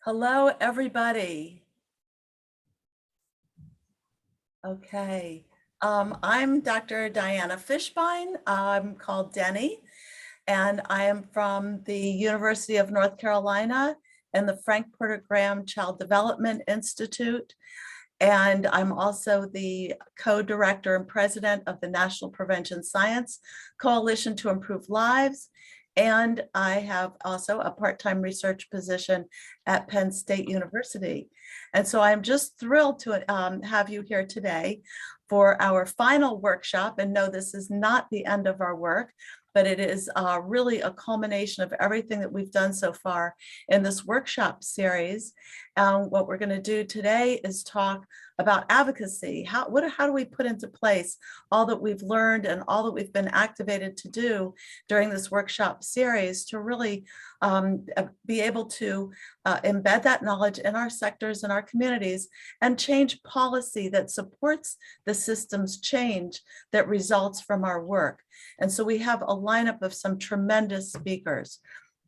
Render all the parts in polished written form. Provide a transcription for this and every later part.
Hello, everybody. Okay, I'm Dr. Diana Fishbein. I'm called Denni, and I am from the University of North Carolina and the Frank Porter Graham Child Development Institute. And I'm also the co-director and president of the National Prevention Science Coalition to Improve Lives. And I have also a part-time research position at Penn State University. And so I'm just thrilled to have you here today for our final workshop. And no, this is not the end of our work, but it is really a culmination of everything that we've done so far in this workshop series. What we're going to do today is talk about advocacy. How do we put into place all that we've learned and all that we've been activated to do during this workshop series to really be able to embed that knowledge in our sectors and our communities and change policy that supports the systems change that results from our work. And so we have a lineup of some tremendous speakers.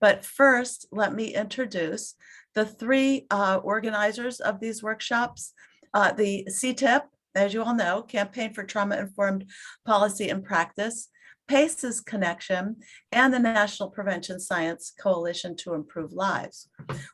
But first, let me introduce the three organizers of these workshops. The CTIP, as you all know, Campaign for Trauma-Informed Policy and Practice, PACE's Connection, and the National Prevention Science Coalition to Improve Lives.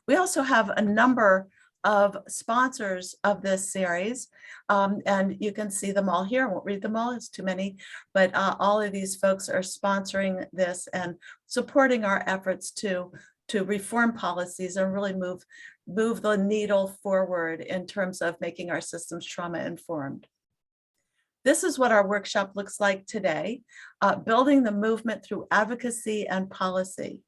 We also have a number of sponsors of this series, and you can see them all here. I won't read them all, it's too many, but all of these folks are sponsoring this and supporting our efforts to reform policies and really move the needle forward in terms of making our systems trauma informed. This is what our workshop looks like today, building the movement through advocacy and policy.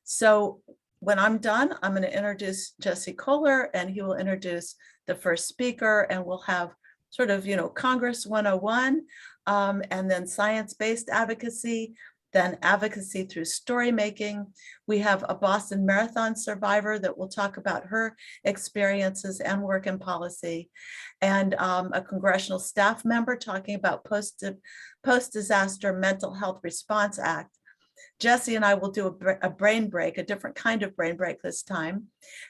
So when I'm done, I'm going to introduce Jesse Kohler, and he will introduce the first speaker, and we'll have sort of, Congress 101, and then science-based advocacy, then advocacy through story making. We have a Boston Marathon survivor that will talk about her experiences and work in policy, and a congressional staff member talking about post-disaster mental health response act. Jesse and I will do a brain break, a different kind of brain break this time.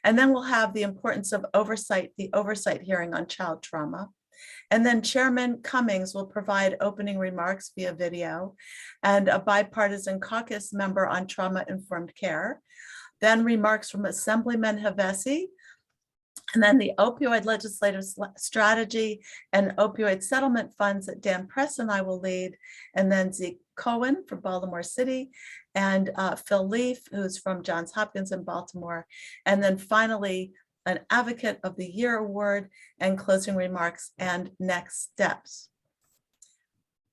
And then we'll have the importance of oversight, the oversight hearing on child trauma. And then Chairman Cummings will provide opening remarks via video, and a bipartisan caucus member on trauma-informed care. Then remarks from Assemblyman Hevesi, and then the opioid legislative strategy and opioid settlement funds that Dan Press and I will lead, and then Zeke Cohen from Baltimore City, and Phil Leaf, who's from Johns Hopkins in Baltimore, and then finally an Advocate of the Year award and closing remarks and next steps.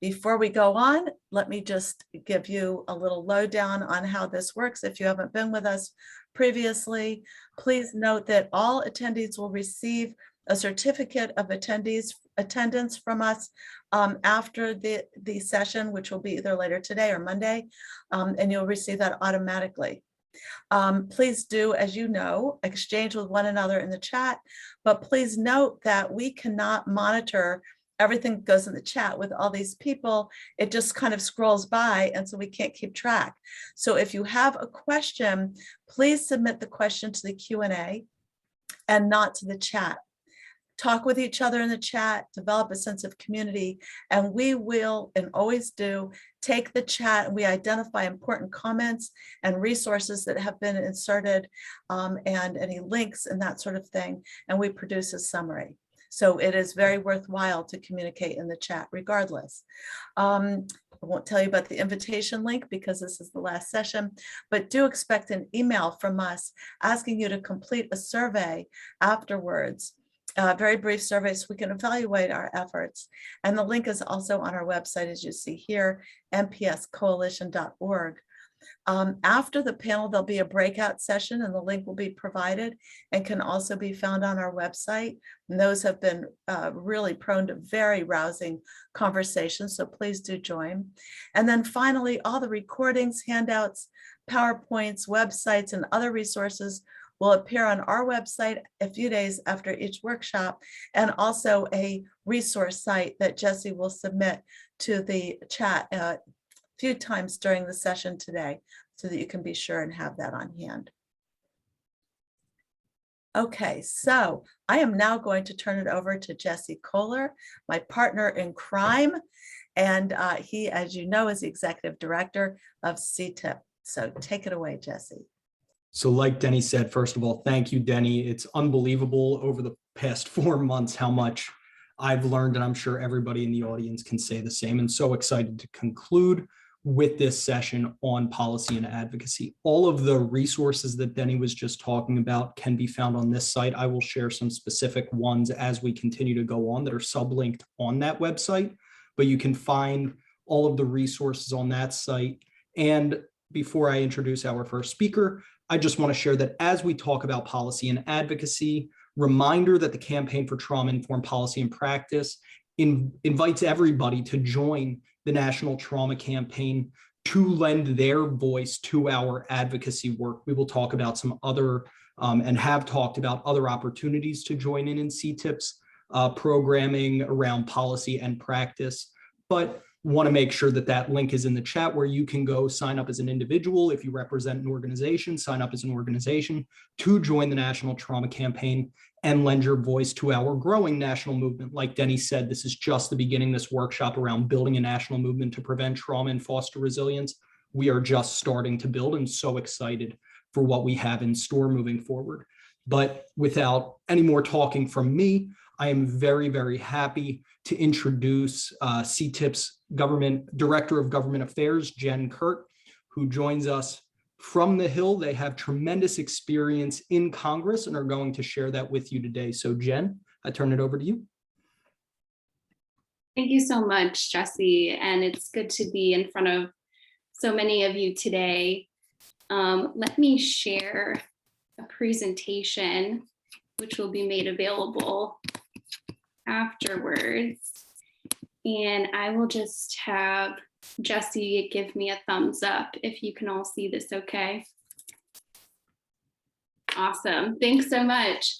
Before we go on, let me just give you a little lowdown on how this works. If you haven't been with us previously, please note that all attendees will receive a certificate of attendance from us after the session, which will be either later today or Monday, and you'll receive that automatically. Please do, as you know, exchange with one another in the chat, but please note that we cannot monitor everything that goes in the chat with all these people. It just kind of scrolls by, and so we can't keep track. So if you have a question, please submit the question to the Q&A and not to the chat. Talk with each other in the chat, develop a sense of community, and we will, and always do, take the chat and we identify important comments and resources that have been inserted, and any links and that sort of thing, and we produce a summary. So it is very worthwhile to communicate in the chat regardless. I won't tell you about the invitation link because this is the last session, but do expect an email from us asking you to complete a survey afterwards. Very brief survey so we can evaluate our efforts. And the link is also on our website, as you see here, mpscoalition.org. After the panel, there'll be a breakout session and the link will be provided and can also be found on our website. And those have been really prone to very rousing conversations, so please do join. And then finally, all the recordings, handouts, PowerPoints, websites, and other resources will appear on our website a few days after each workshop, and also a resource site that Jesse will submit to the chat a few times during the session today so that you can be sure and have that on hand. Okay, so I am now going to turn it over to Jesse Kohler, my partner in crime, and he, as you know, is the executive director of CTIP. So take it away, Jesse. So like Denny said, first of all, thank you, Denny. It's unbelievable over the past 4 months how much I've learned, and I'm sure everybody in the audience can say the same, and so excited to conclude with this session on policy and advocacy. All of the resources that Denny was just talking about can be found on this site. I will share some specific ones as we continue to go on that are sublinked on that website, but you can find all of the resources on that site. And before I introduce our first speaker, I just want to share that as we talk about policy and advocacy, reminder that the Campaign for Trauma-Informed Policy and Practice invites everybody to join the National Trauma Campaign to lend their voice to our advocacy work. We will talk about some other, and have talked about other opportunities to join in CTIP's programming around policy and practice, but want to make sure that that link is in the chat where you can go sign up as an individual. If you represent an organization, sign up as an organization to join the National Trauma Campaign and lend your voice to our growing national movement. Like Denny said, this is just the beginning, this workshop around building a national movement to prevent trauma and foster resilience. We are just starting to build and so excited for what we have in store moving forward. But without any more talking from me, I am very, very happy to introduce CTIP's Director of Government Affairs, Jen Kurt, who joins us from the Hill. They have tremendous experience in Congress and are going to share that with you today. So Jen, I turn it over to you. Thank you so much, Jesse. And it's good to be in front of so many of you today. Let me share a presentation, which will be made available afterwards. And I will just have Jesse give me a thumbs up if you can all see this okay. Awesome, thanks so much.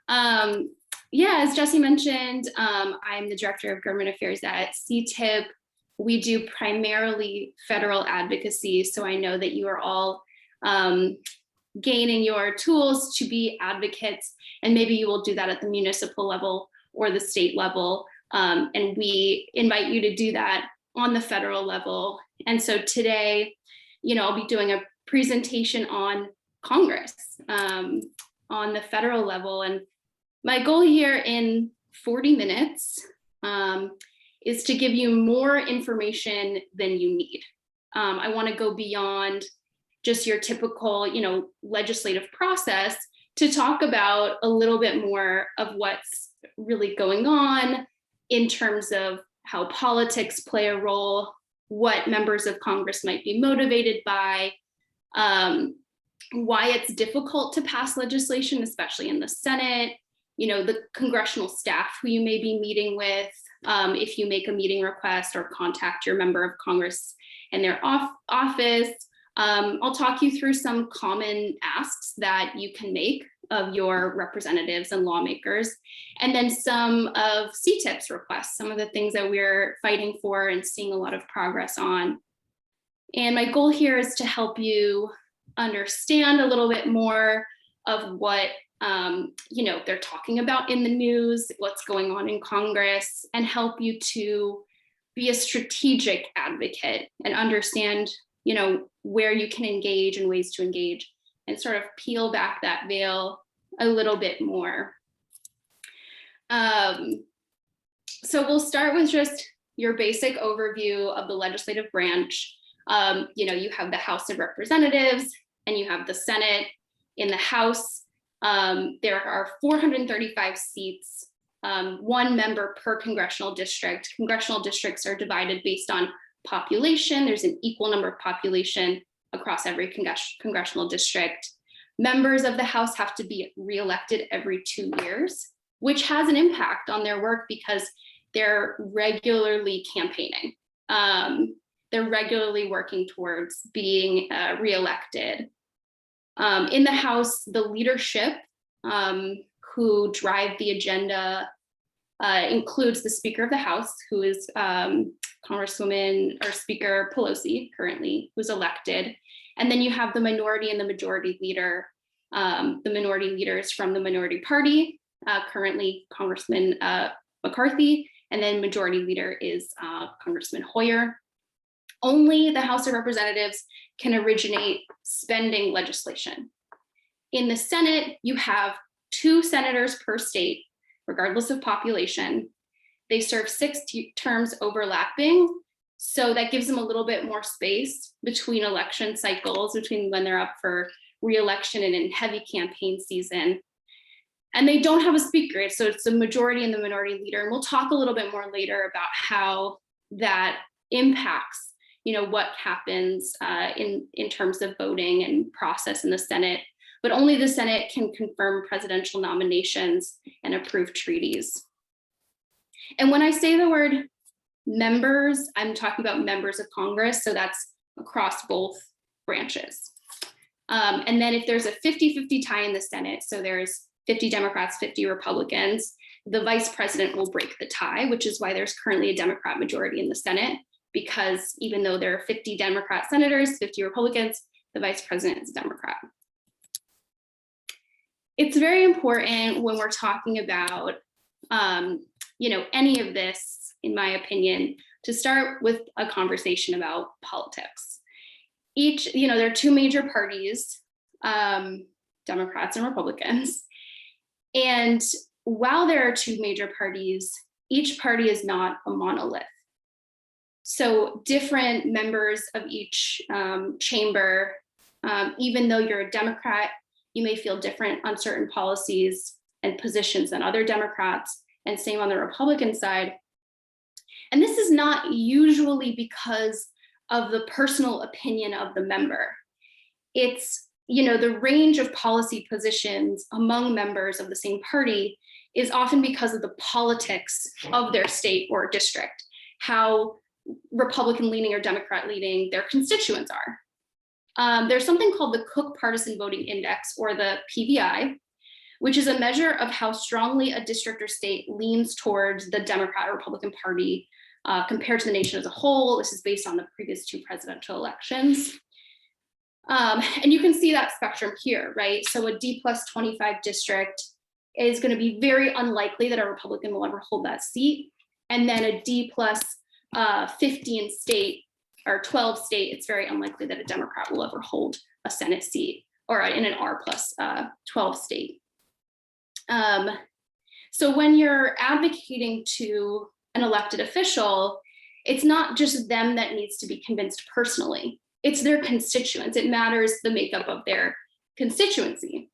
Yeah, as Jesse mentioned, I'm the Director of Government Affairs at CTIP. We do primarily federal advocacy, so I know that you are all gaining your tools to be advocates, and maybe you will do that at the municipal level or the state level. And we invite you to do that on the federal level. And so today, I'll be doing a presentation on Congress on the federal level. And my goal here in 40 minutes is to give you more information than you need. I want to go beyond just your typical, legislative process to talk about a little bit more of what's really going on in terms of how politics play a role, what members of Congress might be motivated by, why it's difficult to pass legislation, especially in the Senate, the congressional staff who you may be meeting with, if you make a meeting request or contact your member of Congress in their office, I'll talk you through some common asks that you can make of your representatives and lawmakers, and then some of CTIP's requests, some of the things that we're fighting for and seeing a lot of progress on. And my goal here is to help you understand a little bit more of what they're talking about in the news, what's going on in Congress, and help you to be a strategic advocate and understand, where you can engage and ways to engage, and sort of peel back that veil a little bit more. So we'll start with just your basic overview of the legislative branch. You have the House of Representatives and you have the Senate. In the House, there are 435 seats, one member per congressional district. Congressional districts are divided based on population. There's an equal number of population across every congressional district. Members of the House have to be reelected every 2 years, which has an impact on their work because they're regularly campaigning. They're regularly working towards being reelected. In the House, the leadership who drive the agenda includes the Speaker of the House, who is Congresswoman or Speaker Pelosi currently, who's elected. And then you have the minority and the majority leader. The minority leader is from the minority party, currently Congressman McCarthy, and then majority leader is Congressman Hoyer. Only the House of Representatives can originate spending legislation. In the Senate, you have 2 senators per state, regardless of population. They serve 6 terms overlapping, so that gives them a little bit more space between election cycles, between when they're up for re-election and in heavy campaign season. And they don't have a speaker, so it's the majority and the minority leader. And we'll talk a little bit more later about how that impacts, what happens in terms of voting and process in the Senate. But only the Senate can confirm presidential nominations and approve treaties. And when I say the word members, I'm talking about members of Congress, so that's across both branches. And then if there's a 50-50 tie in the Senate, so there's 50 Democrats, 50 Republicans, the vice president will break the tie, which is why there's currently a Democrat majority in the Senate, because even though there are 50 Democrat senators, 50 Republicans, the vice president is a Democrat. It's very important when we're talking about, any of this, in my opinion, to start with a conversation about politics. There are 2 major parties, Democrats and Republicans. And while there are 2 major parties, each party is not a monolith. So different members of each chamber, even though you're a Democrat, you may feel different on certain policies and positions than other Democrats, and same on the Republican side. And this is not usually because of the personal opinion of the member. It's, the range of policy positions among members of the same party is often because of the politics of their state or district, how Republican leaning or Democrat leaning their constituents are. There's something called the Cook Partisan Voting Index, or the PVI, which is a measure of how strongly a district or state leans towards the Democrat or Republican Party compared to the nation as a whole. This is based on the previous 2 presidential elections. And you can see that spectrum here, right? So a D+25 district is going to be very unlikely that a Republican will ever hold that seat. And then a D+15 state or 12 state, it's very unlikely that a Democrat will ever hold a Senate seat, or in an R+12 state. So when you're advocating to an elected official, it's not just them that needs to be convinced personally. It's their constituents. It matters the makeup of their constituency.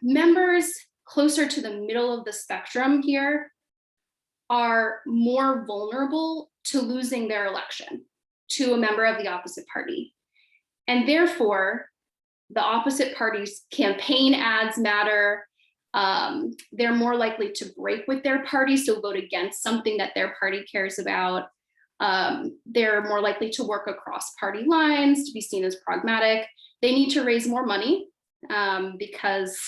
Members closer to the middle of the spectrum here are more vulnerable to losing their election to a member of the opposite party. And therefore, the opposite party's campaign ads matter. They're more likely to break with their party, so vote against something that their party cares about. They're more likely to work across party lines, to be seen as pragmatic. They need to raise more money because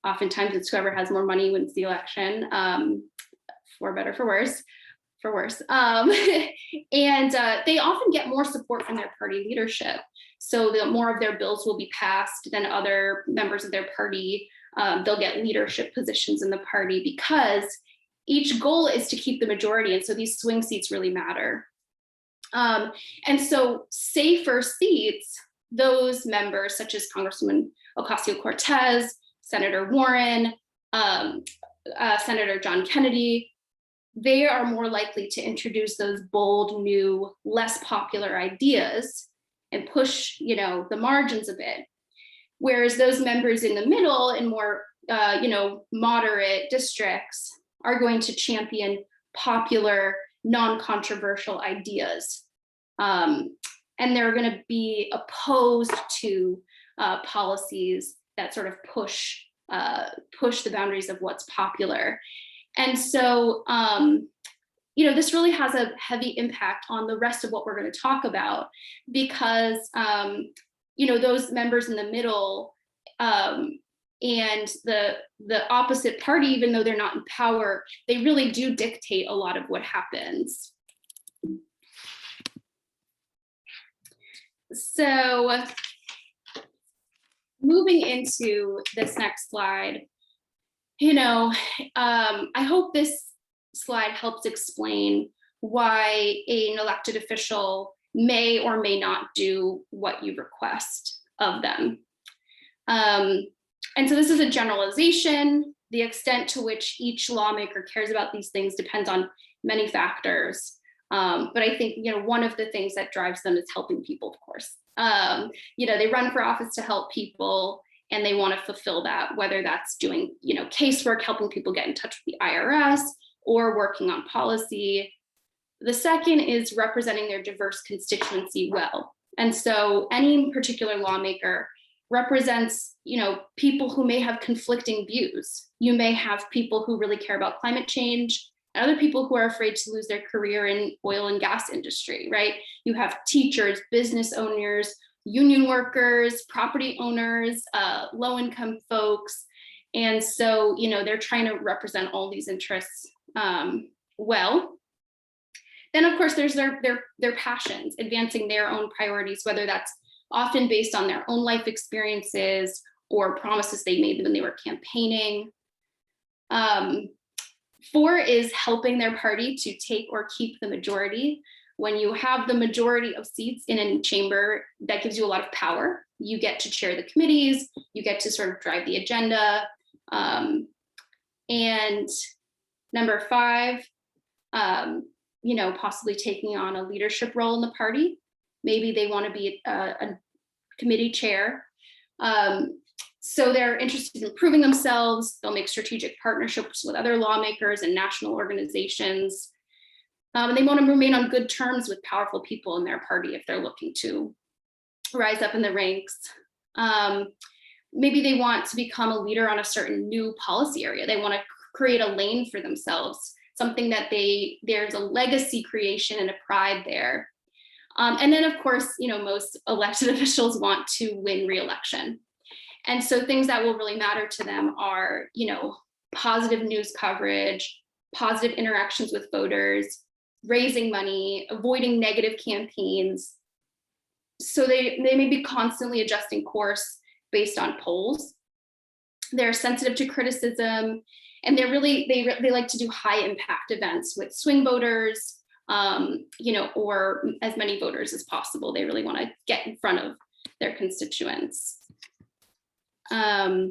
oftentimes it's whoever has more money wins the election, for better, for worse. And they often get more support from their party leadership. So the more of their bills will be passed than other members of their party. They'll get leadership positions in the party because each goal is to keep the majority. And so these swing seats really matter. And so safer seats, those members such as Congresswoman Ocasio-Cortez, Senator Warren, Senator John Kennedy, they are more likely to introduce those bold, new, less popular ideas and push, the margins a bit. Whereas those members in the middle and more, moderate districts are going to champion popular, non-controversial ideas. And they're going to be opposed to policies that sort of push the boundaries of what's popular. And so, this really has a heavy impact on the rest of what we're going to talk about because, those members in the middle and the opposite party, even though they're not in power, they really do dictate a lot of what happens. So moving into this next slide, I hope this slide helps explain why an elected official may or may not do what you request of them. And so this is a generalization. The extent to which each lawmaker cares about these things depends on many factors. But I think, one of the things that drives them is helping people, of course. They run for office to help people and they want to fulfill that, whether that's doing, casework, helping people get in touch with the IRS or working on policy. The second is representing their diverse constituency well. And so any particular lawmaker represents, people who may have conflicting views. You may have people who really care about climate change, and other people who are afraid to lose their career in oil and gas industry, right? You have teachers, business owners, union workers, property owners, low-income folks. And so, they're trying to represent all these interests well. Then, of course, there's their passions, advancing their own priorities, whether that's often based on their own life experiences or promises they made when they were campaigning. 4 is helping their party to take or keep the majority. When you have the majority of seats in a chamber, that gives you a lot of power. You get to chair the committees, you get to sort of drive the agenda. And number 5, possibly taking on a leadership role in the party. Maybe they want to be a committee chair. So they're interested in improving themselves. They'll make strategic partnerships with other lawmakers and national organizations. And they want to remain on good terms with powerful people in their party if they're looking to rise up in the ranks. Maybe they want to become a leader on a certain new policy area. They want to create a lane for themselves, something that there's a legacy creation and a pride there. And then, of course, most elected officials want to win re-election. And so things that will really matter to them are, positive news coverage, positive interactions with voters, raising money, avoiding negative campaigns. So they may be constantly adjusting course based on polls. They're sensitive to criticism, and they like to do high impact events with swing voters, or as many voters as possible. They really want to get in front of their constituents. I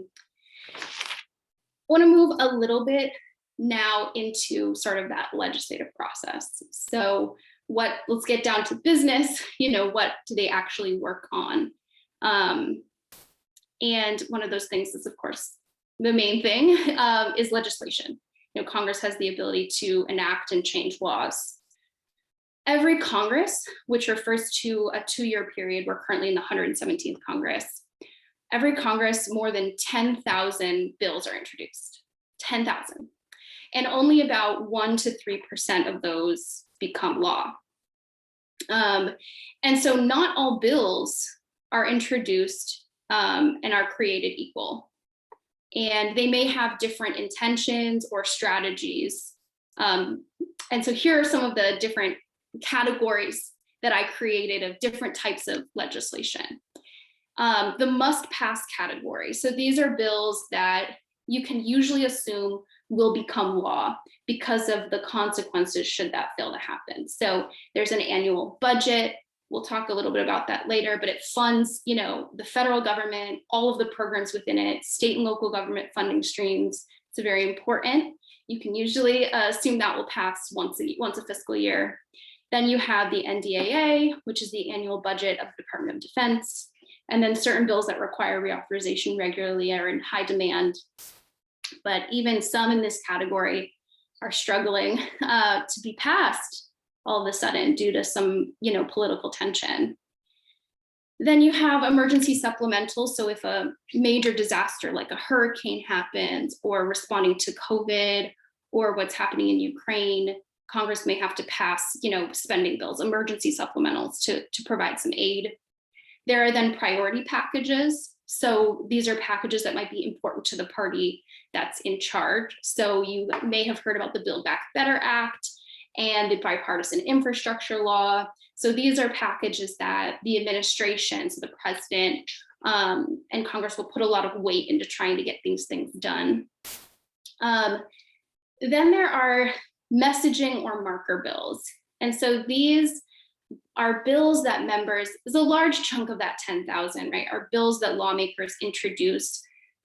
want to move a little bit now into sort of that legislative process. So let's get down to business, what do they actually work on? And one of those things is, of course, the main thing is legislation. Congress has the ability to enact and change laws. Every Congress, which refers to a 2-year period, we're currently in the 117th Congress. Every Congress, more than 10,000 bills are introduced, 10,000. And only about 1 to 3% of those become law. And so not all bills are introduced and are created equal. And they may have different intentions or strategies. And so here are some of the different categories that I created of different types of legislation. The must pass category. So these are bills that you can usually assume will become law because of the consequences should that fail to happen. So there's an annual budget. We'll talk a little bit about that later, but it funds, the federal government, all of the programs within it, state and local government funding streams. It's very important. You can usually assume that will pass once a fiscal year. Then you have the NDAA, which is the annual budget of the Department of Defense. And then certain bills that require reauthorization regularly are in high demand. But even some in this category are struggling to be passed all of a sudden due to some, political tension. Then you have emergency supplementals. So if a major disaster like a hurricane happens, or responding to COVID, or what's happening in Ukraine, Congress may have to pass, spending bills, emergency supplementals to provide some aid. There are then priority packages. So these are packages that might be important to the party that's in charge. So you may have heard about the Build Back Better Act and the bipartisan infrastructure law. So these are packages that the administration, so the president and Congress will put a lot of weight into trying to get these things done. Then there are messaging or marker bills. And so these are bills that members, is a large chunk of that 10,000, right, are bills that lawmakers introduce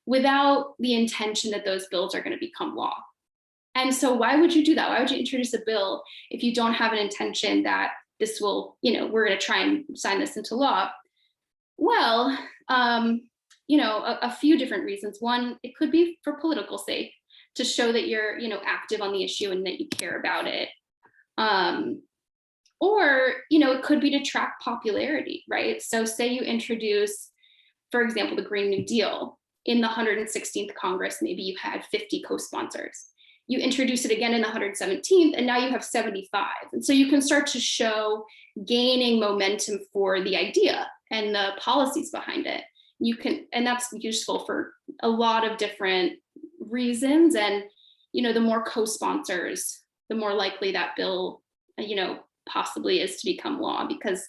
without the intention that those bills are going to become law. And so why would you do that? Why would you introduce a bill if you don't have an intention that this will, we're going to try and sign this into law? Well, a few different reasons. One, it could be for political sake, to show that you're, active on the issue and that you care about it. Or, it could be to track popularity, right? So say you introduce, for example, the Green New Deal in the 116th Congress, maybe you had 50 co-sponsors. You introduce it again in the 117th, and now you have 75. And so you can start to show gaining momentum for the idea and the policies behind it. And that's useful for a lot of different reasons. And, the more co-sponsors, the more likely that bill, possibly is to become law, because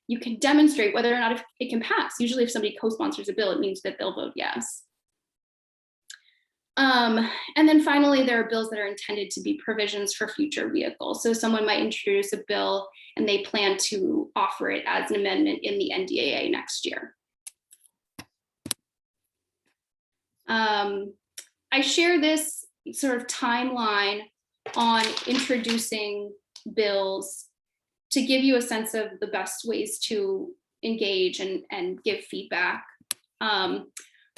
you can demonstrate whether or not it can pass. Usually if somebody co-sponsors a bill, it means that they'll vote yes. And then finally, there are bills that are intended to be provisions for future vehicles. So someone might introduce a bill and they plan to offer it as an amendment in the NDAA next year. I share this sort of timeline on introducing bills to give you a sense of the best ways to engage and give feedback.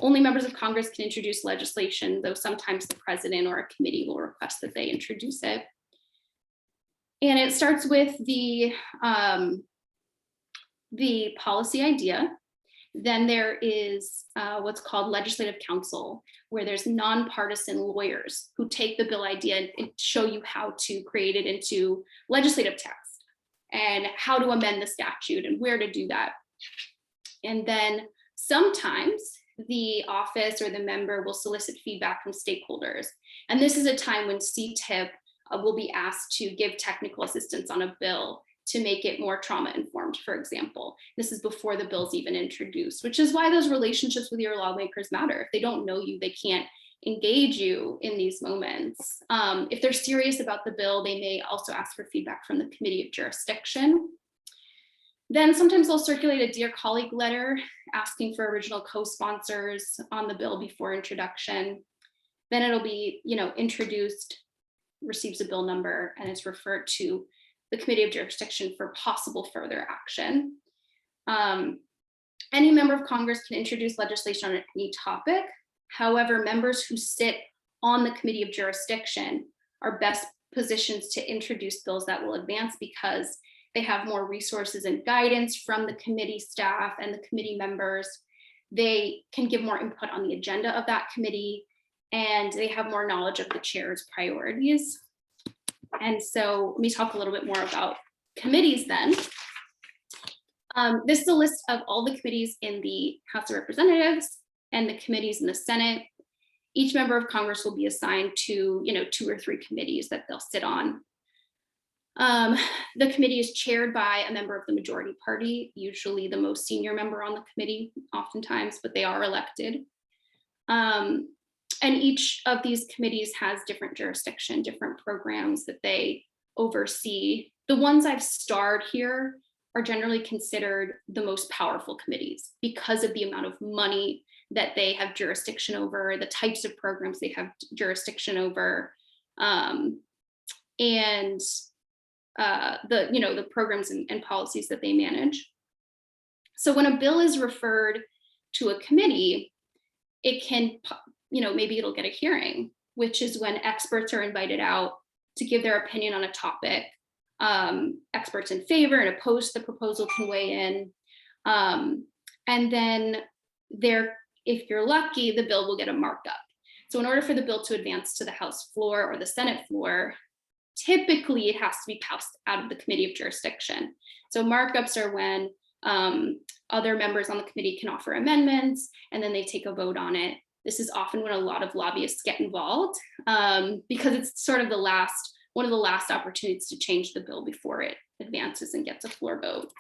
Only members of Congress can introduce legislation, though sometimes the president or a committee will request that they introduce it. And it starts with the policy idea. Then there is what's called legislative counsel, where there's nonpartisan lawyers who take the bill idea and show you how to create it into legislative text and how to amend the statute and where to do that. And then sometimes the office or the member will solicit feedback from stakeholders. And this is a time when CTIP will be asked to give technical assistance on a bill to make it more trauma-informed, for example. This is before the bill's even introduced, which is why those relationships with your lawmakers matter. If they don't know you, they can't engage you in these moments. If they're serious about the bill, they may also ask for feedback from the Committee of Jurisdiction. Then sometimes they'll circulate a Dear Colleague letter asking for original co-sponsors on the bill before introduction. Then it'll be, introduced, receives a bill number, and is referred to the Committee of Jurisdiction for possible further action. Any member of Congress can introduce legislation on any topic. However, members who sit on the Committee of Jurisdiction are best positioned to introduce bills that will advance because they have more resources and guidance from the committee staff and the committee members. They can give more input on the agenda of that committee, and they have more knowledge of the chair's priorities. And so let me talk a little bit more about committees then. This is a list of all the committees in the House of Representatives and the committees in the Senate. Each member of Congress will be assigned to, 2 or 3 committees that they'll sit on. The committee is chaired by a member of the majority party, usually the most senior member on the committee, oftentimes, but they are elected. And each of these committees has different jurisdiction, different programs that they oversee. The ones I've starred here are generally considered the most powerful committees because of the amount of money that they have jurisdiction over, the types of programs they have jurisdiction over, and the programs and policies that they manage. So when a bill is referred to a committee, it can, maybe it'll get a hearing, which is when experts are invited out to give their opinion on a topic. Experts in favor and opposed to the proposal can weigh in. And then if you're lucky, the bill will get a markup. So in order for the bill to advance to the House floor or the Senate floor, typically it has to be passed out of the committee of jurisdiction. So markups are when other members on the committee can offer amendments and then they take a vote on it. This is often when a lot of lobbyists get involved because it's sort of one of the last opportunities to change the bill before it advances and gets a floor vote.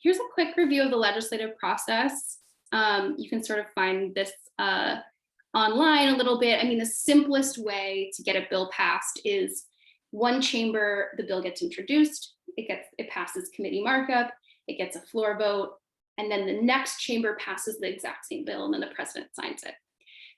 Here's a quick review of the legislative process. You can sort of find this online a little bit. I mean, the simplest way to get a bill passed is one chamber, the bill gets introduced, it passes committee markup, it gets a floor vote, and then the next chamber passes the exact same bill, and then the president signs it.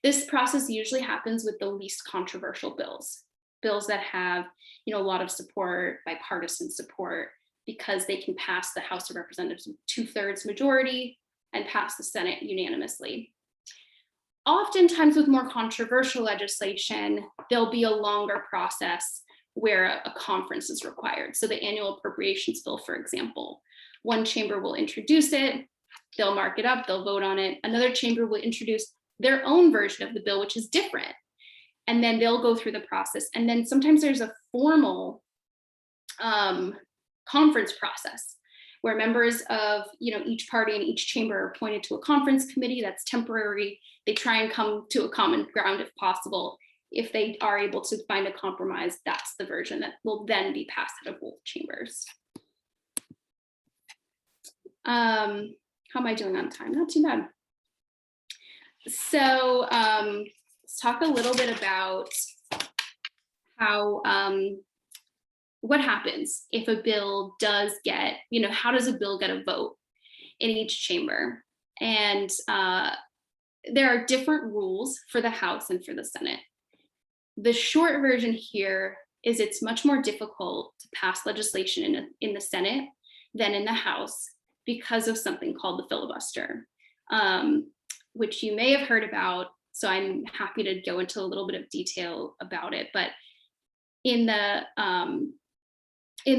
This process usually happens with the least controversial bills that have, a lot of support, bipartisan support, because they can pass the House of Representatives with 2/3 majority and pass the Senate unanimously. Oftentimes with more controversial legislation, there'll be a longer process where a conference is required. So the annual appropriations bill, for example, one chamber will introduce it, they'll mark it up, they'll vote on it. Another chamber will introduce their own version of the bill, which is different. And then they'll go through the process. And then sometimes there's a formal conference process where members of each party and each chamber are appointed to a conference committee that's temporary. They try and come to a common ground if possible. If they are able to find a compromise, that's the version that will then be passed out of both chambers. How am I doing on time? Not too bad. So let's talk a little bit about how what happens if a bill does get, how does a bill get a vote in each chamber? And there are different rules for the House and for the Senate. The short version here is it's much more difficult to pass legislation in the Senate than in the House because of something called the filibuster, which you may have heard about. So I'm happy to go into a little bit of detail about it. But in the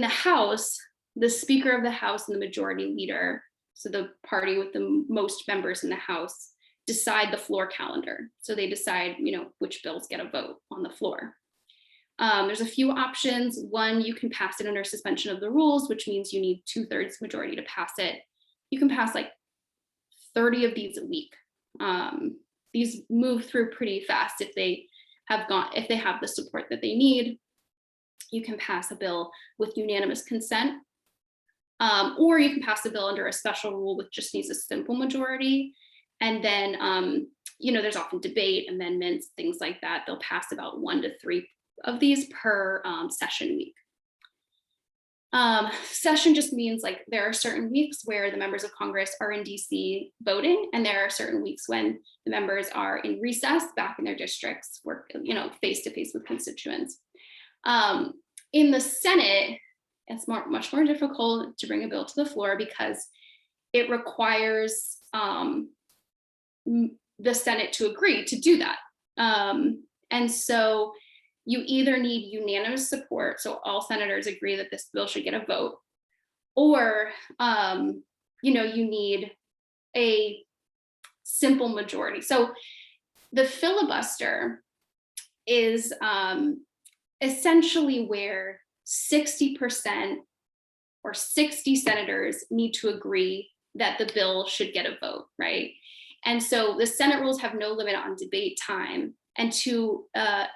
House, the Speaker of the House and the Majority Leader, so the party with the most members in the House, decide the floor calendar. So they decide, which bills get a vote on the floor. There's a few options. One, you can pass it under suspension of the rules, which means you need 2/3 majority to pass it. You can pass like 30 of these a week. These move through pretty fast if they have the support that they need. You can pass a bill with unanimous consent, or you can pass a bill under a special rule which just needs a simple majority. And then, there's often debate, amendments, things like that. They'll pass about 1 to 3 of these per session week. Session just means like there are certain weeks where the members of Congress are in DC voting, and there are certain weeks when the members are in recess back in their districts, work, face to face with constituents. In the Senate, it's much more difficult to bring a bill to the floor because it requires the Senate to agree to do that. And so you either need unanimous support, so all senators agree that this bill should get a vote, or you need a simple majority. So the filibuster is essentially where 60% or 60 senators need to agree that the bill should get a vote, right? And so the Senate rules have no limit on debate time. And to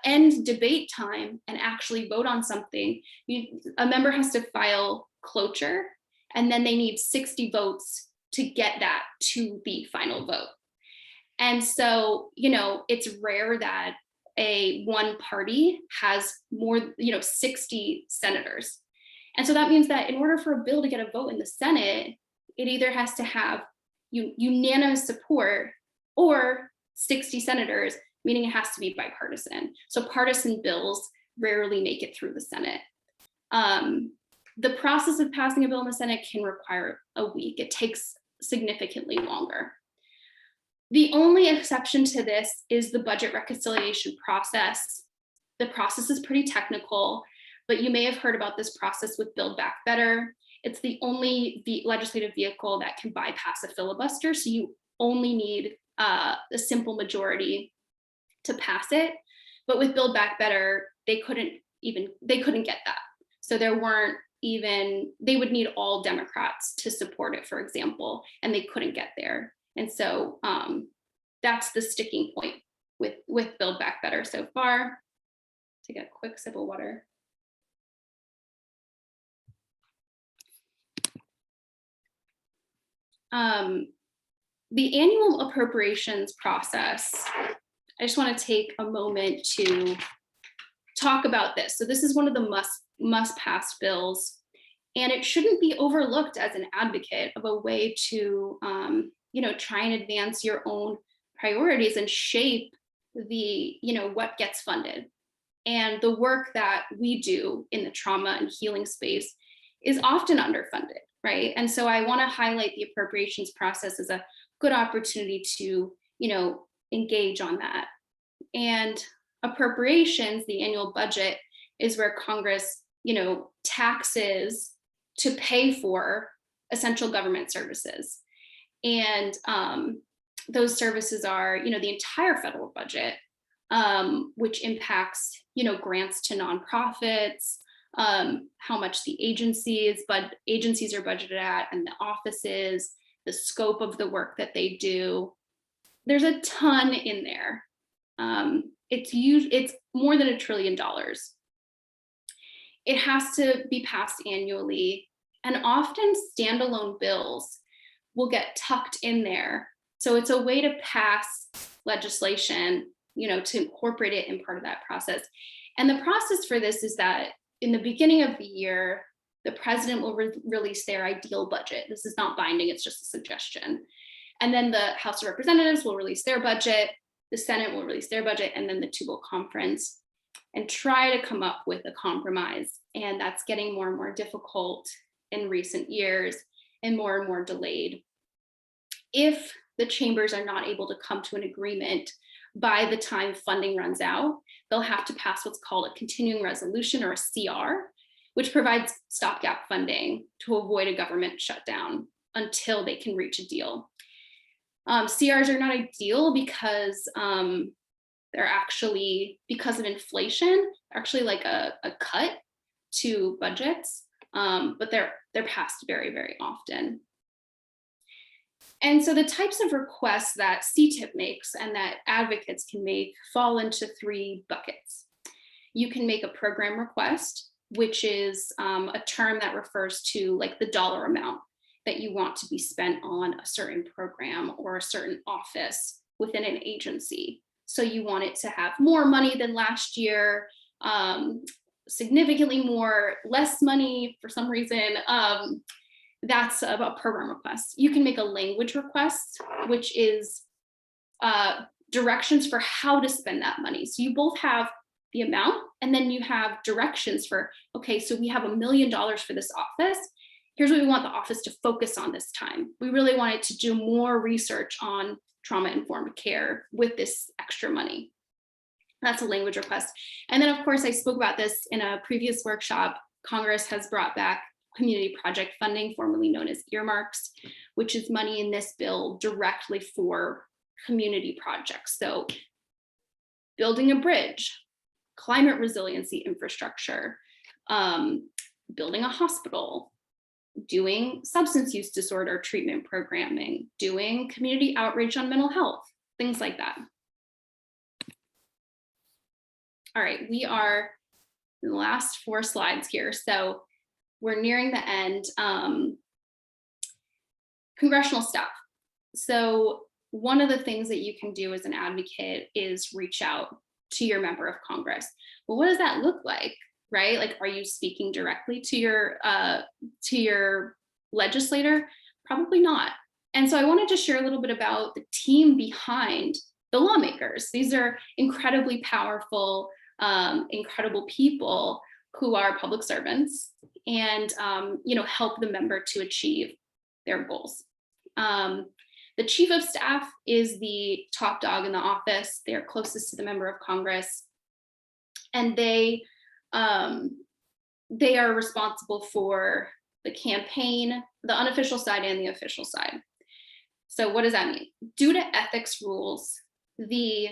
end debate time and actually vote on something, a member has to file cloture, and then they need 60 votes to get that to the final vote. And so, it's rare that one party has more, 60 senators. And so that means that in order for a bill to get a vote in the Senate, it either has to have unanimous support or 60 senators, meaning it has to be bipartisan. So partisan bills rarely make it through the Senate. The process of passing a bill in the Senate can require a week. It takes significantly longer. The only exception to this is the budget reconciliation process. The process is pretty technical, but you may have heard about this process with Build Back Better. It's the only legislative vehicle that can bypass a filibuster. So you only need a simple majority to pass it. But with Build Back Better, they couldn't get that. So they would need all Democrats to support it, for example, and they couldn't get there. And so that's the sticking point with Build Back Better so far. Take a quick sip of water. The annual appropriations process, I just want to take a moment to talk about this. So this is one of the must-pass bills, and it shouldn't be overlooked as an advocate of a way to, try and advance your own priorities and shape what gets funded. And the work that we do in the trauma and healing space is often underfunded, right? And so I want to highlight the appropriations process as a good opportunity to, engage on that. And appropriations, the annual budget, is where Congress, taxes to pay for essential government services. And those services are, the entire federal budget, which impacts, grants to nonprofits, how much the agencies are budgeted at, and the offices, the scope of the work that they do. There's a ton in there. It's more than $1 trillion. It has to be passed annually, and often standalone bills will get tucked in there. So it's a way to pass legislation, to incorporate it in part of that process. And the process for this is that in the beginning of the year, the president will release their ideal budget. This is not binding, it's just a suggestion. And then the House of Representatives will release their budget, the Senate will release their budget, and then the two will conference and try to come up with a compromise. And that's getting more and more difficult in recent years and more delayed. If the chambers are not able to come to an agreement by the time funding runs out, they'll have to pass what's called a continuing resolution, or a CR, which provides stopgap funding to avoid a government shutdown until they can reach a deal. CRs are not ideal because they're actually, because of inflation, actually like a cut to budgets, but they're passed very, very often. And so the types of requests that CTIP makes and that advocates can make fall into three buckets. You can make a program request, which is a term that refers to like the dollar amount that you want to be spent on a certain program or a certain office within an agency. So you want it to have more money than last year, significantly more, less money for some reason. That's about program requests. You can make a language request, which is directions for how to spend that money. So you both have the amount, and then you have directions for, okay, so we have $1 million for this office. Here's what we want the office to focus on this time. We really want it to do more research on trauma-informed care with this extra money. That's a language request. And then, of course, I spoke about this in a previous workshop. Congress has brought back community project funding, formerly known as earmarks, which is money in this bill directly for community projects. So building a bridge, climate resiliency infrastructure, building a hospital, doing substance use disorder treatment programming, doing community outreach on mental health, things like that. All right, we are in the last 4 slides here, so we're nearing the end. Congressional staff. So one of the things that you can do as an advocate is reach out to your member of Congress. Well, what does that look like, right? Like, are you speaking directly to your legislator? Probably not. And so I wanted to share a little bit about the team behind the lawmakers. These are incredibly powerful, incredible people who are public servants and help the member to achieve their goals. The chief of staff is the top dog in the office. They're closest to the member of Congress, and they are responsible for the campaign, the unofficial side and the official side. So what does that mean? Due to ethics rules, the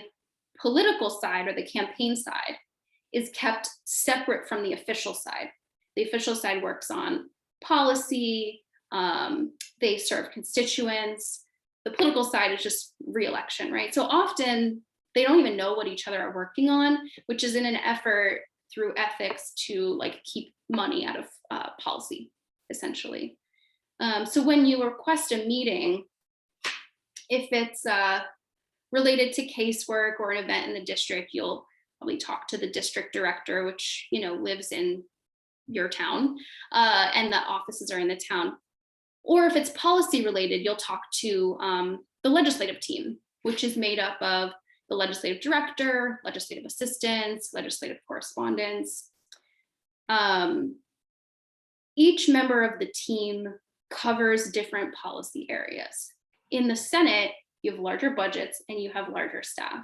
political side or the campaign side is kept separate from the official side. The official side works on policy, they serve constituents. The political side is just re-election, right? So often they don't even know what each other are working on, which is in an effort through ethics to like keep money out of policy, essentially. So when you request a meeting, if it's related to casework or an event in the district, you'll probably talk to the district director, which lives in your town, and the offices are in the town. Or if it's policy related, you'll talk to the legislative team, which is made up of the legislative director, legislative assistants, legislative correspondents. Each member of the team covers different policy areas. In the Senate, you have larger budgets and you have larger staff.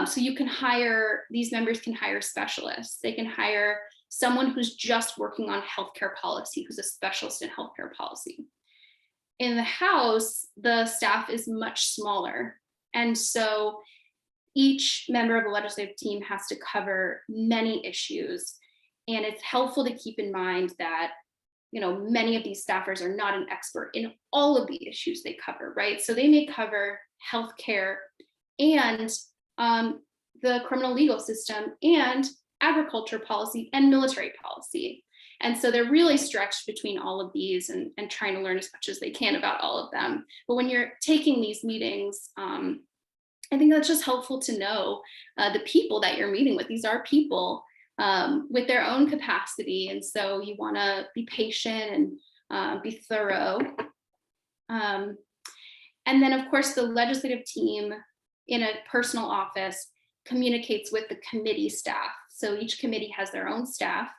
So you can these members can hire specialists. They can hire someone who's just working on healthcare policy, who's a specialist in healthcare policy. In the House, the staff is much smaller. And so each member of the legislative team has to cover many issues. And it's helpful to keep in mind that many of these staffers are not an expert in all of the issues they cover, right? So they may cover healthcare and the criminal legal system and agriculture policy and military policy. And so they're really stretched between all of these and trying to learn as much as they can about all of them. But when you're taking these meetings, I think that's just helpful to know the people that you're meeting with. These are people with their own capacity. And so you want to be patient and be thorough. And then, of course, the legislative team in a personal office communicates with the committee staff. So each committee has their own staff.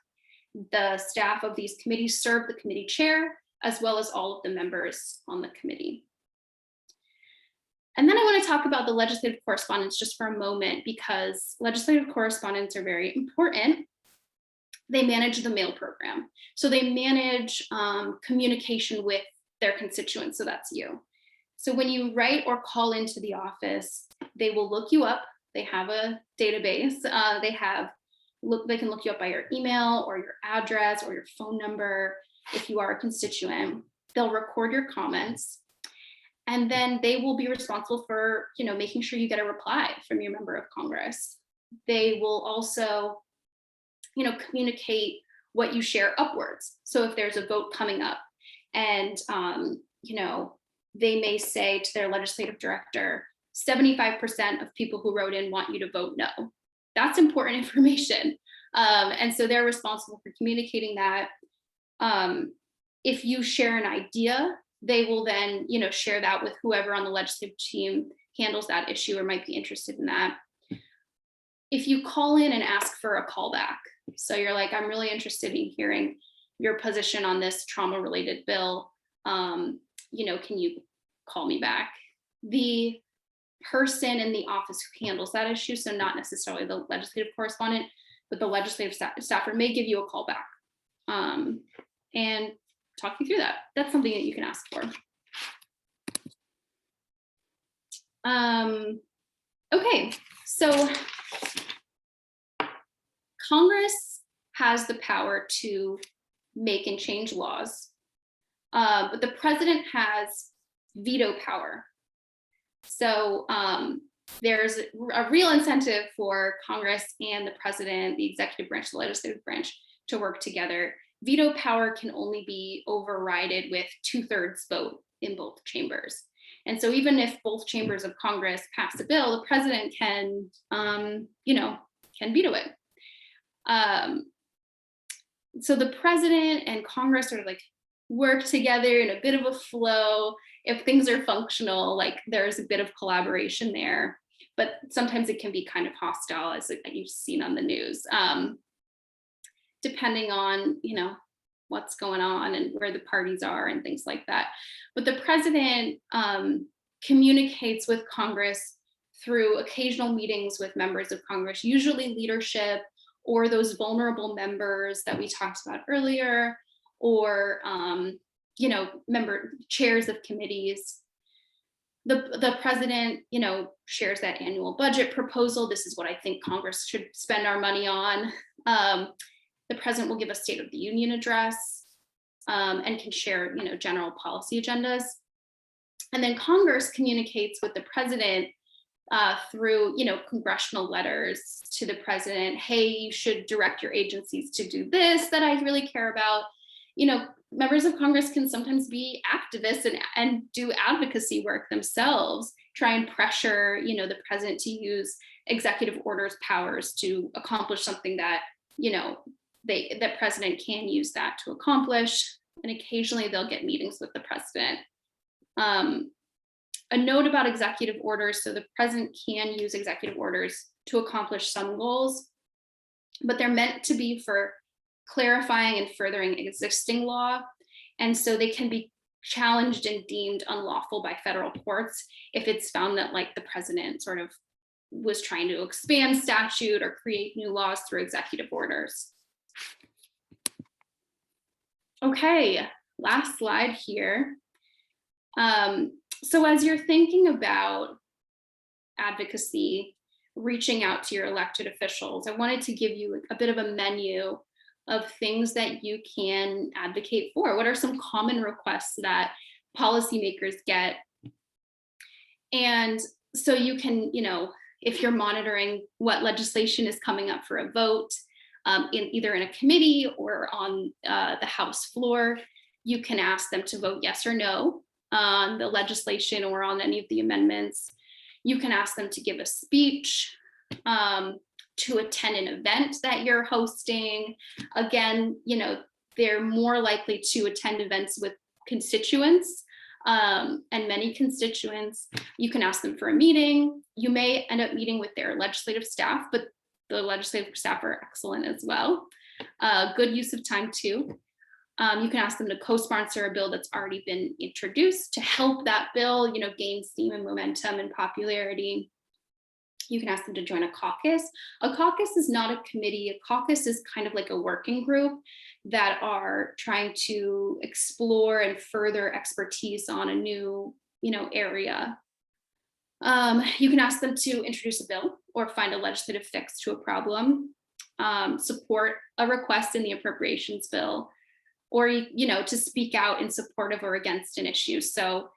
The staff of these committees serve the committee chair, as well as all of the members on the committee. And then I want to talk about the legislative correspondence just for a moment, because legislative correspondents are very important. They manage the mail program. So they manage communication with their constituents, so that's you. So when you write or call into the office, they will look you up. They have a database. They can look you up by your email or your address or your phone number if you are a constituent. They'll record your comments, and then they will be responsible for making sure you get a reply from your member of Congress. They will also communicate what you share upwards. So if there's a vote coming up and they may say to their legislative director, 75% of people who wrote in want you to vote no. That's important information. And so they're responsible for communicating that. If you share an idea, they will then, share that with whoever on the legislative team handles that issue or might be interested in that. If you call in and ask for a callback, so you're like, I'm really interested in hearing your position on this trauma-related bill, can you call me back? The person in the office who handles that issue, so not necessarily the legislative correspondent, but the legislative staffer may give you a call back and talk you through that. That's something that you can ask for. Okay, so Congress has the power to make and change laws. But the president has veto power. So there's a real incentive for Congress and the president, the executive branch, the legislative branch, to work together. Veto power can only be overridden with 2/3 vote in both chambers. And so even if both chambers of Congress pass a bill, the president can, can veto it. So the president and Congress sort of like work together in a bit of a flow. If things are functional, like there's a bit of collaboration there, but sometimes it can be kind of hostile, as you've seen on the news, depending on, what's going on and where the parties are and things like that. But the president communicates with Congress through occasional meetings with members of Congress, usually leadership or those vulnerable members that we talked about earlier, or chairs of committees. The president, shares that annual budget proposal. This is what I think Congress should spend our money on. The president will give a State of the Union address and can share, general policy agendas. And then Congress communicates with the president through, congressional letters to the president. Hey, you should direct your agencies to do this that I really care about. Members of Congress can sometimes be activists and do advocacy work themselves, try and pressure, the president to use executive orders powers to accomplish something that, the president can use that to accomplish. And occasionally they'll get meetings with the president. A note about executive orders. So the president can use executive orders to accomplish some goals, but they're meant to be for clarifying and furthering existing law. And so they can be challenged and deemed unlawful by federal courts if it's found that the president sort of was trying to expand statute or create new laws through executive orders. Okay, last slide here. So as you're thinking about advocacy, reaching out to your elected officials, I wanted to give you a bit of a menu of things that you can advocate for. What are some common requests that policymakers get? And so you can, if you're monitoring what legislation is coming up for a vote, either in a committee or on the House floor, you can ask them to vote yes or no on the legislation or on any of the amendments. You can ask them to give a speech, to attend an event that you're hosting. Again, they're more likely to attend events with constituents and many constituents. You can ask them for a meeting. You may end up meeting with their legislative staff, but the legislative staff are excellent as well. Good use of time too. You can ask them to co-sponsor a bill that's already been introduced to help that bill, gain steam and momentum and popularity. You can ask them to join a caucus. A caucus is not a committee. A caucus is kind of like a working group that are trying to explore and further expertise on a new, area. You can ask them to introduce a bill or find a legislative fix to a problem, support a request in the appropriations bill, or, to speak out in support of or against an issue. So,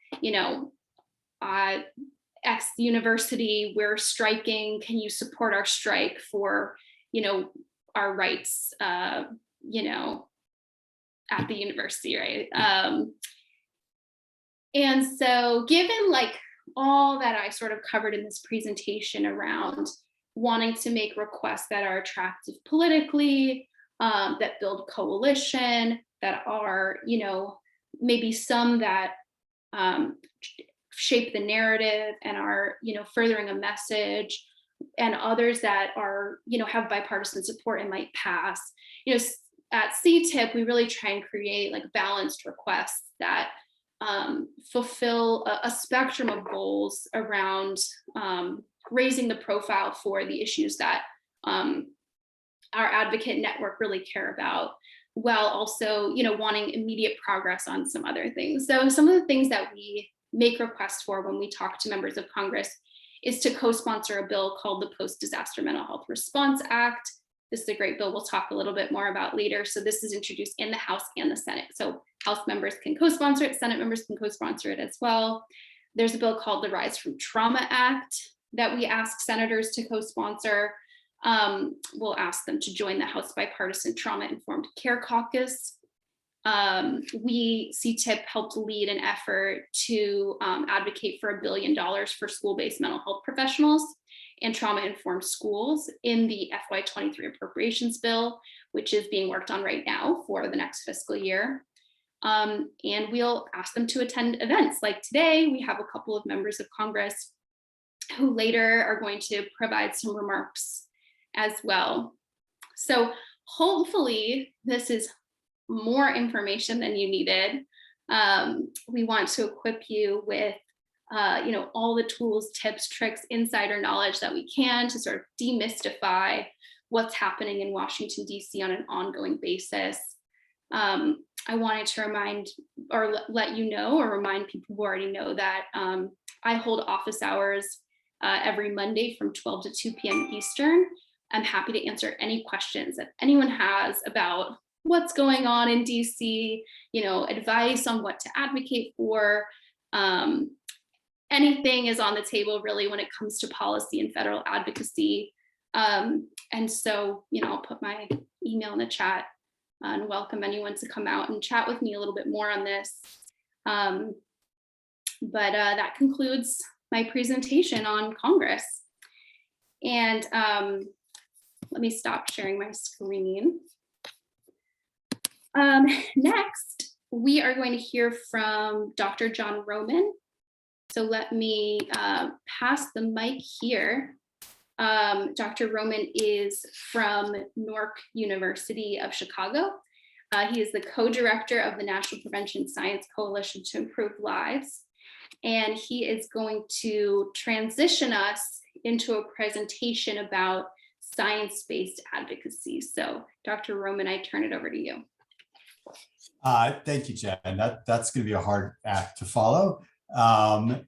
X university, we're striking, can you support our strike for, our rights, at the university, right? And so given all that I sort of covered in this presentation around wanting to make requests that are attractive politically, that build coalition, that are, maybe some that shape the narrative and are, furthering a message, and others that are, have bipartisan support and might pass. At CTIP, we really try and create balanced requests that fulfill a spectrum of goals around raising the profile for the issues that our advocate network really care about, while also, wanting immediate progress on some other things. So some of the things that we make requests for when we talk to members of Congress is to co-sponsor a bill called the Post-Disaster Mental Health Response Act. This is a great bill we'll talk a little bit more about later. So this is introduced in the House and the Senate. So House members can co-sponsor it, Senate members can co-sponsor it as well. There's a bill called the Rise from Trauma Act that we ask senators to co-sponsor. We'll ask them to join the House Bipartisan Trauma-Informed Care Caucus. We, CTIP, helped lead an effort to advocate for $1 billion for school-based mental health professionals and trauma-informed schools in the FY23 appropriations bill, which is being worked on right now for the next fiscal year. And we'll ask them to attend events like today. We have a couple of members of Congress who later are going to provide some remarks as well. So hopefully this is more information than you needed. We want to equip you with all the tools, tips, tricks, insider knowledge that we can to sort of demystify what's happening in Washington, D.C. on an ongoing basis. I wanted to remind or let you know, or remind people who already know, that I hold office hours every Monday from 12 to 2 p.m. Eastern. I'm happy to answer any questions that anyone has about what's going on in DC, advice on what to advocate for. Anything is on the table really when it comes to policy and federal advocacy. And so, I'll put my email in the chat and welcome anyone to come out and chat with me a little bit more on this. But that concludes my presentation on Congress. And let me stop sharing my screen. Next, we are going to hear from Dr. John Roman. So let me pass the mic here. Dr. Roman is from Newark University of Chicago. He is the co-director of the National Prevention Science Coalition to Improve Lives. And he is going to transition us into a presentation about science-based advocacy. So Dr. Roman, I turn it over to you. Thank you, Jen. That's going to be a hard act to follow.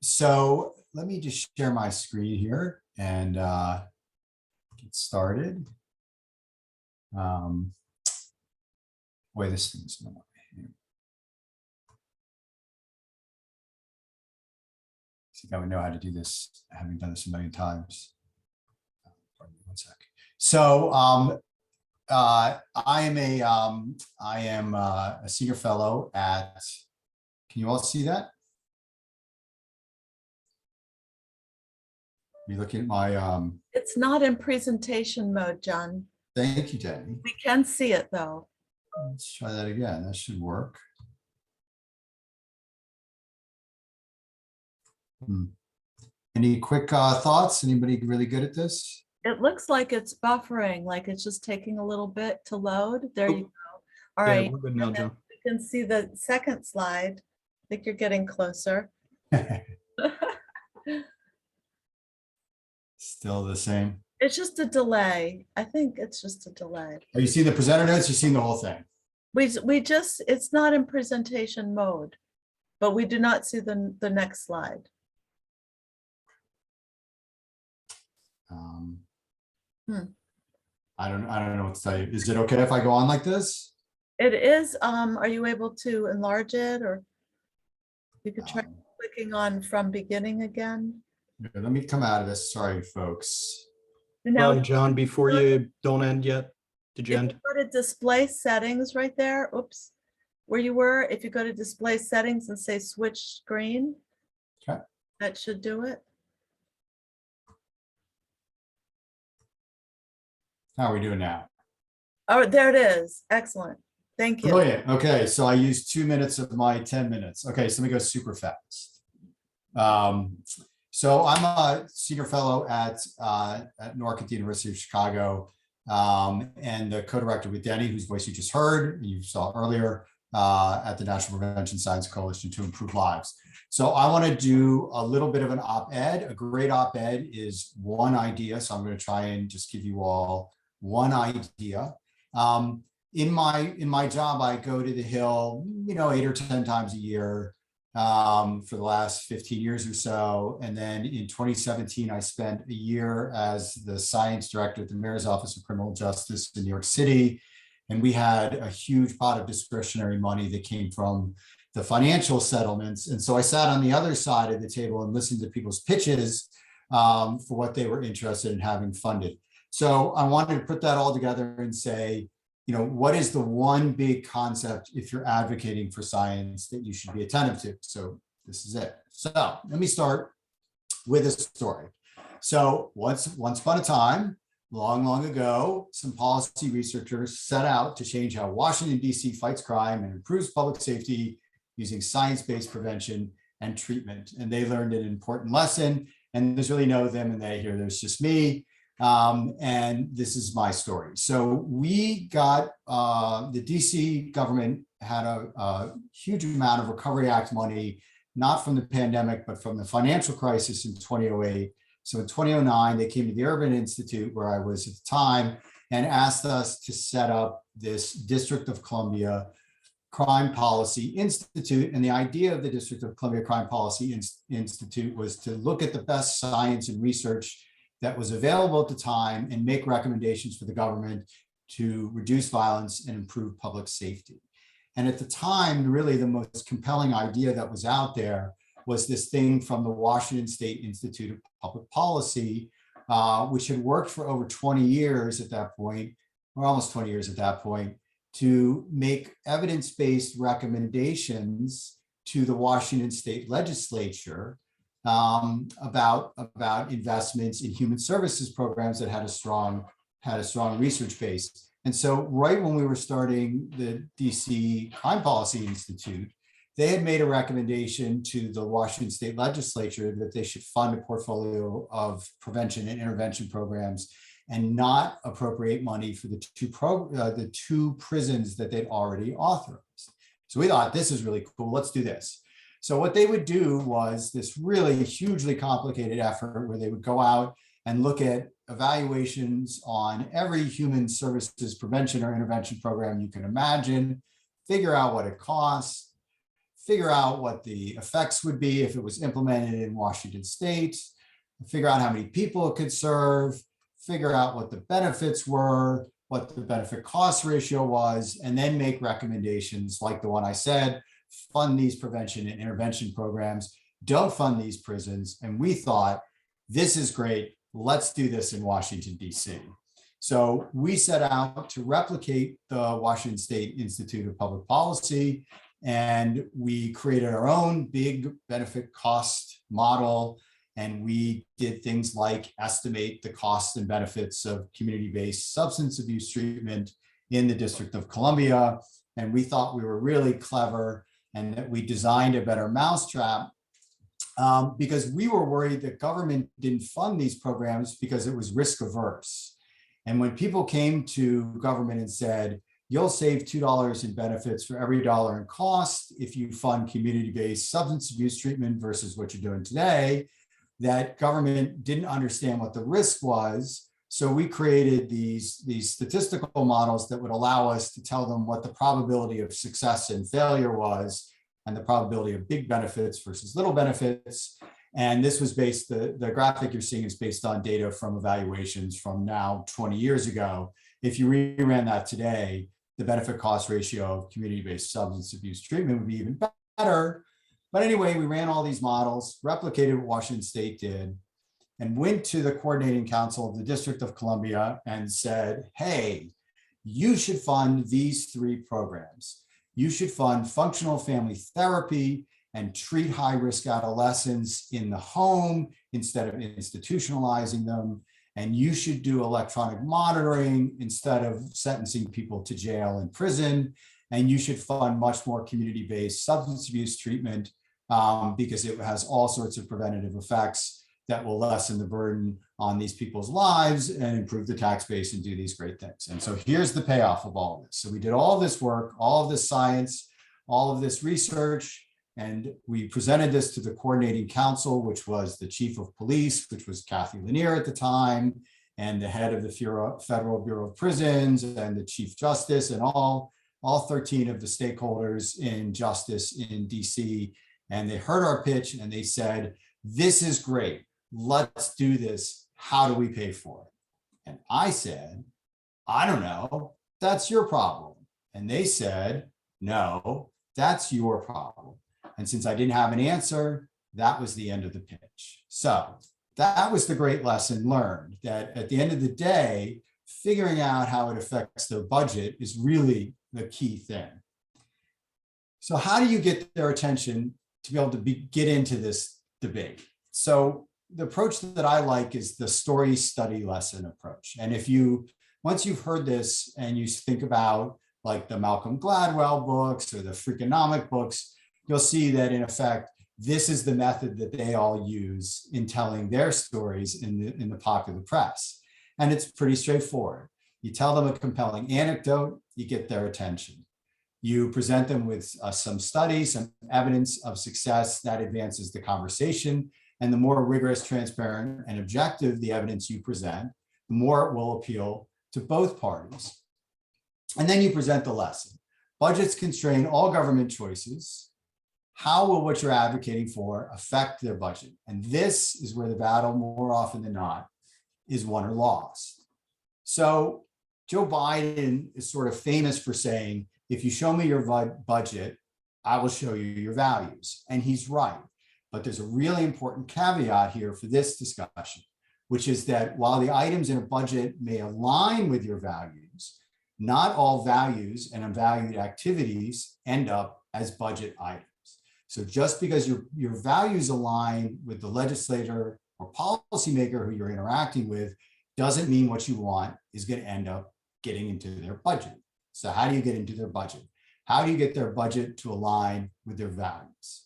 So let me just share my screen here and get started. Boy, this thing's not here. I think I would know how to do this, having done this a million times. Pardon me 1 sec. So I am a senior fellow at, can you all see that? Are you looking at my, It's not in presentation mode, John. thank you, Denny. We can see it though. Let's try that again. That should work. Any quick thoughts? Anybody really good at this? It looks like it's buffering, like it's just taking a little bit to load. There you go. All Yeah, right. we're good now, And then John. you can see the second slide. I think you're getting closer. Still the same. It's just a delay. I think it's just a delay. Are you seeing the presenter notes? You've seen the whole thing. We just, it's not in presentation mode, but we do not see the next slide. I don't know what to tell you. Is it okay if I go on like this? It is, are you able to enlarge it, or you could try clicking on from beginning again? Let me come out of this. Sorry, folks. Now, John, before you don't end yet, did you if you end? go to display settings right there, oops, where you were, if you go to display settings and say switch screen, Okay. that should do it. How are we doing now? Oh, there it is. Excellent. Thank you. Brilliant. Okay, so I used 2 minutes of my 10 minutes. Okay, so let me go super fast. So I'm a senior fellow at Newark at the University of Chicago, and the co-director with Denni, whose voice you just heard, and you saw earlier, at the National Prevention Science Coalition to Improve Lives. So I want to do a little bit of an op-ed. A great op-ed is one idea, so I'm going to try and just give you all one idea. In my job, I go to the Hill, 8 or 10 times a year, for the last 15 years or so. And then in 2017, I spent a year as the science director at the Mayor's Office of Criminal Justice in New York City. And we had a huge pot of discretionary money that came from the financial settlements. And so I sat on the other side of the table and listened to people's pitches for what they were interested in having funded. So I wanted to put that all together and say, you know, what is the one big concept if you're advocating for science that you should be attentive to? So this is it. So let me start with a story. So once upon a time, long ago, some policy researchers set out to change how Washington, D.C. fights crime and improves public safety using science-based prevention and treatment. And they learned an important lesson. And there's really no them and they here, there's just me. And this is my story. So we got, the DC government had a huge amount of Recovery Act money, not from the pandemic, but from the financial crisis in 2008. So in 2009, they came to the Urban Institute, where I was at the time, and asked us to set up this District of Columbia Crime Policy Institute. And the idea of the District of Columbia Crime Policy Institute was to look at the best science and research that was available at the time and make recommendations for the government to reduce violence and improve public safety. And at the time, really the most compelling idea that was out there was this thing from the Washington State Institute of Public Policy, which had worked for over 20 years at that point, or almost 20 years at that point, to make evidence-based recommendations to the Washington State Legislature about investments in human services programs that had a strong research base. And so right when we were starting the DC Crime Policy Institute, they had made a recommendation to the Washington State Legislature that they should fund a portfolio of prevention and intervention programs and not appropriate money for the two prisons that they'd already authorized. So we thought, this is really cool, let's do this. So what they would do was this really hugely complicated effort where they would go out and look at evaluations on every human services prevention or intervention program you can imagine, figure out what it costs, figure out what the effects would be if it was implemented in Washington State, figure out how many people it could serve, figure out what the benefits were, what the benefit cost ratio was, and then make recommendations like the one I said, fund these prevention and intervention programs, don't fund these prisons. And we thought, this is great, let's do this in Washington, D.C. So we set out to replicate the Washington State Institute of Public Policy, and we created our own big benefit cost model. And we did things like estimate the costs and benefits of community-based substance abuse treatment in the District of Columbia. And we thought we were really clever and that we designed a better mousetrap because we were worried that government didn't fund these programs because it was risk averse. And when people came to government and said, you'll save $2 in benefits for every dollar in cost if you fund community-based substance abuse treatment versus what you're doing today, that government didn't understand what the risk was. So we created these statistical models that would allow us to tell them what the probability of success and failure was and the probability of big benefits versus little benefits. And this was based, the graphic you're seeing is based on data from evaluations from now 20 years ago. If you reran that today, the benefit cost ratio of community-based substance abuse treatment would be even better. But anyway, we ran all these models, replicated what Washington State did, and went to the coordinating council of the District of Columbia and said, hey, you should fund these three programs. You should fund functional family therapy and treat high-risk adolescents in the home instead of institutionalizing them. And you should do electronic monitoring instead of sentencing people to jail and prison. And you should fund much more community-based substance abuse treatment because it has all sorts of preventative effects that will lessen the burden on these people's lives and improve the tax base and do these great things. And so here's the payoff of all of this. So we did all this work, all of this science, all of this research, and we presented this to the coordinating council, which was the chief of police, which was Kathy Lanier at the time, and the head of the Federal Bureau of Prisons and the chief justice and all 13 of the stakeholders in justice in DC. and they heard our pitch and they said, this is great. Let's do this. How do we pay for it? And I said, I don't know. That's your problem. And they said, no, that's your problem. And since I didn't have an answer, that was the end of the pitch. So that was the great lesson learned, that at the end of the day, figuring out how it affects their budget is really the key thing. So how do you get their attention to be able to get into this debate? So the approach that I like is the story, study, lesson approach. And once you've heard this and you think about like the Malcolm Gladwell books or the Freakonomic books, you'll see that in effect, this is the method that they all use in telling their stories in the popular press. And it's pretty straightforward. You tell them a compelling anecdote, you get their attention. You present them with some studies, some evidence of success that advances the conversation. And the more rigorous, transparent, and objective the evidence you present, the more it will appeal to both parties. And then you present the lesson. Budgets constrain all government choices. How will what you're advocating for affect their budget? And this is where the battle, more often than not, is won or lost. So Joe Biden is sort of famous for saying, if you show me your budget, I will show you your values. And he's right. But there's a really important caveat here for this discussion, which is that while the items in a budget may align with your values, not all values and unvalued activities end up as budget items. So just because your values align with the legislator or policymaker who you're interacting with doesn't mean what you want is going to end up getting into their budget. So how do you get into their budget? How do you get their budget to align with their values?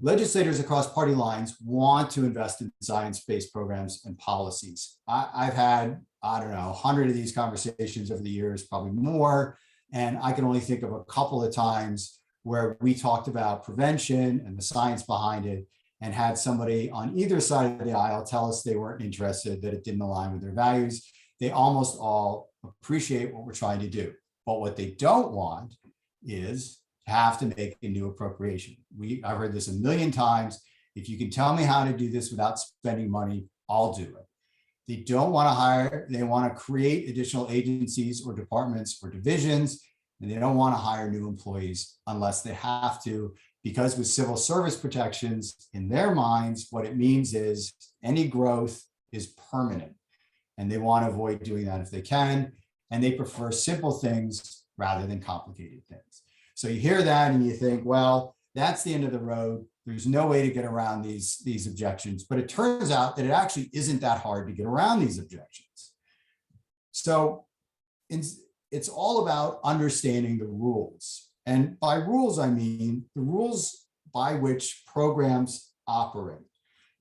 Legislators across party lines want to invest in science-based programs and policies. I've had, I don't know, 100 of these conversations over the years, probably more. And I can only think of a couple of times where we talked about prevention and the science behind it and had somebody on either side of the aisle tell us they weren't interested, that it didn't align with their values. They almost all appreciate what we're trying to do. But what they don't want is have to make a new appropriation. I've heard this a million times. If you can tell me how to do this without spending money, I'll do it. They don't want to hire, they want to create additional agencies or departments or divisions, and they don't want to hire new employees unless they have to, because with civil service protections, in their minds, what it means is any growth is permanent. And they want to avoid doing that if they can. And they prefer simple things rather than complicated things. So you hear that and you think, well, that's the end of the road. There's no way to get around these objections. But it turns out that it actually isn't that hard to get around these objections. So it's all about understanding the rules. And by rules, I mean the rules by which programs operate.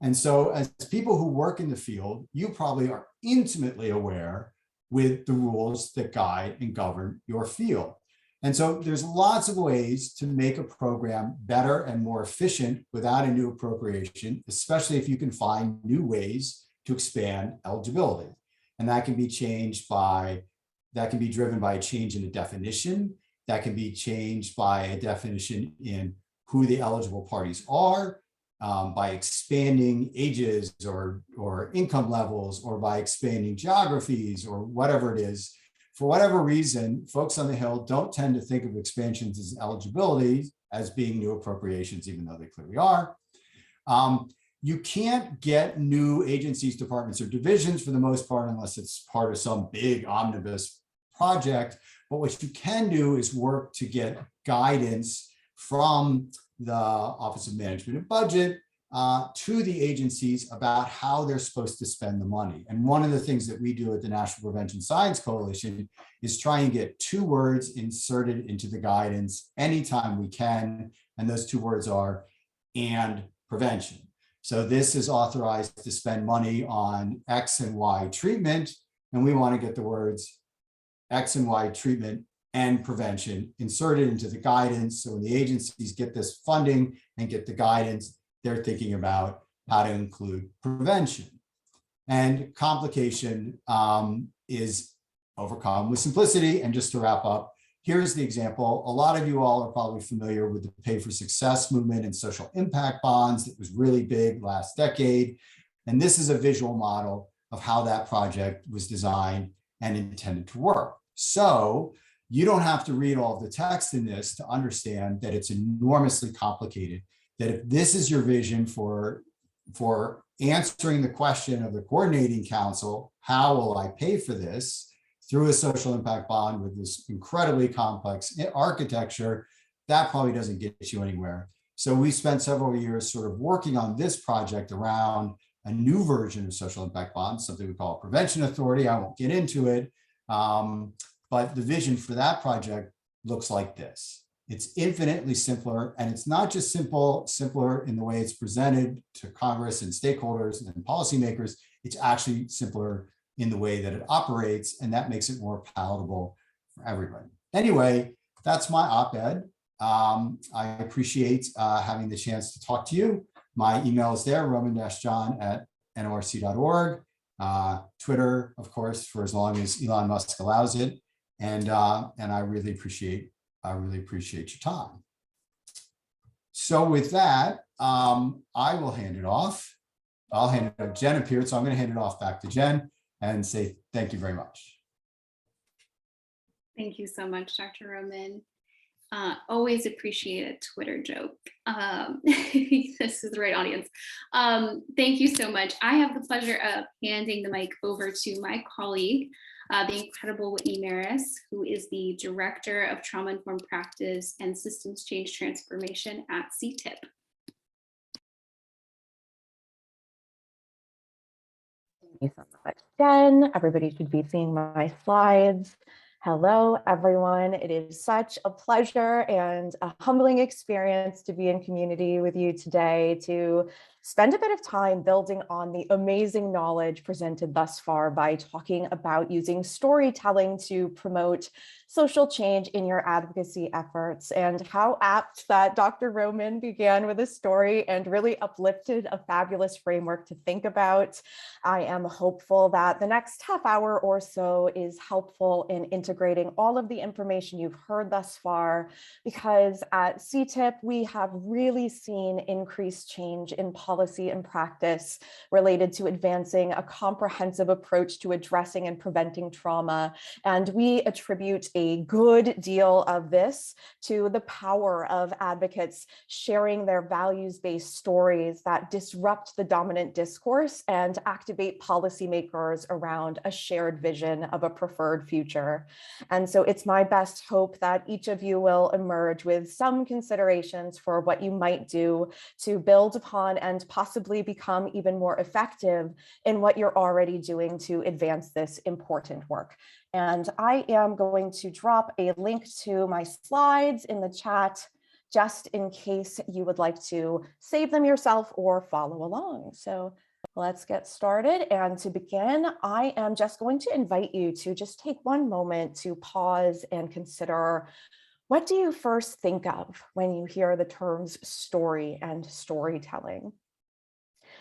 And so as people who work in the field, you probably are intimately aware with the rules that guide and govern your field. And so there's lots of ways to make a program better and more efficient without a new appropriation, especially if you can find new ways to expand eligibility. And that can be driven by a change in a definition. That can be changed by a definition in who the eligible parties are, by expanding ages or income levels, or by expanding geographies or whatever it is. For whatever reason, folks on the Hill don't tend to think of expansions as eligibility as being new appropriations, even though they clearly are. You can't get new agencies, departments, or divisions for the most part unless it's part of some big omnibus project. But what you can do is work to get guidance from the Office of Management and Budget to the agencies about how they're supposed to spend the money. And one of the things that we do at the National Prevention Science Coalition is try and get 2 words inserted into the guidance anytime we can. And those 2 words are "and prevention." So this is authorized to spend money on X and Y treatment. And we want to get the words X and Y treatment and prevention inserted into the guidance. So when the agencies get this funding and get the guidance, they're thinking about how to include prevention. And complication is overcome with simplicity. And just to wrap up, here's the example. A lot of you all are probably familiar with the Pay for Success movement and social impact bonds that was really big last decade. And this is a visual model of how that project was designed and intended to work. So you don't have to read all of the text in this to understand that it's enormously complicated, that if this is your vision for answering the question of the coordinating council, how will I pay for this through a social impact bond with this incredibly complex architecture, that probably doesn't get you anywhere. So we spent several years sort of working on this project around a new version of social impact bonds, something we call a prevention authority. I won't get into it, but the vision for that project looks like this. It's infinitely simpler, and it's not just simpler in the way it's presented to Congress and stakeholders and policymakers. It's actually simpler in the way that it operates, and that makes it more palatable for everybody. Anyway, that's my op-ed. I appreciate having the chance to talk to you. My email is there, roman-john@norc.org. Twitter, of course, for as long as Elon Musk allows it. And I really appreciate your time. So with that, I will hand it off. I'll hand it off. Jen appeared, so I'm going to hand it off back to Jen and say thank you very much. Thank you so much, Dr. Roman. Always appreciate a Twitter joke. This is the right audience. Thank you so much. I have the pleasure of handing the mic over to my colleague, the incredible Whitney Maris, who is the Director of Trauma-Informed Practice and Systems Change Transformation at CTIP. Thank you so much, Jen. Everybody should be seeing my slides. Hello, everyone. It is such a pleasure and a humbling experience to be in community with you today, to spend a bit of time building on the amazing knowledge presented thus far by talking about using storytelling to promote social change in your advocacy efforts, and how apt that Dr. Roman began with a story and really uplifted a fabulous framework to think about. I am hopeful that the next half hour or so is helpful in integrating all of the information you've heard thus far, because at CTIP, we have really seen increased change in policy and practice related to advancing a comprehensive approach to addressing and preventing trauma. And we attribute a good deal of this to the power of advocates sharing their values-based stories that disrupt the dominant discourse and activate policymakers around a shared vision of a preferred future. And so it's my best hope that each of you will emerge with some considerations for what you might do to build upon and possibly become even more effective in what you're already doing to advance this important work. And I am going to drop a link to my slides in the chat, just in case you would like to save them yourself or follow along. So let's get started. And to begin, I am just going to invite you to just take one moment to pause and consider, what do you first think of when you hear the terms story and storytelling?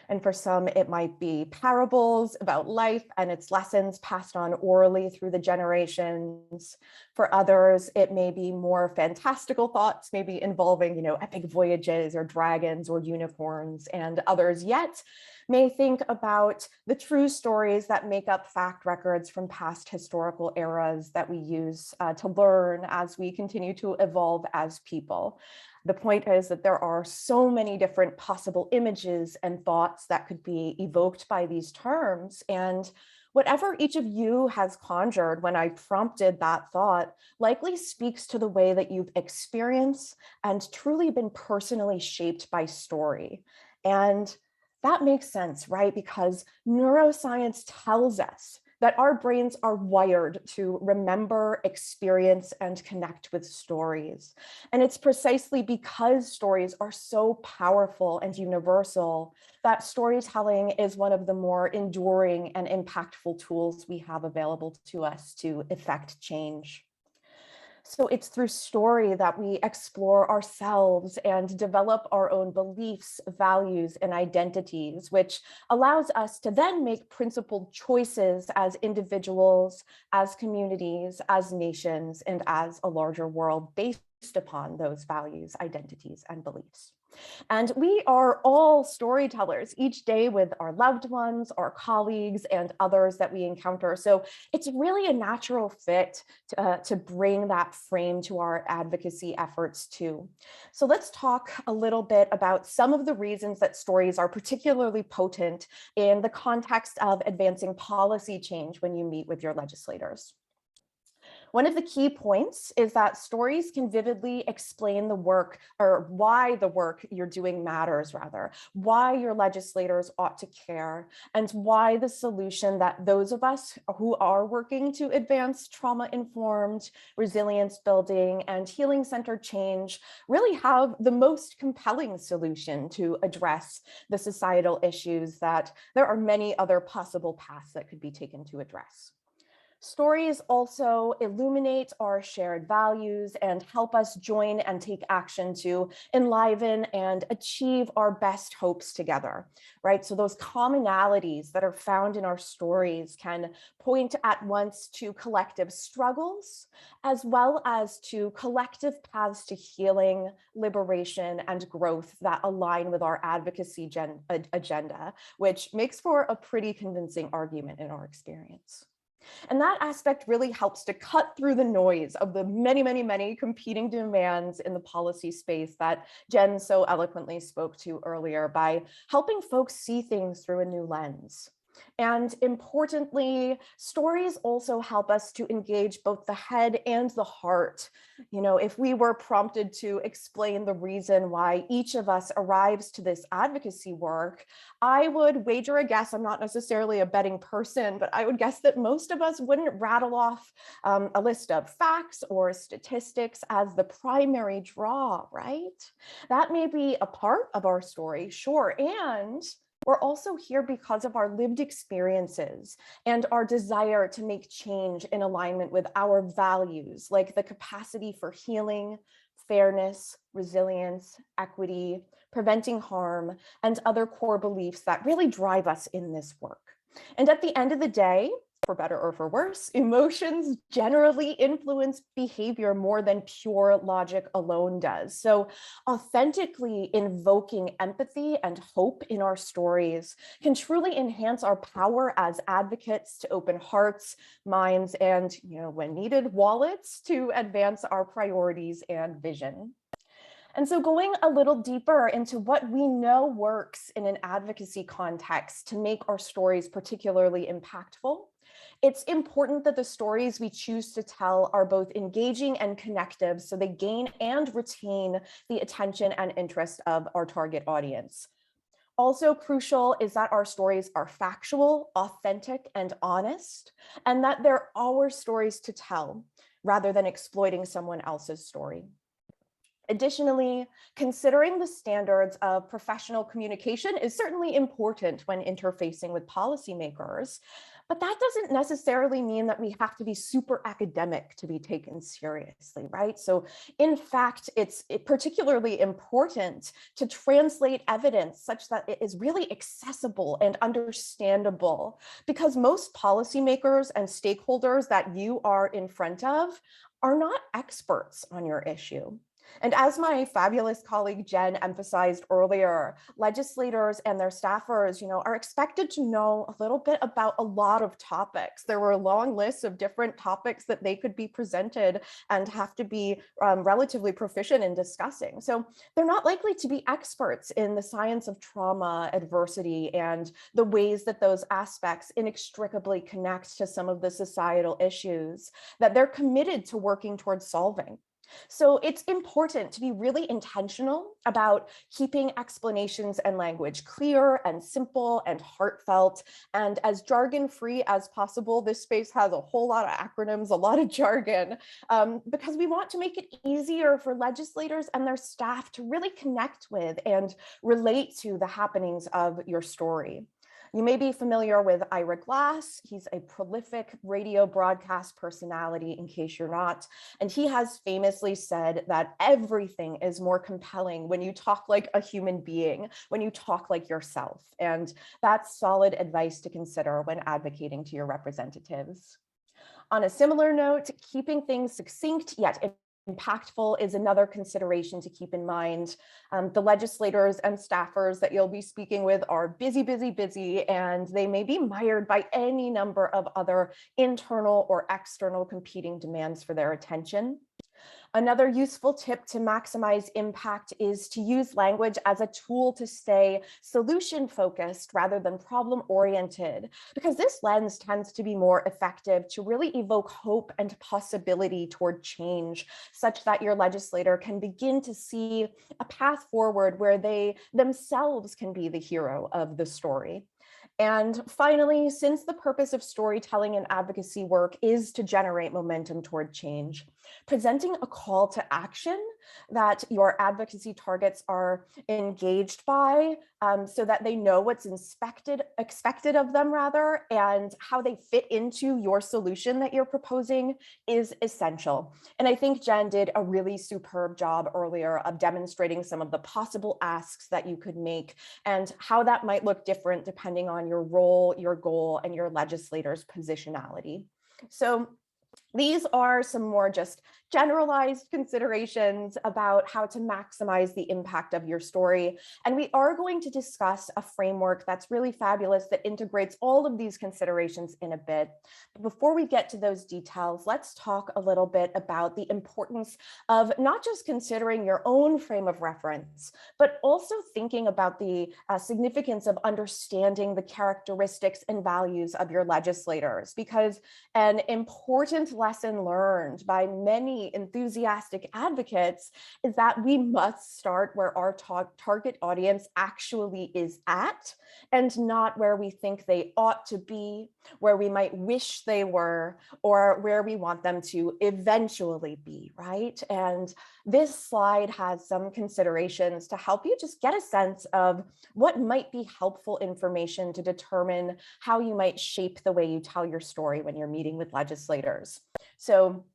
And for some, it might be parables about life and its lessons passed on orally through the generations. For others, it may be more fantastical thoughts, maybe involving, epic voyages or dragons or unicorns. And others yet may think about the true stories that make up fact records from past historical eras that we use to learn as we continue to evolve as people. The point is that there are so many different possible images and thoughts that could be evoked by these terms. And whatever each of you has conjured when I prompted that thought likely speaks to the way that you've experienced and truly been personally shaped by story. And that makes sense, right? Because neuroscience tells us that our brains are wired to remember, experience, and connect with stories. And it's precisely because stories are so powerful and universal that storytelling is one of the more enduring and impactful tools we have available to us to effect change. So it's through story that we explore ourselves and develop our own beliefs, values, and identities, which allows us to then make principled choices as individuals, as communities, as nations, and as a larger world based upon those values, identities, and beliefs. And we are all storytellers each day with our loved ones, our colleagues, and others that we encounter. So it's really a natural fit to bring that frame to our advocacy efforts too. So let's talk a little bit about some of the reasons that stories are particularly potent in the context of advancing policy change when you meet with your legislators. One of the key points is that stories can vividly explain the work, or why the work you're doing matters, rather, why your legislators ought to care, and why the solution that those of us who are working to advance trauma-informed, resilience building, and healing-centered change really have the most compelling solution to address the societal issues that there are many other possible paths that could be taken to address. Stories also illuminate our shared values and help us join and take action to enliven and achieve our best hopes together, right? So those commonalities that are found in our stories can point at once to collective struggles, as well as to collective paths to healing, liberation, and growth that align with our advocacy agenda, which makes for a pretty convincing argument in our experience. And that aspect really helps to cut through the noise of the many, many, many competing demands in the policy space that Jen so eloquently spoke to earlier by helping folks see things through a new lens. And importantly, stories also help us to engage both the head and the heart. You know, if we were prompted to explain the reason why each of us arrives to this advocacy work, I would wager a guess, I'm not necessarily a betting person, but I would guess that most of us wouldn't rattle off a list of facts or statistics as the primary draw, right? That may be a part of our story, sure, and we're also here because of our lived experiences and our desire to make change in alignment with our values, like the capacity for healing, fairness, resilience, equity, preventing harm, and other core beliefs that really drive us in this work. And at the end of the day, for better or for worse, emotions generally influence behavior more than pure logic alone does. So authentically invoking empathy and hope in our stories can truly enhance our power as advocates to open hearts, minds, and, when needed, wallets to advance our priorities and vision. And so going a little deeper into what we know works in an advocacy context to make our stories particularly impactful, it's important that the stories we choose to tell are both engaging and connective so they gain and retain the attention and interest of our target audience. Also crucial is that our stories are factual, authentic, and honest, and that they're our stories to tell rather than exploiting someone else's story. Additionally, considering the standards of professional communication is certainly important when interfacing with policymakers, but that doesn't necessarily mean that we have to be super academic to be taken seriously, right? So in fact, it's particularly important to translate evidence such that it is really accessible and understandable, because most policymakers and stakeholders that you are in front of are not experts on your issue. And as my fabulous colleague Jen emphasized earlier, legislators and their staffers, are expected to know a little bit about a lot of topics. There were long lists of different topics that they could be presented and have to be relatively proficient in discussing. So they're not likely to be experts in the science of trauma, adversity, and the ways that those aspects inextricably connect to some of the societal issues that they're committed to working towards solving. So it's important to be really intentional about keeping explanations and language clear and simple and heartfelt and as jargon-free as possible. This space has a whole lot of acronyms, a lot of jargon, because we want to make it easier for legislators and their staff to really connect with and relate to the happenings of your story. You may be familiar with Ira Glass. He's a prolific radio broadcast personality, in case you're not. And he has famously said that everything is more compelling when you talk like a human being, when you talk like yourself. And that's solid advice to consider when advocating to your representatives. On a similar note, keeping things succinct yet impactful is another consideration to keep in mind. The legislators and staffers that you'll be speaking with are busy, busy, busy, and they may be mired by any number of other internal or external competing demands for their attention. Another useful tip to maximize impact is to use language as a tool to stay solution-focused rather than problem-oriented, because this lens tends to be more effective to really evoke hope and possibility toward change, such that your legislator can begin to see a path forward where they themselves can be the hero of the story. And finally, since the purpose of storytelling and advocacy work is to generate momentum toward change, presenting a call to action that your advocacy targets are engaged by, so that they know what's expected of them rather, and how they fit into your solution that you're proposing is essential. And I think Jen did a really superb job earlier of demonstrating some of the possible asks that you could make and how that might look different depending on your role, your goal, and your legislator's positionality. So these are some more just generalized considerations about how to maximize the impact of your story. And we are going to discuss a framework that's really fabulous that integrates all of these considerations in a bit. But before we get to those details, let's talk a little bit about the importance of not just considering your own frame of reference, but also thinking about the significance of understanding the characteristics and values of your legislators, because an important lesson learned by many enthusiastic advocates is that we must start where our target audience actually is at, and not where we think they ought to be, where we might wish they were, or where we want them to eventually be, right? And this slide has some considerations to help you just get a sense of what might be helpful information to determine how you might shape the way you tell your story when you're meeting with legislators. So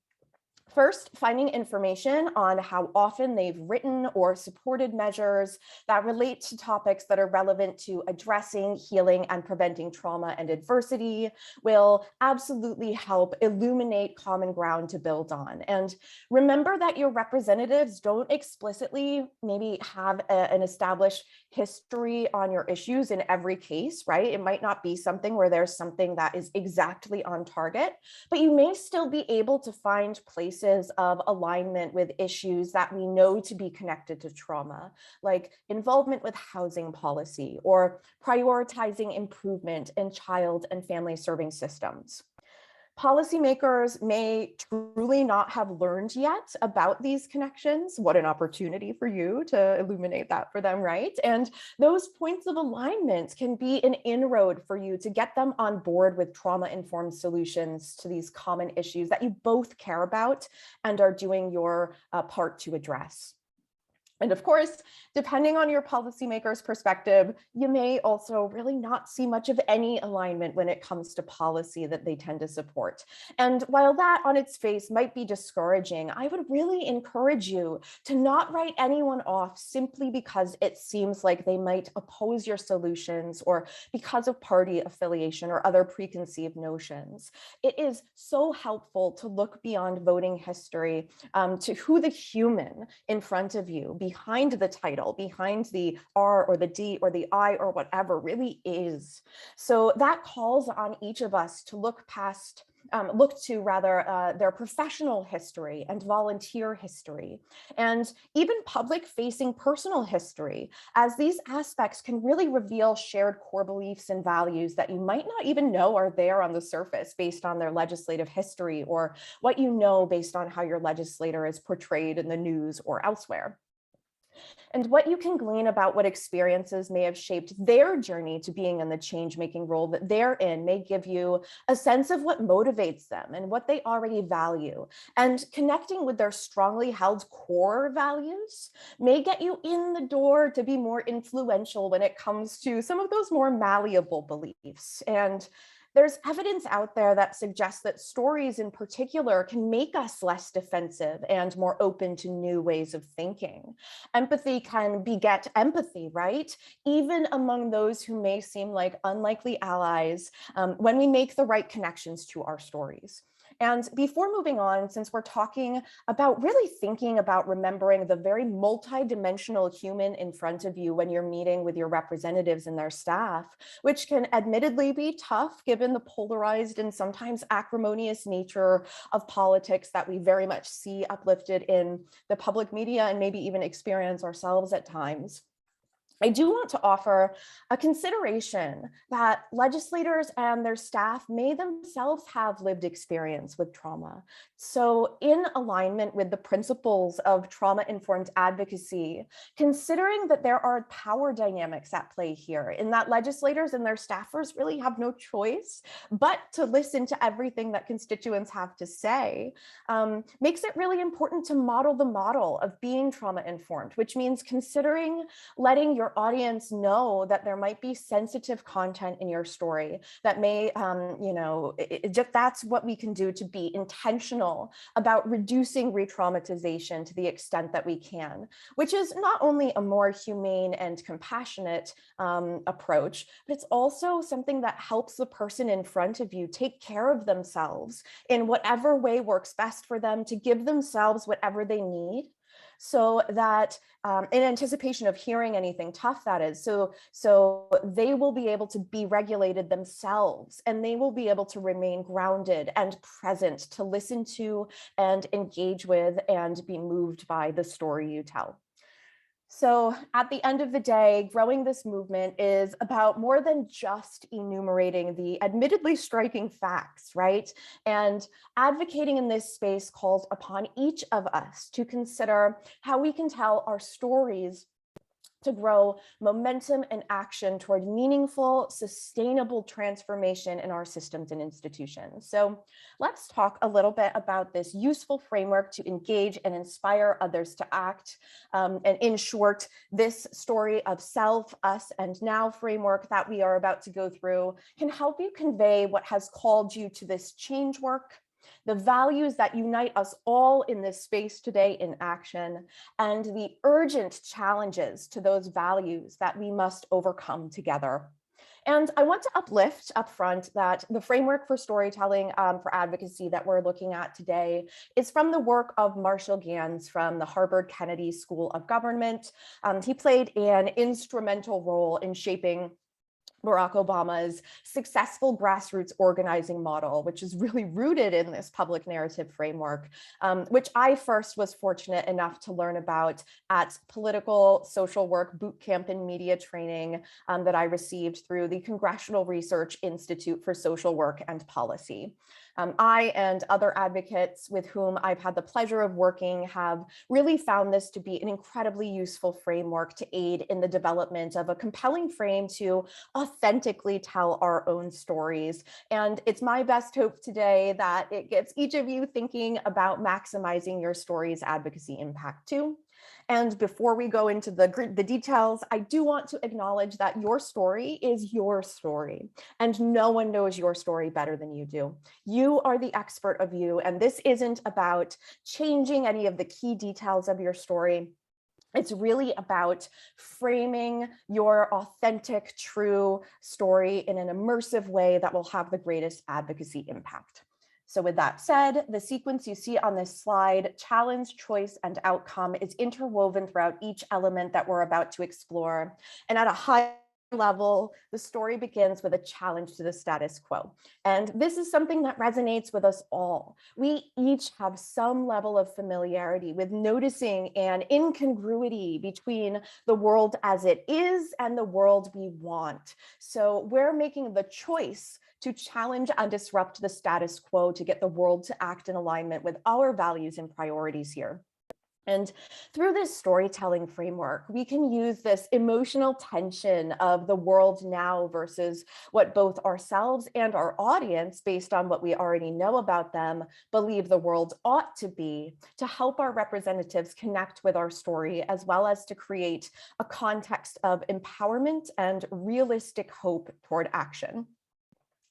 first, finding information on how often they've written or supported measures that relate to topics that are relevant to addressing, healing, and preventing trauma and adversity will absolutely help illuminate common ground to build on. And remember that your representatives don't explicitly maybe have an established history on your issues in every case, right? It might not be something where there's something that is exactly on target, but you may still be able to find places of alignment with issues that we know to be connected to trauma, like involvement with housing policy or prioritizing improvement in child and family serving systems. Policymakers may truly not have learned yet about these connections. What an opportunity for you to illuminate that for them, right? And those points of alignment can be an inroad for you to get them on board with trauma-informed solutions to these common issues that you both care about and are doing your part to address. And of course, depending on your policymaker's perspective, you may also really not see much of any alignment when it comes to policy that they tend to support. And while that on its face might be discouraging, I would really encourage you to not write anyone off simply because it seems like they might oppose your solutions or because of party affiliation or other preconceived notions. It is so helpful to look beyond voting history to who the human in front of you, behind the title, behind the R or the D or the I or whatever really is. So that calls on each of us to look to their professional history and volunteer history, and even public-facing personal history, as these aspects can really reveal shared core beliefs and values that you might not even know are there on the surface based on their legislative history or what you know based on how your legislator is portrayed in the news or elsewhere. And what you can glean about what experiences may have shaped their journey to being in the change-making role that they're in may give you a sense of what motivates them and what they already value. And connecting with their strongly held core values may get you in the door to be more influential when it comes to some of those more malleable beliefs. And there's evidence out there that suggests that stories in particular can make us less defensive and more open to new ways of thinking. Empathy can beget empathy, right? Even among those who may seem like unlikely allies, when we make the right connections to our stories. And before moving on, since we're talking about really thinking about remembering the very multidimensional human in front of you when you're meeting with your representatives and their staff, which can admittedly be tough given the polarized and sometimes acrimonious nature of politics that we very much see uplifted in the public media and maybe even experience ourselves at times. I do want to offer a consideration that legislators and their staff may themselves have lived experience with trauma. So in alignment with the principles of trauma-informed advocacy, considering that there are power dynamics at play here, in that legislators and their staffers really have no choice but to listen to everything that constituents have to say, makes it really important to model the model of being trauma-informed, which means considering letting your audience know that there might be sensitive content in your story that may, that's what we can do to be intentional about reducing re-traumatization to the extent that we can, which is not only a more humane and compassionate approach, but it's also something that helps the person in front of you take care of themselves in whatever way works best for them to give themselves whatever they need, so that in anticipation of hearing anything tough, that is, so they will be able to be regulated themselves, and they will be able to remain grounded and present to listen to and engage with and be moved by the story you tell. So at the end of the day, growing this movement is about more than just enumerating the admittedly striking facts, right? And advocating in this space calls upon each of us to consider how we can tell our stories to grow momentum and action toward meaningful, sustainable transformation in our systems and institutions. So let's talk a little bit about this useful framework to engage and inspire others to act. And in short, this story of self, us, and now framework that we are about to go through can help you convey what has called you to this change work, the values that unite us all in this space today in action, and the urgent challenges to those values that we must overcome together. And I want to uplift up front that the framework for storytelling for advocacy that we're looking at today is from the work of Marshall Gans from the Harvard Kennedy School of Government. He played an instrumental role in shaping Barack Obama's successful grassroots organizing model, which is really rooted in this public narrative framework, which I first was fortunate enough to learn about at political social work boot camp and media training that I received through the Congressional Research Institute for Social Work and Policy. I and other advocates with whom I've had the pleasure of working have really found this to be an incredibly useful framework to aid in the development of a compelling frame to authentically tell our own stories. And it's my best hope today that it gets each of you thinking about maximizing your story's advocacy impact too. And before we go into the details, I do want to acknowledge that your story is your story, and no one knows your story better than you do. You are the expert of you, and this isn't about changing any of the key details of your story. It's really about framing your authentic, true story in an immersive way that will have the greatest advocacy impact. So with that said, the sequence you see on this slide, challenge, choice, and outcome, is interwoven throughout each element that we're about to explore. And at a high level, the story begins with a challenge to the status quo. And this is something that resonates with us all. We each have some level of familiarity with noticing an incongruity between the world as it is and the world we want. So we're making the choice to challenge and disrupt the status quo to get the world to act in alignment with our values and priorities here. And through this storytelling framework, we can use this emotional tension of the world now versus what both ourselves and our audience, based on what we already know about them, believe the world ought to be, to help our representatives connect with our story, as well as to create a context of empowerment and realistic hope toward action.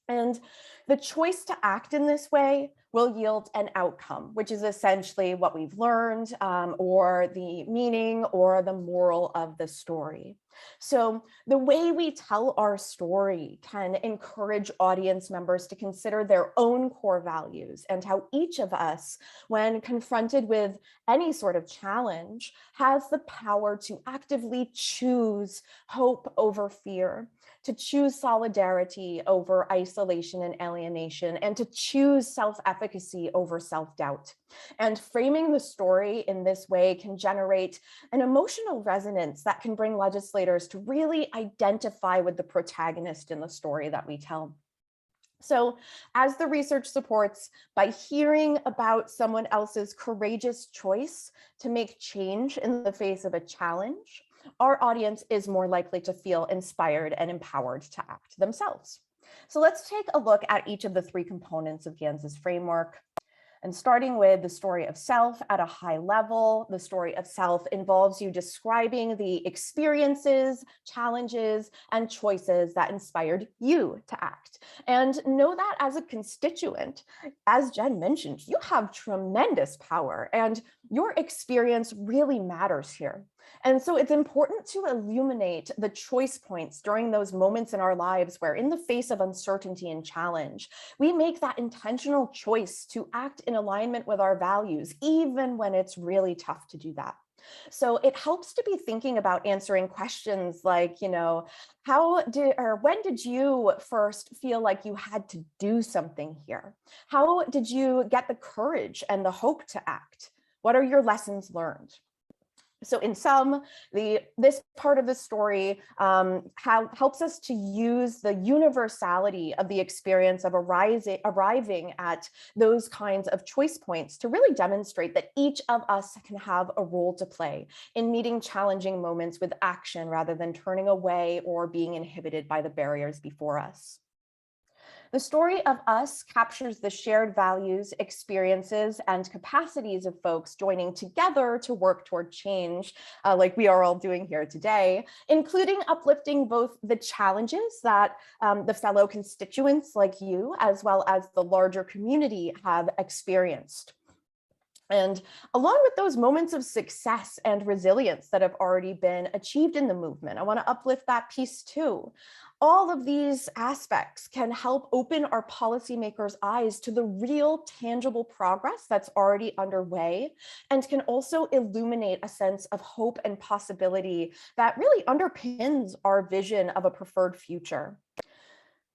And the choice to act in this way will yield an outcome, which is essentially what we've learned, or the meaning or the moral of the story. So the way we tell our story can encourage audience members to consider their own core values and how each of us, when confronted with any sort of challenge, has the power to actively choose hope over fear, to choose solidarity over isolation and alienation, and to choose self-efficacy over self-doubt. And framing the story in this way can generate an emotional resonance that can bring legislators to really identify with the protagonist in the story that we tell. So, as the research supports, by hearing about someone else's courageous choice to make change in the face of a challenge, our audience is more likely to feel inspired and empowered to act themselves. So let's take a look at each of the three components of Gans's framework. And starting with the story of self at a high level, the story of self involves you describing the experiences, challenges, and choices that inspired you to act. And know that as a constituent, as Jen mentioned, you have tremendous power and your experience really matters here. And so it's important to illuminate the choice points during those moments in our lives where, in the face of uncertainty and challenge, we make that intentional choice to act in alignment with our values, even when it's really tough to do that. So it helps to be thinking about answering questions like, when did you first feel like you had to do something here? How did you get the courage and the hope to act? What are your lessons learned? So in sum, this part of the story helps us to use the universality of the experience of arriving at those kinds of choice points to really demonstrate that each of us can have a role to play in meeting challenging moments with action rather than turning away or being inhibited by the barriers before us. The story of us captures the shared values, experiences, and capacities of folks joining together to work toward change, like we are all doing here today, including uplifting both the challenges that the fellow constituents like you, as well as the larger community, have experienced. And along with those moments of success and resilience that have already been achieved in the movement, I want to uplift that piece too. All of these aspects can help open our policymakers' eyes to the real tangible progress that's already underway, and can also illuminate a sense of hope and possibility that really underpins our vision of a preferred future.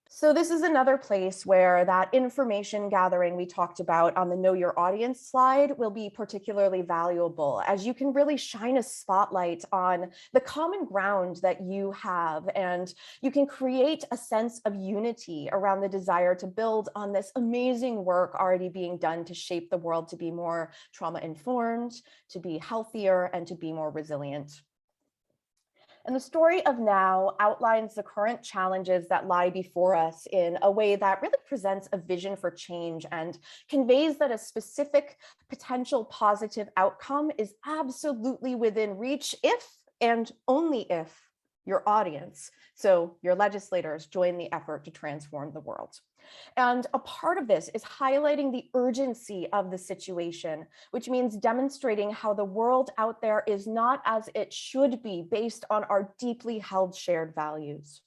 So this is another place where that information gathering we talked about on the Know Your Audience slide will be particularly valuable, as you can really shine a spotlight on the common ground that you have, and you can create a sense of unity around the desire to build on this amazing work already being done to shape the world to be more trauma-informed, to be healthier, and to be more resilient. And the story of now outlines the current challenges that lie before us in a way that really presents a vision for change and conveys that a specific potential positive outcome is absolutely within reach if and only if your audience, so your legislators, join the effort to transform the world. And a part of this is highlighting the urgency of the situation, which means demonstrating how the world out there is not as it should be based on our deeply held shared values.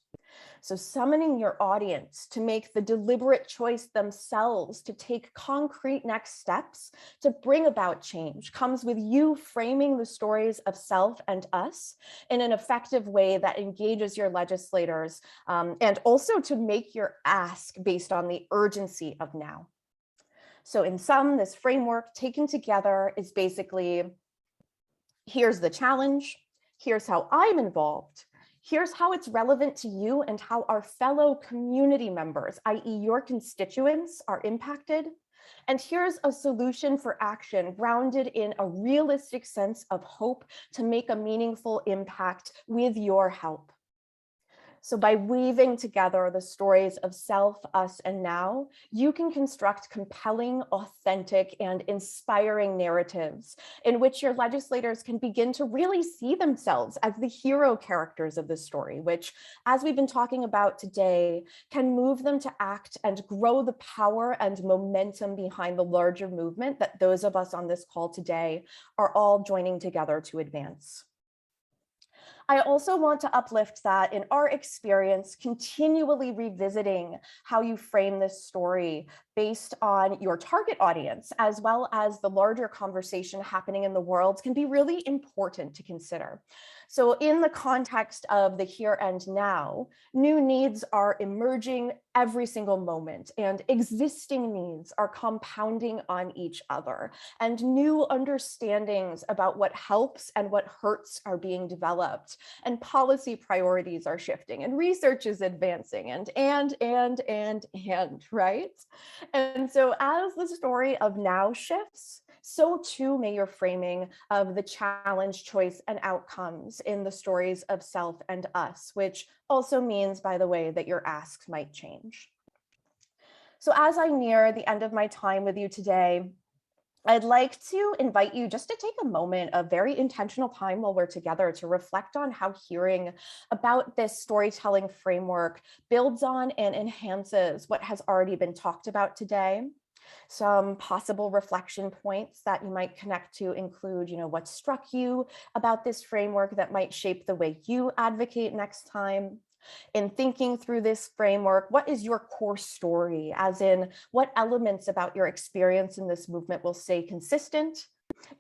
So summoning your audience to make the deliberate choice themselves to take concrete next steps to bring about change comes with you framing the stories of self and us in an effective way that engages your legislators, and also to make your ask based on the urgency of now. So in sum, this framework taken together is basically, here's the challenge, here's how I'm involved, here's how it's relevant to you and how our fellow community members, i.e. your constituents, are impacted. And here's a solution for action grounded in a realistic sense of hope to make a meaningful impact with your help. So by weaving together the stories of self, us, and now, you can construct compelling, authentic, and inspiring narratives in which your legislators can begin to really see themselves as the hero characters of the story, which, as we've been talking about today, can move them to act and grow the power and momentum behind the larger movement that those of us on this call today are all joining together to advance. I also want to uplift that in our experience, continually revisiting how you frame this story based on your target audience, as well as the larger conversation happening in the world, can be really important to consider. So in the context of the here and now, new needs are emerging every single moment, and existing needs are compounding on each other, and new understandings about what helps and what hurts are being developed, and policy priorities are shifting, and research is advancing, and, right? And so as the story of now shifts, so too may your framing of the challenge, choice, and outcomes in the stories of self and us, which also means, by the way, that your asks might change. So as I near the end of my time with you today, I'd like to invite you just to take a moment of very intentional time while we're together to reflect on how hearing about this storytelling framework builds on and enhances what has already been talked about today. Some possible reflection points that you might connect to include, what struck you about this framework that might shape the way you advocate next time. In thinking through this framework, what is your core story? As in, what elements about your experience in this movement will stay consistent?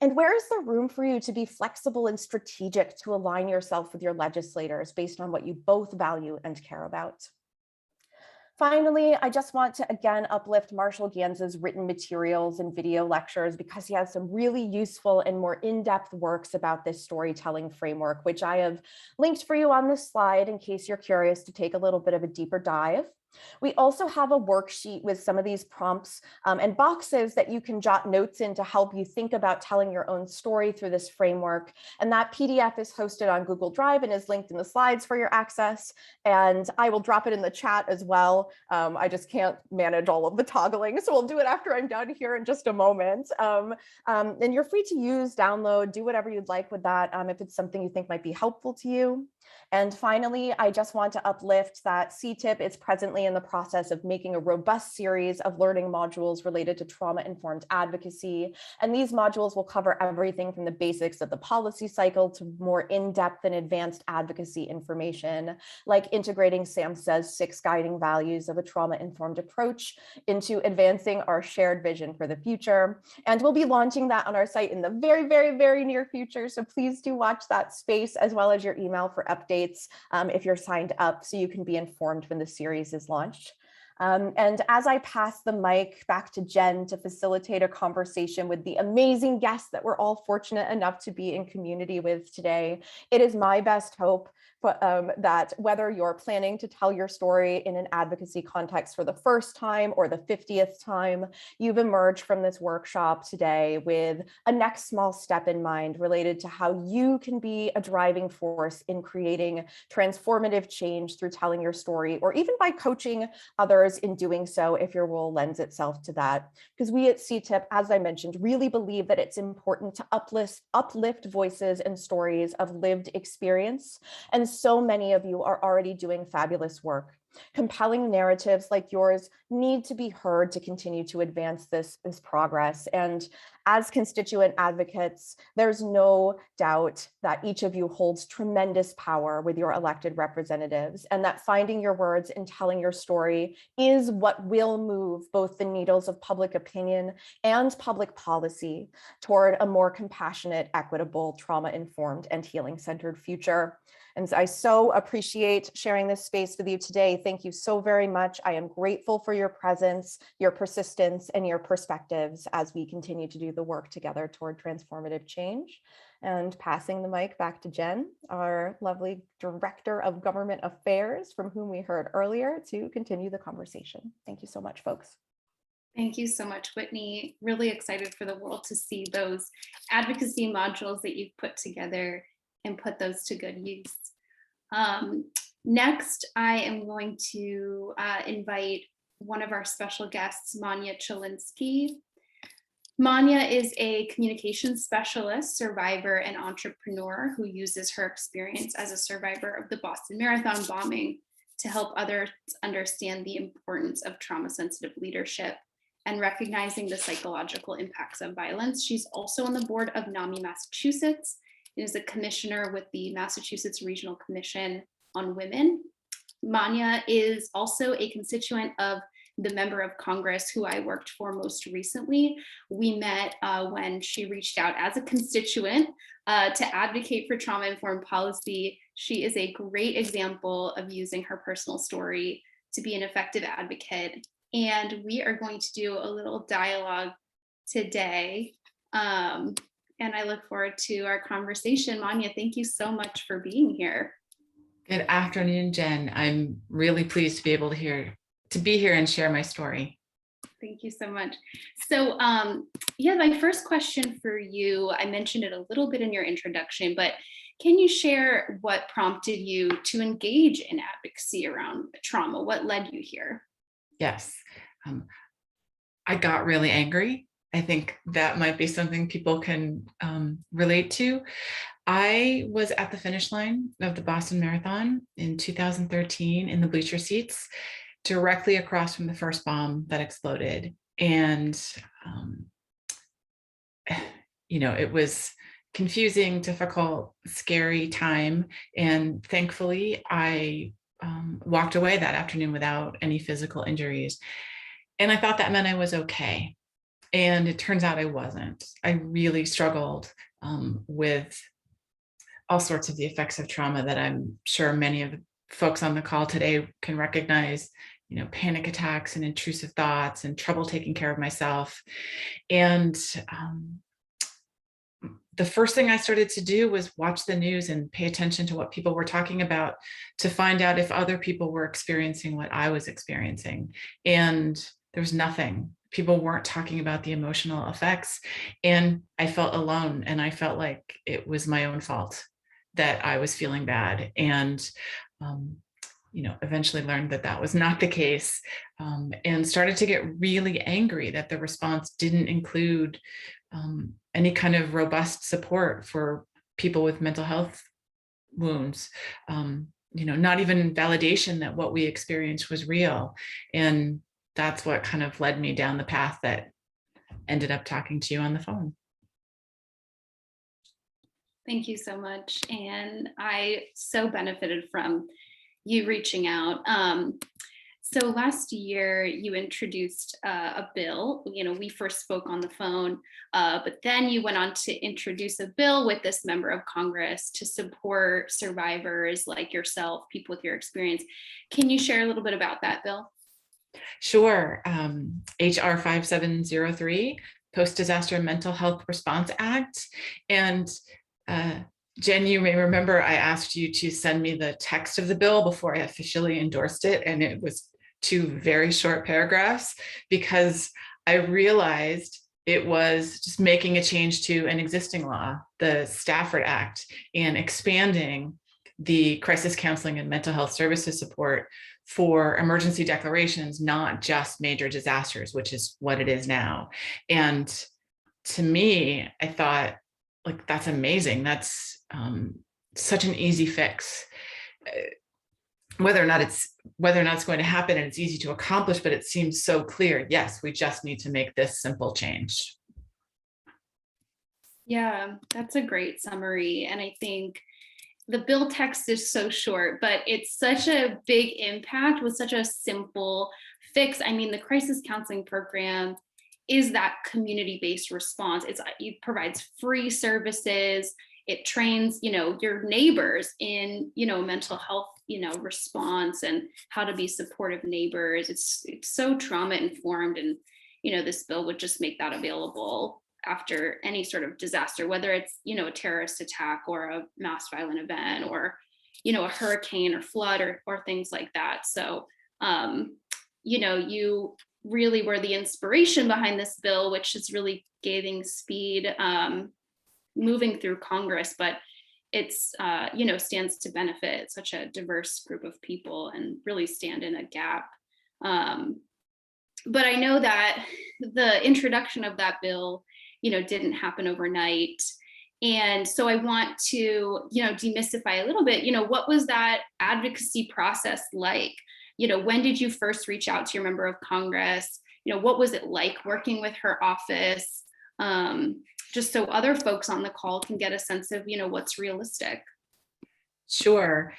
And where is the room for you to be flexible and strategic to align yourself with your legislators based on what you both value and care about? Finally, I just want to again uplift Marshall Ganz's written materials and video lectures because he has some really useful and more in-depth works about this storytelling framework, which I have linked for you on this slide in case you're curious to take a little bit of a deeper dive. We also have a worksheet with some of these prompts and boxes that you can jot notes in to help you think about telling your own story through this framework. And that PDF is hosted on Google Drive and is linked in the slides for your access. And I will drop it in the chat as well. I just can't manage all of the toggling, so we'll do it after I'm done here in just a moment. And you're free to use, download, do whatever you'd like with that if it's something you think might be helpful to you. And finally, I just want to uplift that CTIP is presently in the process of making a robust series of learning modules related to trauma-informed advocacy. And these modules will cover everything from the basics of the policy cycle to more in-depth and advanced advocacy information, like integrating SAMHSA's 6 guiding values of a trauma-informed approach into advancing our shared vision for the future. And we'll be launching that on our site in the very, very, very near future. So please do watch that space as well as your email for updates if you're signed up so you can be informed when the series is launched. And as I pass the mic back to Jen to facilitate a conversation with the amazing guests that we're all fortunate enough to be in community with today, it is my best hope that whether you're planning to tell your story in an advocacy context for the first time or the 50th time, you've emerged from this workshop today with a next small step in mind related to how you can be a driving force in creating transformative change through telling your story, or even by coaching others in doing so if your role lends itself to that. Because we at CTIP, as I mentioned, really believe that it's important to uplift voices and stories of lived experience. And so many of you are already doing fabulous work. Compelling narratives like yours need to be heard to continue to advance this progress. And as constituent advocates, there's no doubt that each of you holds tremendous power with your elected representatives, and that finding your words and telling your story is what will move both the needles of public opinion and public policy toward a more compassionate, equitable, trauma-informed, and healing-centered future. And I so appreciate sharing this space with you today. Thank you so very much. I am grateful for your presence, your persistence, and your perspectives as we continue to do the work together toward transformative change. And passing the mic back to Jen, our lovely Director of Government Affairs, from whom we heard earlier, to continue the conversation. Thank you so much, folks. Thank you so much, Whitney. Really excited for the world to see those advocacy modules that you've put together and put those to good use. Next, I am going to invite one of our special guests, Manya Chylinski. Manya is a communications specialist, survivor, and entrepreneur who uses her experience as a survivor of the Boston Marathon bombing to help others understand the importance of trauma-sensitive leadership and recognizing the psychological impacts of violence. She's also on the board of NAMI Massachusetts and is a commissioner with the Massachusetts Regional Commission on Women. Manya is also a constituent of the member of Congress who I worked for most recently. We met when she reached out as a constituent to advocate for trauma-informed policy. She is a great example of using her personal story to be an effective advocate. And we are going to do a little dialogue today. And I look forward to our conversation. Manya, thank you so much for being here. Good afternoon, Jen. I'm really pleased to be able to be here and share my story. Thank you so much. So yeah, my first question for you, I mentioned it a little bit in your introduction, but can you share what prompted you to engage in advocacy around trauma? What led you here? Yes, I got really angry. I think that might be something people can relate to. I was at the finish line of the Boston Marathon in 2013 in the bleacher seats, directly across from the first bomb that exploded. And, it was confusing, difficult, scary time. And thankfully, I walked away that afternoon without any physical injuries. And I thought that meant I was okay. And it turns out I wasn't. I really struggled with all sorts of the effects of trauma that I'm sure many of the folks on the call today can recognize, panic attacks and intrusive thoughts and trouble taking care of myself. And the first thing I started to do was watch the news and pay attention to what people were talking about to find out if other people were experiencing what I was experiencing. And there was nothing. People weren't talking about the emotional effects. And I felt alone, and I felt like it was my own fault that I was feeling bad. And eventually learned that that was not the case, and started to get really angry that the response didn't include any kind of robust support for people with mental health wounds, not even validation that what we experienced was real. And that's what kind of led me down the path that ended up talking to you on the phone. Thank you so much. And I so benefited from you reaching out. So last year you introduced a bill. We first spoke on the phone, but then you went on to introduce a bill with this member of Congress to support survivors like yourself, people with your experience. Can you share a little bit about that bill? Sure. HR 5703, Post-Disaster Mental Health Response Act. And Jen, you may remember I asked you to send me the text of the bill before I officially endorsed it. And it was 2 very short paragraphs because I realized it was just making a change to an existing law, the Stafford Act, and expanding the crisis counseling and mental health services support for emergency declarations, not just major disasters, which is what it is now. And to me, I thought, like, that's amazing. That's such an easy fix. Whether or not it's going to happen and it's easy to accomplish, but it seems so clear. Yes, we just need to make this simple change. Yeah, that's a great summary. And I think the bill text is so short, but it's such a big impact with such a simple fix. I mean, the crisis counseling program is that community-based response. It provides free services. It trains, your neighbors in, mental health, response and how to be supportive neighbors. It's so trauma informed, and, this bill would just make that available after any sort of disaster, whether it's, a terrorist attack or a mass violent event or, a hurricane or flood or things like that. So, you really were the inspiration behind this bill, which is really gaining speed, moving through Congress, but it's, stands to benefit such a diverse group of people and really stand in a gap. But I know that the introduction of that bill, didn't happen overnight. And so I want to, demystify a little bit, what was that advocacy process like? When did you first reach out to your member of Congress? What was it like working with her office? Just so other folks on the call can get a sense of, what's realistic. Sure.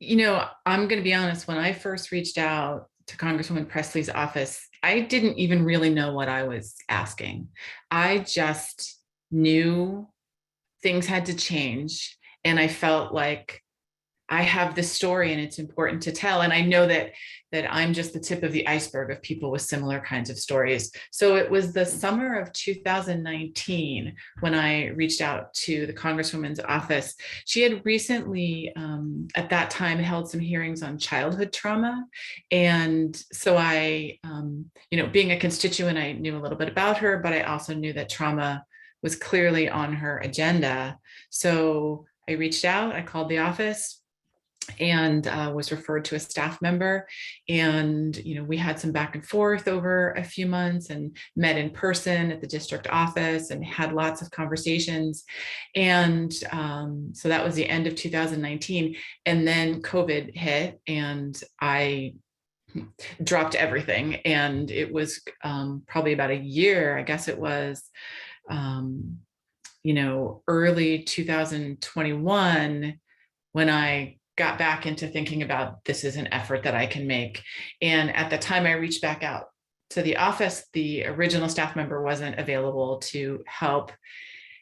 I'm going to be honest, when I first reached out to Congresswoman Presley's office, I didn't even really know what I was asking. I just knew things had to change. And I felt like I have this story and it's important to tell. And I know that I'm just the tip of the iceberg of people with similar kinds of stories. So it was the summer of 2019 when I reached out to the Congresswoman's office. She had recently, at that time, held some hearings on childhood trauma. And so I, being a constituent, I knew a little bit about her, but I also knew that trauma was clearly on her agenda. So I reached out, I called the office, and was referred to a staff member. And, we had some back and forth over a few months and met in person at the district office and had lots of conversations. And so that was the end of 2019. And then COVID hit and I dropped everything. And it was probably about a year, I guess it was, early 2021 when I got back into thinking about this is an effort that I can make. And at the time I reached back out to the office, the original staff member wasn't available to help.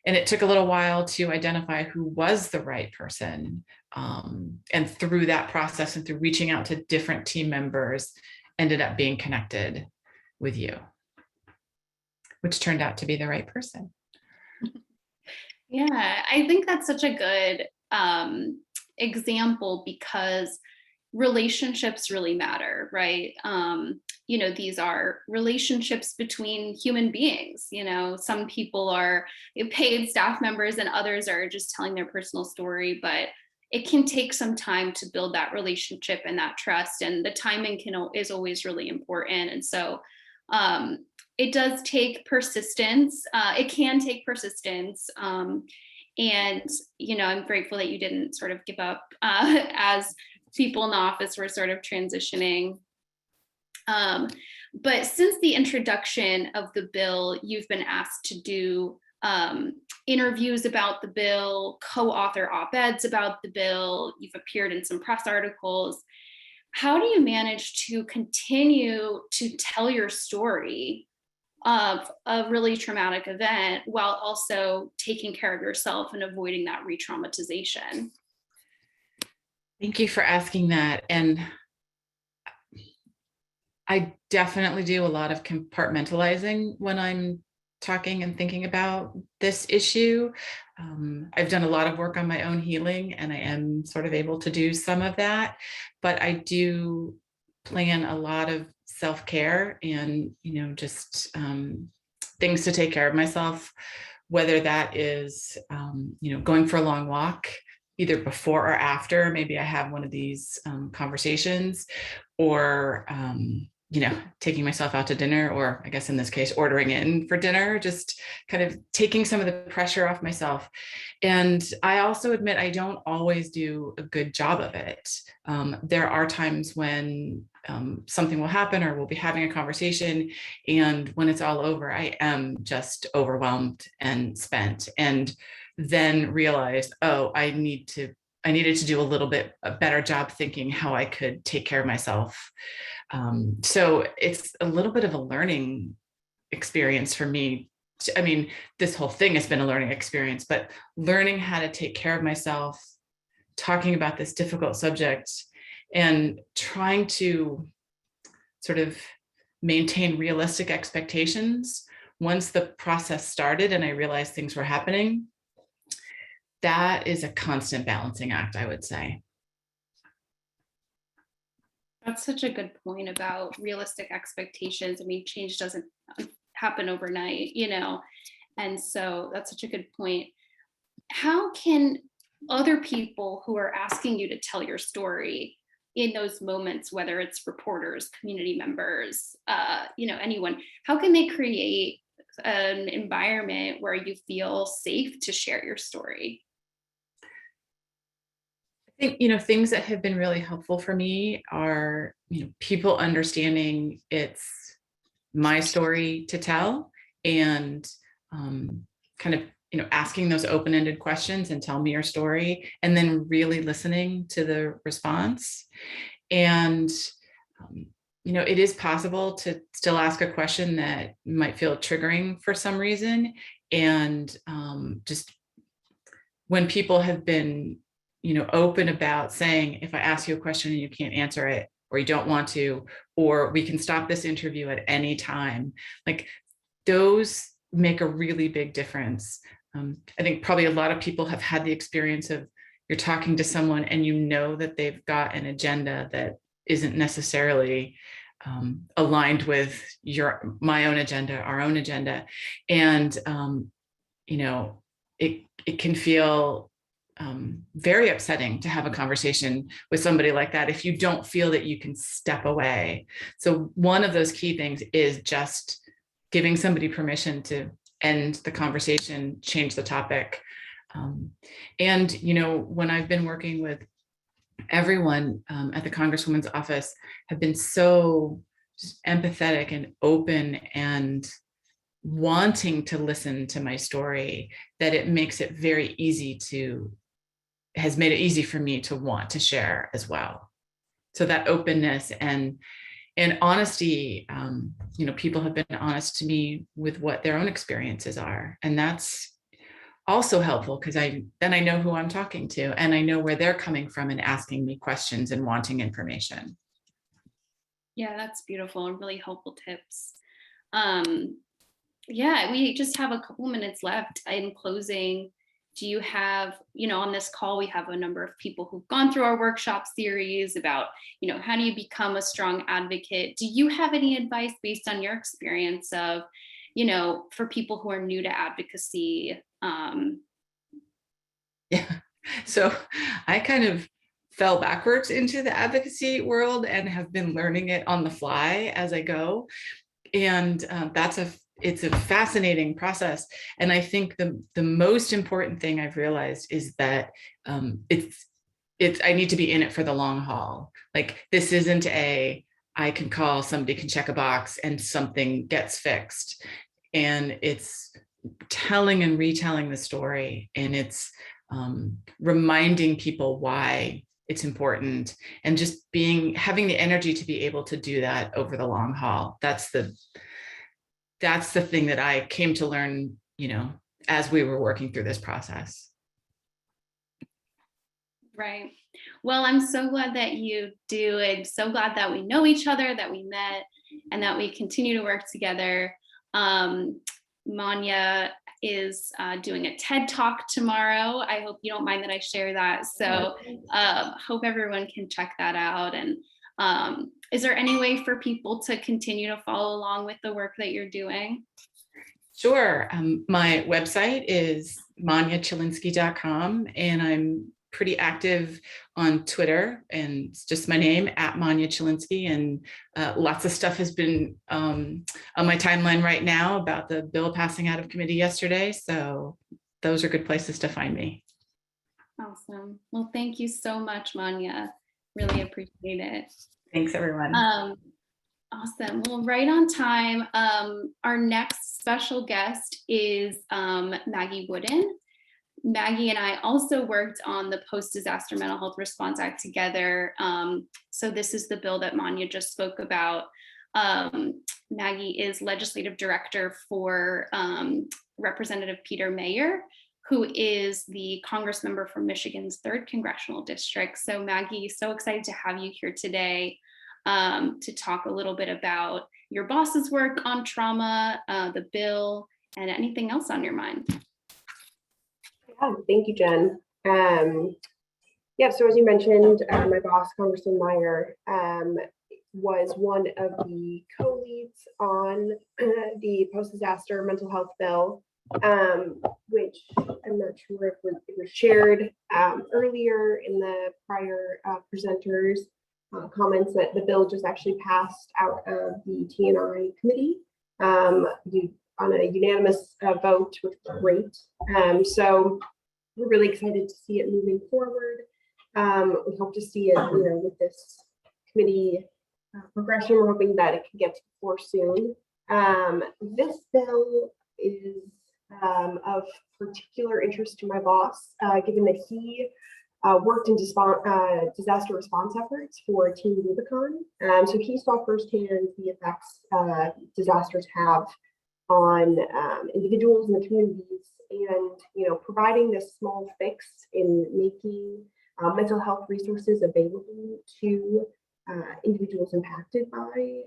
And it took a little while to identify who was the right person. And through that process and through reaching out to different team members, ended up being connected with you, which turned out to be the right person. Yeah, I think that's such a good example because relationships really matter, right? These are relationships between human beings. Some people are paid staff members and others are just telling their personal story, but it can take some time to build that relationship and that trust, and the timing is always really important. And so it does take persistence. It can take persistence. And, I'm grateful that you didn't sort of give up as people in the office were sort of transitioning. But since the introduction of the bill, you've been asked to do interviews about the bill, co-author op-eds about the bill. You've appeared in some press articles. How do you manage to continue to tell your story of a really traumatic event while also taking care of yourself and avoiding that re-traumatization? Thank you for asking that. And I definitely do a lot of compartmentalizing when I'm talking and thinking about this issue. I've done a lot of work on my own healing and I am sort of able to do some of that, but I do plan a lot of self-care and, just things to take care of myself, whether that is, going for a long walk, either before or after, maybe I have one of these conversations, or, taking myself out to dinner, or I guess in this case, ordering in for dinner, just kind of taking some of the pressure off myself. And I also admit I don't always do a good job of it. There are times when something will happen or we'll be having a conversation, and when it's all over, I am just overwhelmed and spent, and then realize, oh, I needed to do a little bit a better job thinking how I could take care of myself. So it's a little bit of a learning experience for me. I mean, this whole thing has been a learning experience, but learning how to take care of myself, talking about this difficult subject, and trying to sort of maintain realistic expectations. Once the process started and I realized things were happening, that is a constant balancing act, I would say. That's such a good point about realistic expectations. I mean, change doesn't happen overnight, and so that's such a good point. How can other people who are asking you to tell your story in those moments, whether it's reporters, community members, anyone, how can they create an environment where you feel safe to share your story? I think, things that have been really helpful for me are, people understanding it's my story to tell, and kind of, asking those open-ended questions and tell me your story, and then really listening to the response. And, it is possible to still ask a question that might feel triggering for some reason. And just when people have been open about saying, if I ask you a question and you can't answer it, or you don't want to, or we can stop this interview at any time, like those make a really big difference. I think probably a lot of people have had the experience of you're talking to someone and that they've got an agenda that isn't necessarily aligned with my own agenda, our own agenda. And, it can feel very upsetting to have a conversation with somebody like that if you don't feel that you can step away. So one of those key things is just giving somebody permission to end the conversation, change the topic. And when I've been working with everyone at the Congresswoman's office, have been so just empathetic and open and wanting to listen to my story, that it makes it very easy has made it easy for me to want to share as well. So that openness and honesty, people have been honest to me with what their own experiences are. And that's also helpful because I know who I'm talking to, and I know where they're coming from and asking me questions and wanting information. Yeah, that's beautiful and really helpful tips. Yeah, we just have a couple minutes left. In closing, do you have, on this call, we have a number of people who've gone through our workshop series about, how do you become a strong advocate? Do you have any advice based on your experience of, for people who are new to advocacy? Yeah, so I kind of fell backwards into the advocacy world and have been learning it on the fly as I go. And it's a fascinating process. And I think the most important thing I've realized is that I need to be in it for the long haul. Like, this isn't I can call, somebody can check a box and something gets fixed. And it's telling and retelling the story, and it's reminding people why it's important, and just having the energy to be able to do that over the long haul. That's the thing that I came to learn, as we were working through this process. Right. Well, I'm so glad that you do, and so glad that we know each other, that we met, and that we continue to work together. Manya is doing a TED Talk tomorrow. I hope you don't mind that I share that. So hope everyone can check that out. And is there any way for people to continue to follow along with the work that you're doing? Sure. My website is manyachylinski.com, and I'm pretty active on Twitter, and it's just my name, @Manya Chylinski, and lots of stuff has been on my timeline right now about the bill passing out of committee yesterday. So those are good places to find me. Awesome. Well, thank you so much, Manya. Really appreciate it. Thanks, everyone. Awesome. Well, right on time. Our next special guest is Maggie Wooden. Maggie and I also worked on the Post-Disaster Mental Health Response Act together. So this is the bill that Manya just spoke about. Maggie is legislative director for Representative Peter Mayer, who is the Congress member from Michigan's 3rd Congressional District. So Maggie, so excited to have you here today to talk a little bit about your boss's work on trauma, the bill, and anything else on your mind. Yeah, thank you, Jen. Yeah, so as you mentioned, my boss, Congressman Meyer, was one of the co-leads on the post-disaster mental health bill, which I'm not sure if it was shared earlier in the prior presenters' comments that the bill just actually passed out of the T&I committee on a unanimous vote, which was great. So we're really excited to see it moving forward. We hope to see it, with this committee progression. We're hoping that it can get to the floor soon. This bill is of particular interest to my boss, given that he worked in disaster response efforts for Team Rubicon. So he saw firsthand the effects disasters have on individuals in the communities, and providing this small fix in making mental health resources available to individuals impacted by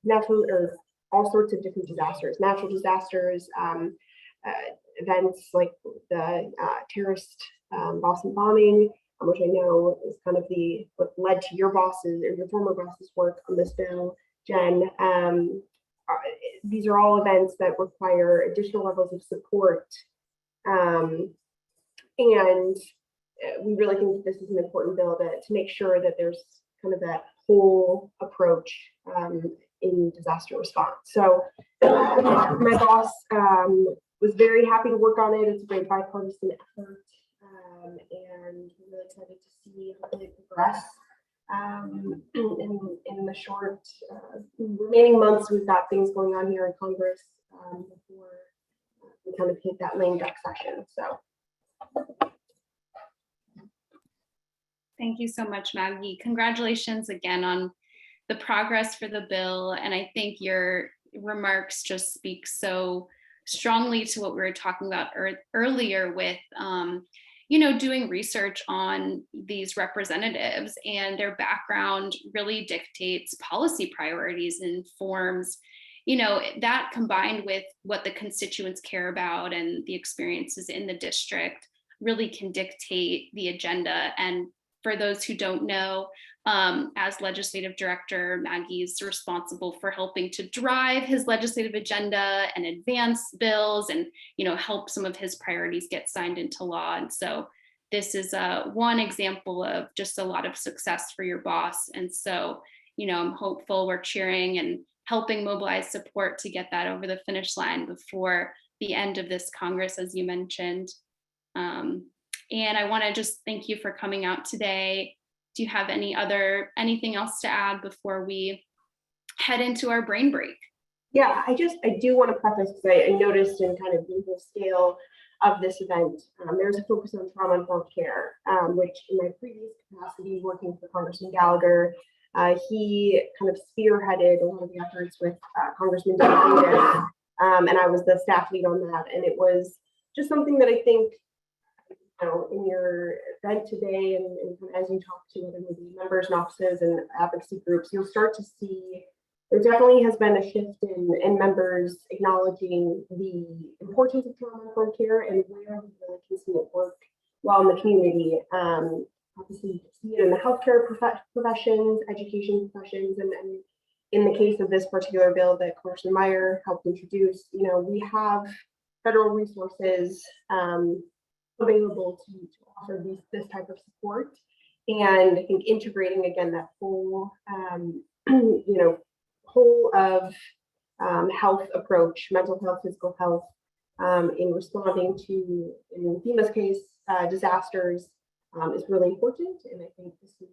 natural or all sorts of different disasters, natural disasters, events like the terrorist Boston bombing, which I know is kind of what led to your bosses or your former boss's work on this bill, Jen. These are all events that require additional levels of support. And we really think that this is an important bill to make sure that there's kind of that whole approach in disaster response. So my boss was very happy to work on it. It's a great bipartisan effort, and we're really excited to see how it progress. In the short remaining months, we've got things going on here in Congress before we kind of hit that lame duck session. So. Thank you so much, Maggie. Congratulations again on the progress for the bill. And I think your remarks just speak so strongly to what we were talking about earlier with, doing research on these representatives, and their background really dictates policy priorities and informs, that combined with what the constituents care about and the experiences in the district really can dictate the agenda. And for those who don't know, as legislative director, Maggie's responsible for helping to drive his legislative agenda and advance bills and, help some of his priorities get signed into law. And so this is one example of just a lot of success for your boss. And so, I'm hopeful, we're cheering and helping mobilize support to get that over the finish line before the end of this Congress, as you mentioned. And I want to just thank you for coming out today. Do you have anything else to add before we head into our brain break? Yeah, I do want to preface, because I noticed in kind of the scale of this event, there's a focus on trauma-informed care, which in my previous capacity working for Congressman Gallagher, he kind of spearheaded a lot of the efforts with Congressman Denni, and I was the staff lead on that. And it was just something that I think, in your event today, and as you talk to other members and offices and advocacy groups, you'll start to see there definitely has been a shift in members acknowledging the importance of trauma-informed care and where we really can see it work well in the community. Obviously, you see it in the healthcare professions, education professions, and in the case of this particular bill that Congressman Meyer helped introduce, we have federal resources available to offer this type of support. And I think integrating again that whole whole of health approach, mental health, physical health, in responding to, in FEMA's case, disasters is really important. And I think this is,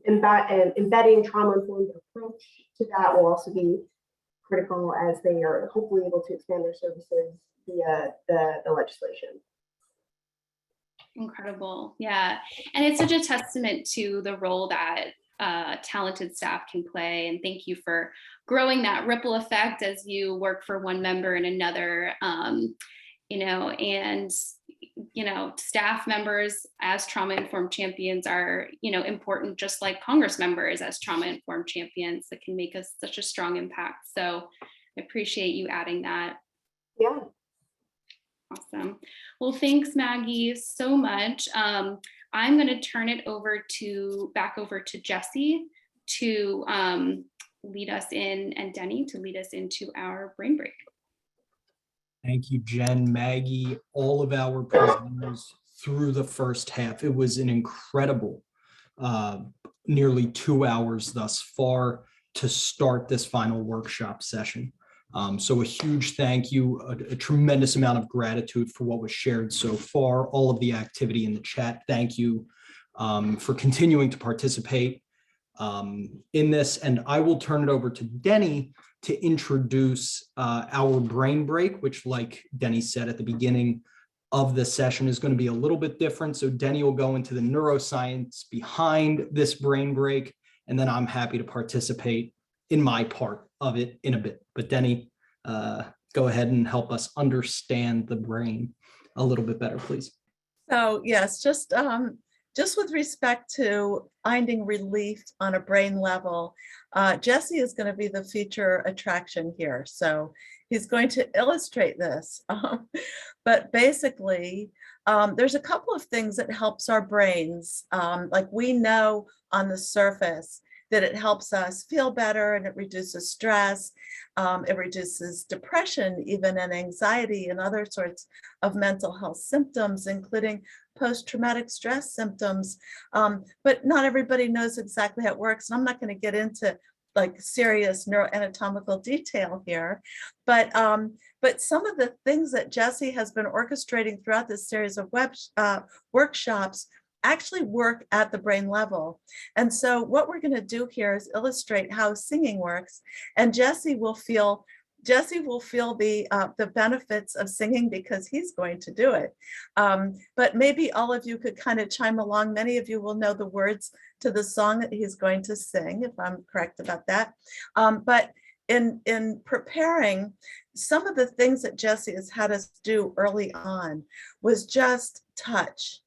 embedding trauma-informed approach to that will also be critical as they are hopefully able to expand their services via the legislation. Incredible. Yeah. And it's such a testament to the role that talented staff can play. And thank you for growing that ripple effect as you work for one member and another, staff members as trauma-informed champions are, important, just like Congress members as trauma-informed champions that can make us such a strong impact. So I appreciate you adding that. Yeah. Awesome. Well, thanks, Maggie, so much. I'm going to turn it back over to Jesse to lead us in, and Denni to lead us into our brain break. Thank you, Jen, Maggie, all of our presenters through the first half. It was an incredible nearly 2 hours thus far to start this final workshop session. So a huge thank you, a tremendous amount of gratitude for what was shared so far, all of the activity in the chat. Thank you for continuing to participate in this. And I will turn it over to Denni to introduce our brain break, which, like Denni said at the beginning of the session, is going to be a little bit different. So Denni will go into the neuroscience behind this brain break, and then I'm happy to participate in my part of it in a bit. But Denni, go ahead and help us understand the brain a little bit better, please. So yes, just with respect to finding relief on a brain level, Jesse is going to be the feature attraction here. So he's going to illustrate this. But basically, there's a couple of things that helps our brains. Like we know on the surface that it helps us feel better and it reduces stress. It reduces depression, even, and anxiety and other sorts of mental health symptoms, including post-traumatic stress symptoms. But not everybody knows exactly how it works. And I'm not going to get into like serious neuroanatomical detail here, but some of the things that Jesse has been orchestrating throughout this series of workshops actually work at the brain level. And so what we're going to do here is illustrate how singing works, and Jesse will feel the benefits of singing because he's going to do it. But maybe all of you could kind of chime along. Many of you will know the words to the song that he's going to sing, if I'm correct about that. But in preparing, some of the things that Jesse has had us do early on was just touch.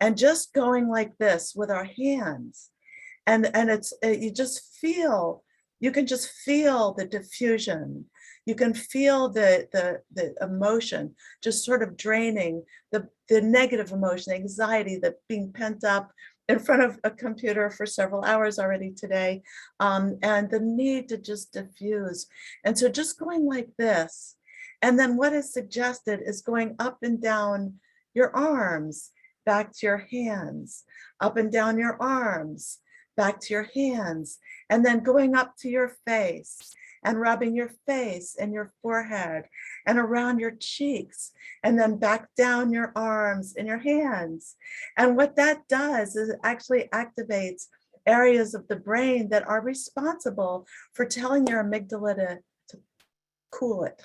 And just going like this with our hands, and it's you can just feel the diffusion. You can feel the emotion just sort of draining, the negative emotion, the anxiety that being pent up in front of a computer for several hours already today, and the need to just diffuse. And so just going like this, and then what is suggested is going up and down your arms, back to your hands, up and down your arms, back to your hands, and then going up to your face and rubbing your face and your forehead and around your cheeks, and then back down your arms and your hands. And what that does is it actually activates areas of the brain that are responsible for telling your amygdala to cool it.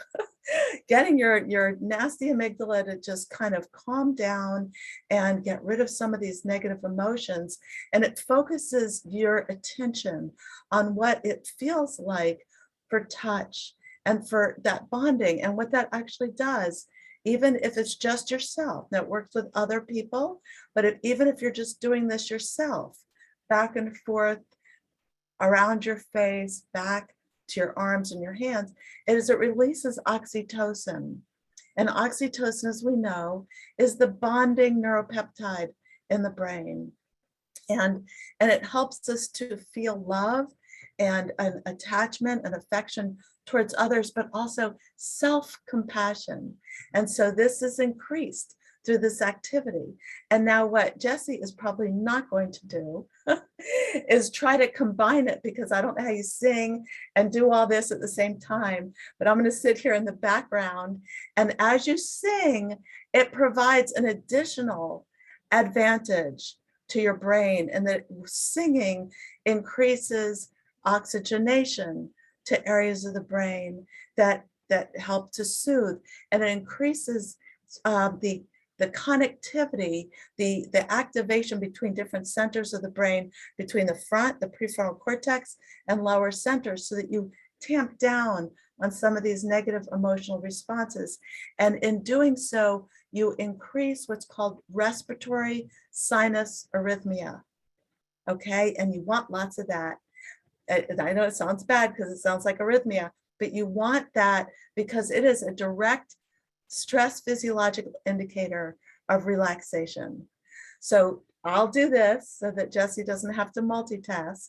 Getting your nasty amygdala to just kind of calm down and get rid of some of these negative emotions. And it focuses your attention on what it feels like for touch and for that bonding, and what that actually does, even if it's just yourself. That works with other people, but even if you're just doing this yourself, back and forth around your face, back to your arms and your hands, it releases oxytocin. And oxytocin, as we know, is the bonding neuropeptide in the brain. And it helps us to feel love and an attachment and affection towards others, but also self-compassion. And so this is increased through this activity. And now what Jesse is probably not going to do is try to combine it, because I don't know how you sing and do all this at the same time, but I'm going to sit here in the background. And as you sing, it provides an additional advantage to your brain, and that singing increases oxygenation to areas of the brain that help to soothe, and it increases the connectivity, the activation between different centers of the brain, between the front, the prefrontal cortex, and lower centers, so that you tamp down on some of these negative emotional responses. And in doing so, you increase what's called respiratory sinus arrhythmia. Okay, and you want lots of that. I know it sounds bad because it sounds like arrhythmia, but you want that because it is a direct stress physiological indicator of relaxation. So I'll do this so that Jesse doesn't have to multitask.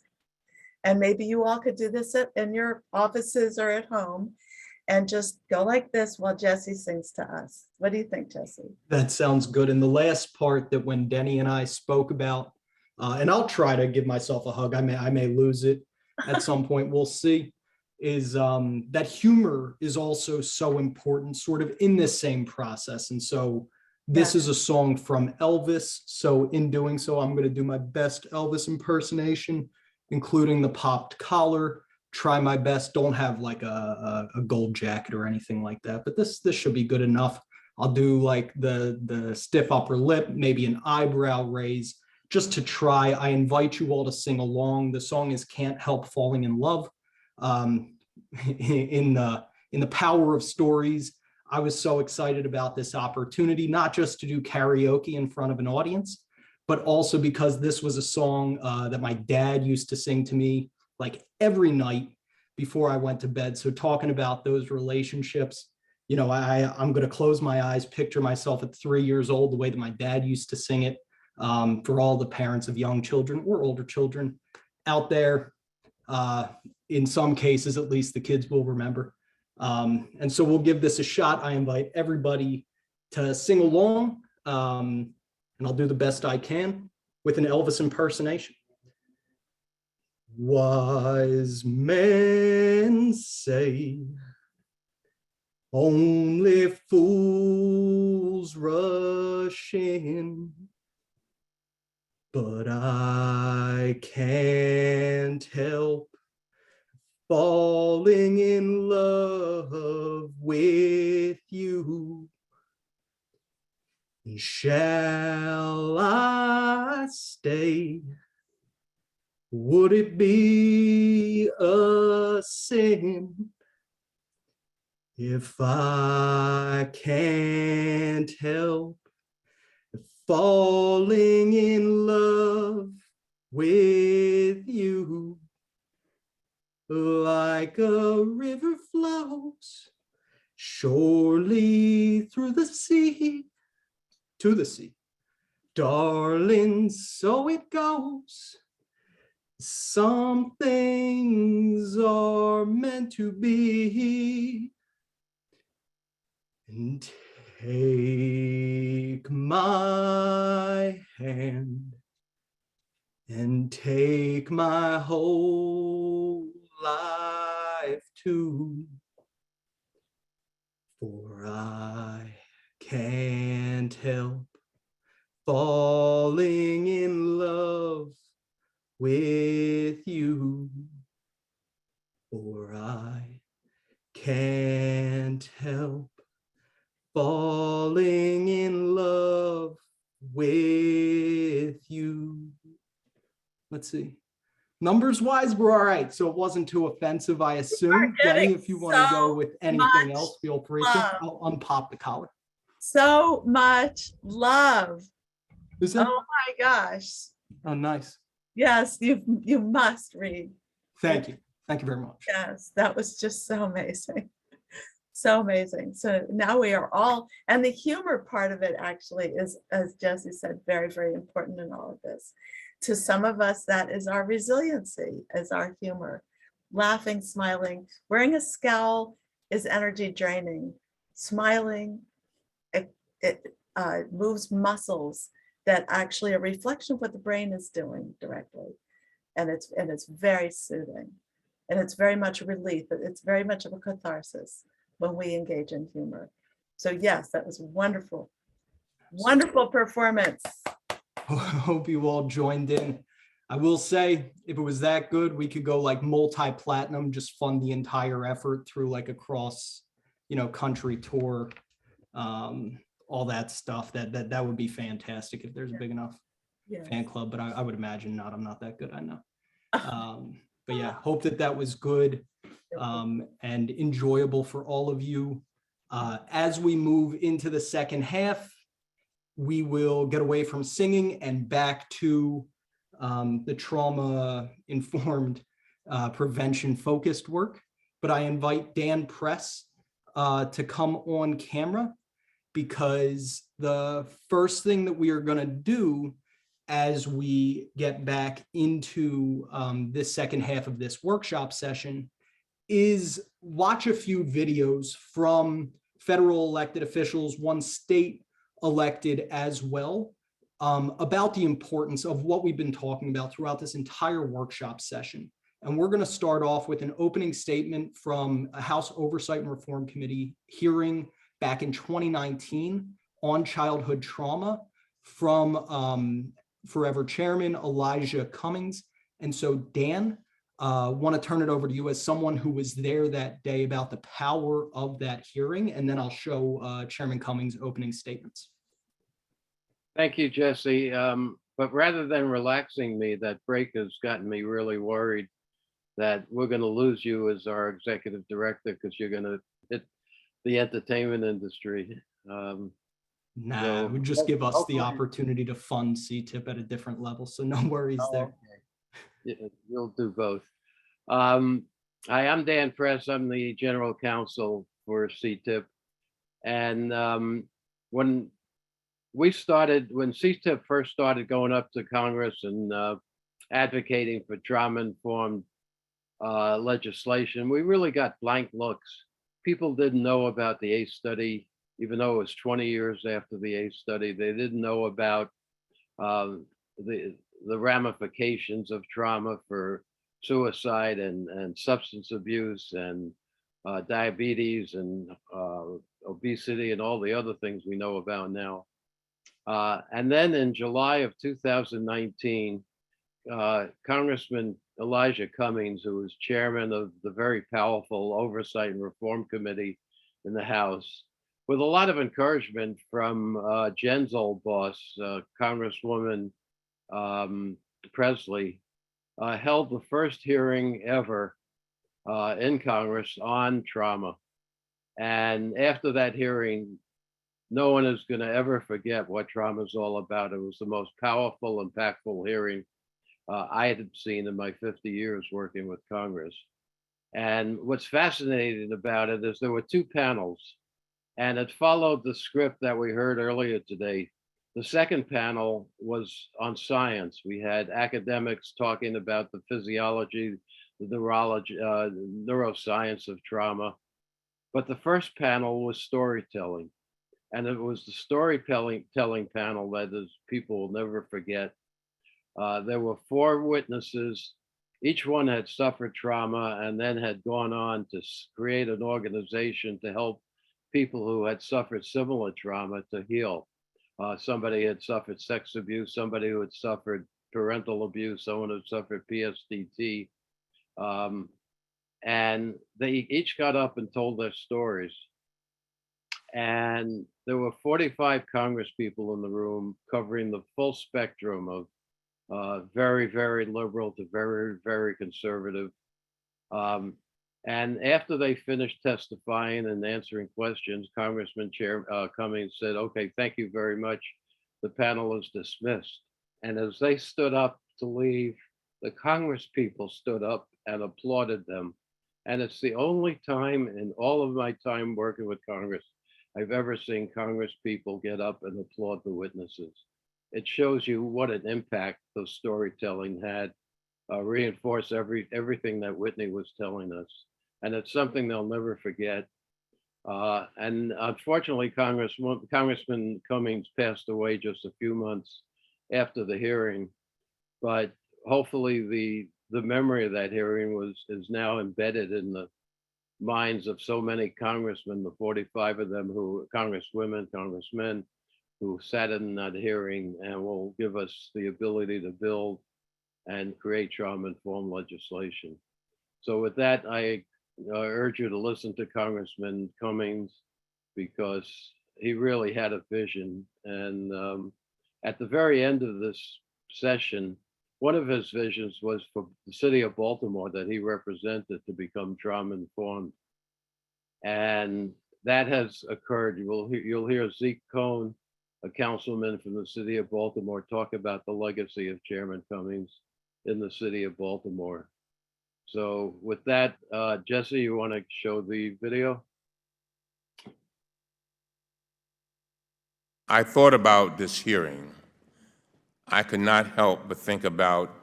And maybe you all could do this in your offices or at home and just go like this while Jesse sings to us. What do you think, Jesse? That sounds good. And the last part that when Denny and I spoke about, and I'll try to give myself a hug. I may lose it at some point. We'll see. Is that humor is also so important, sort of in this same process. And so this is a song from Elvis. So in doing so, I'm going to do my best Elvis impersonation, including the popped collar. Try my best. Don't have like a gold jacket or anything like that, but this should be good enough. I'll do like the stiff upper lip, maybe an eyebrow raise, just to try. I invite you all to sing along. The song is Can't Help Falling in Love. In the power of stories, I was so excited about this opportunity, not just to do karaoke in front of an audience, but also because this was a song that my dad used to sing to me like every night before I went to bed. So talking about those relationships, you know, I'm going to close my eyes, picture myself at 3 years old, the way that my dad used to sing it, for all the parents of young children or older children out there. In some cases, at least, the kids will remember. And so we'll give this a shot. I invite everybody to sing along, and I'll do the best I can with an Elvis impersonation. Wise men say only fools rush in, but I can't help falling in love with you. Shall I stay? Would it be a sin if I can't help falling in love with you? Like a river flows surely through the sea, to the sea. Darling, so it goes. Some things are meant to be. And take my hand and take my whole life too, for I can't help falling in love with you, for I can't help falling in love with you. Let's see. Numbers wise, we're all right. So it wasn't too offensive, I assume. Denny, if you want to go with anything else, feel free to. I'll unpop the collar. So much love. Is that? Oh my gosh. Oh, nice. Yes, you must read. Thank you. Thank you very much. Yes, that was just so amazing. So amazing. So now we are all, and the humor part of it actually is, as Jesse said, very, very important in all of this. To some of us, that is our resiliency, is our humor. Laughing, smiling, wearing a scowl is energy draining. Smiling, it moves muscles that actually are a reflection of what the brain is doing directly. And it's very soothing. And it's very much a relief. It's very much of a catharsis when we engage in humor. So yes, that was wonderful. Wonderful performance. Hope you all joined in. I will say, if it was that good, we could go like multi-platinum, just fund the entire effort through like a cross, country tour, all that stuff. That would be fantastic if there's a big enough fan club, but I would imagine not. I'm not that good, I know. But yeah, hope that was good and enjoyable for all of you. As we move into the second half, we will get away from singing and back to the trauma-informed, prevention-focused work. But I invite Dan Press to come on camera because the first thing that we are going to do as we get back into this second half of this workshop session is watch a few videos from federal elected officials, one state elected as well, about the importance of what we've been talking about throughout this entire workshop session. And we're going to start off with an opening statement from a House Oversight and Reform Committee hearing back in 2019 on childhood trauma from Forever Chairman Elijah Cummings. And so, Dan, want to turn it over to you as someone who was there that day about the power of that hearing, and then I'll show Chairman Cummings' opening statements. Thank you, Jesse. But rather than relaxing me, that break has gotten me really worried that we're going to lose you as our executive director because you're going to hit the entertainment industry. Nah, it would just give us the opportunity to fund CTIP at a different level, so no worries there. Okay. You'll do both. Hi, I'm Dan Press. I'm the general counsel for CTIP. And when CTIP first started going up to Congress and advocating for trauma-informed legislation, we really got blank looks. People didn't know about the ACE study, even though it was 20 years after the ACE study. They didn't know about the ramifications of trauma for suicide and substance abuse and diabetes and obesity and all the other things we know about now. And then in July of 2019, Congressman Elijah Cummings, who was chairman of the very powerful Oversight and Reform Committee in the House, with a lot of encouragement from Jen's old boss, Congresswoman Presley, held the first hearing ever in Congress on trauma. And after that hearing, no one is going to ever forget what trauma is all about. It was the most powerful, impactful hearing I had seen in my 50 years working with Congress. And what's fascinating about it is there were two panels, and it followed the script that we heard earlier today. The second panel was on science. We had academics talking about the physiology, the neurology, neuroscience of trauma. But the first panel was storytelling. And it was the storytelling panel that people will never forget. There were 4 witnesses. Each one had suffered trauma and then had gone on to create an organization to help people who had suffered similar trauma to heal. Somebody had suffered sex abuse, somebody who had suffered parental abuse, someone who had suffered PSTT. And they each got up and told their stories. And there were 45 Congress people in the room covering the full spectrum of very, very liberal to very, very conservative. And after they finished testifying and answering questions, Congressman Cummings said, "Okay, thank you very much. The panel is dismissed." And as they stood up to leave, the Congress people stood up and applauded them. And it's the only time in all of my time working with Congress I've ever seen Congress people get up and applaud the witnesses. It shows you what an impact the storytelling had, reinforce everything that Whitney was telling us. And it's something they'll never forget. And unfortunately, Congressman Cummings passed away just a few months after the hearing. But hopefully the memory of that hearing is now embedded in the minds of so many congressmen, the 45 of them congresswomen, congressmen, who sat in that hearing, and will give us the ability to build and create trauma-informed legislation. So with that, I urge you to listen to Congressman Cummings, because he really had a vision. And at the very end of this session, one of his visions was for the city of Baltimore that he represented to become trauma-informed. And that has occurred. You'll hear Zeke, Cohen, a councilman from the city of Baltimore, talk about the legacy of Chairman Cummings in the city of Baltimore. So with that, Jesse, you want to show the video? I thought about this hearing, I could not help but think about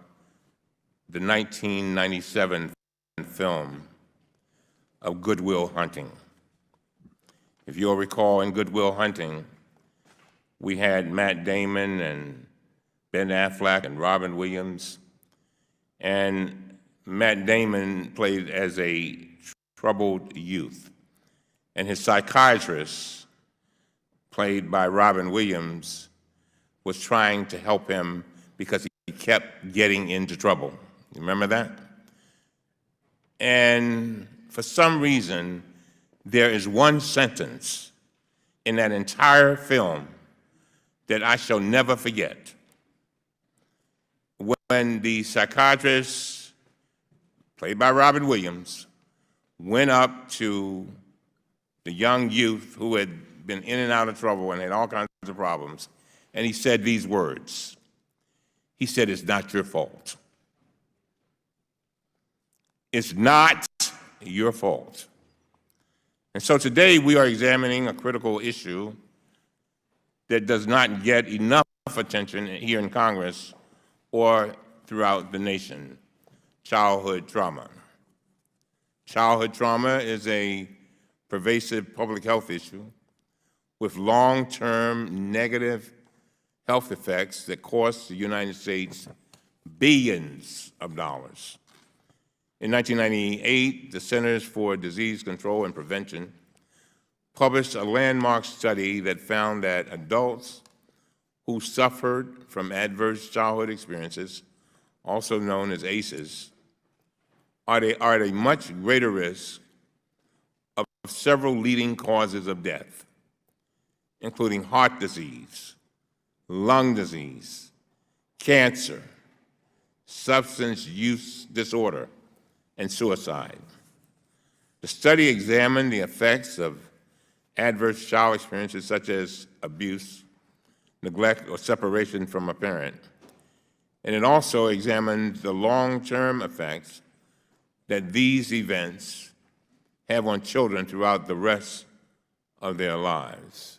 the 1997 film of Good Will Hunting. If you'll recall, in Good Will Hunting, we had Matt Damon and Ben Affleck and Robin Williams, and Matt Damon played as a troubled youth, and his psychiatrist, played by Robin Williams, was trying to help him because he kept getting into trouble. You remember that? And for some reason, there is one sentence in that entire film that I shall never forget. When the psychiatrist, played by Robin Williams, went up to the young youth who had been in and out of trouble and had all kinds of problems, and he said these words. He said, "It's not your fault. It's not your fault." And so today we are examining a critical issue that does not get enough attention here in Congress or throughout the nation: childhood trauma. Childhood trauma is a pervasive public health issue with long-term negative health effects that cost the United States billions of dollars. In 1998, the Centers for Disease Control and Prevention published a landmark study that found that adults who suffered from adverse childhood experiences, also known as ACEs, are at a much greater risk of several leading causes of death, including heart disease, lung disease, cancer, substance use disorder, and suicide. The study examined the effects of adverse child experiences such as abuse, neglect, or separation from a parent. And it also examined the long-term effects that these events have on children throughout the rest of their lives.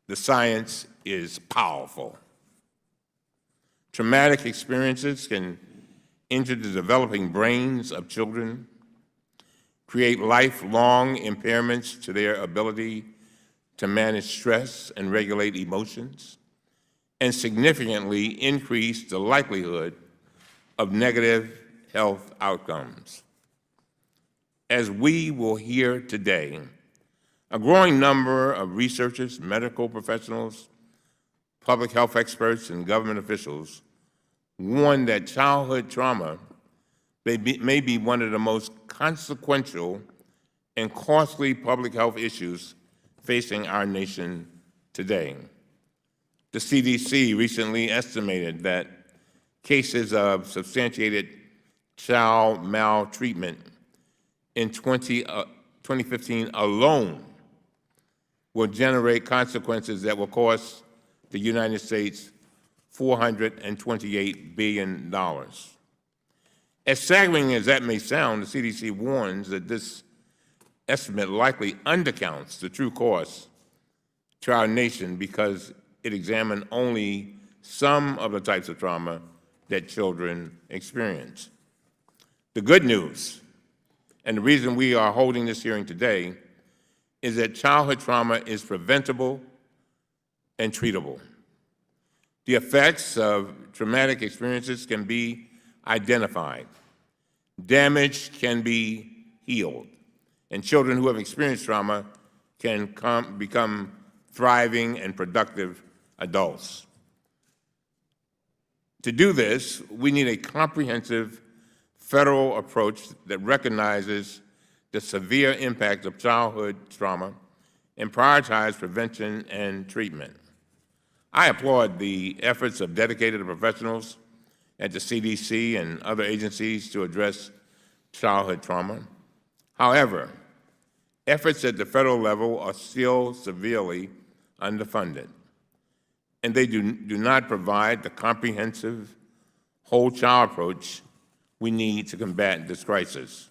The science is powerful. Traumatic experiences can injure the developing brains of children, create lifelong impairments to their ability to manage stress and regulate emotions, and significantly increase the likelihood of negative health outcomes. As we will hear today, a growing number of researchers, medical professionals, public health experts, and government officials warn that childhood trauma may be one of the most consequential and costly public health issues facing our nation today. The CDC recently estimated that cases of substantiated child maltreatment in 2015 alone will generate consequences that will cost the United States $428 billion. As staggering as that may sound, the CDC warns that this estimate likely undercounts the true cost to our nation because it examined only some of the types of trauma that children experience. The good news, and the reason we are holding this hearing today, is that childhood trauma is preventable and treatable. The effects of traumatic experiences can be identified. Damage can be healed. And children who have experienced trauma can become thriving and productive adults. To do this, we need a comprehensive federal approach that recognizes the severe impact of childhood trauma and prioritizes prevention and treatment. I applaud the efforts of dedicated professionals at the CDC and other agencies to address childhood trauma. However, efforts at the federal level are still severely underfunded, and they do not provide the comprehensive whole child approach we need to combat this crisis.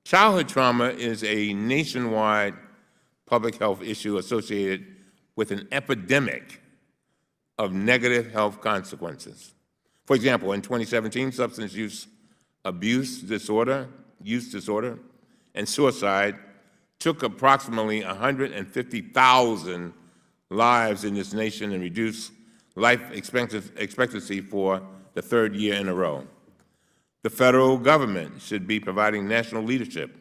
Childhood trauma is a nationwide public health issue associated with an epidemic of negative health consequences. For example, in 2017, substance use disorder, and suicide took approximately 150,000 lives in this nation and reduced life expectancy for the third year in a row. The federal government should be providing national leadership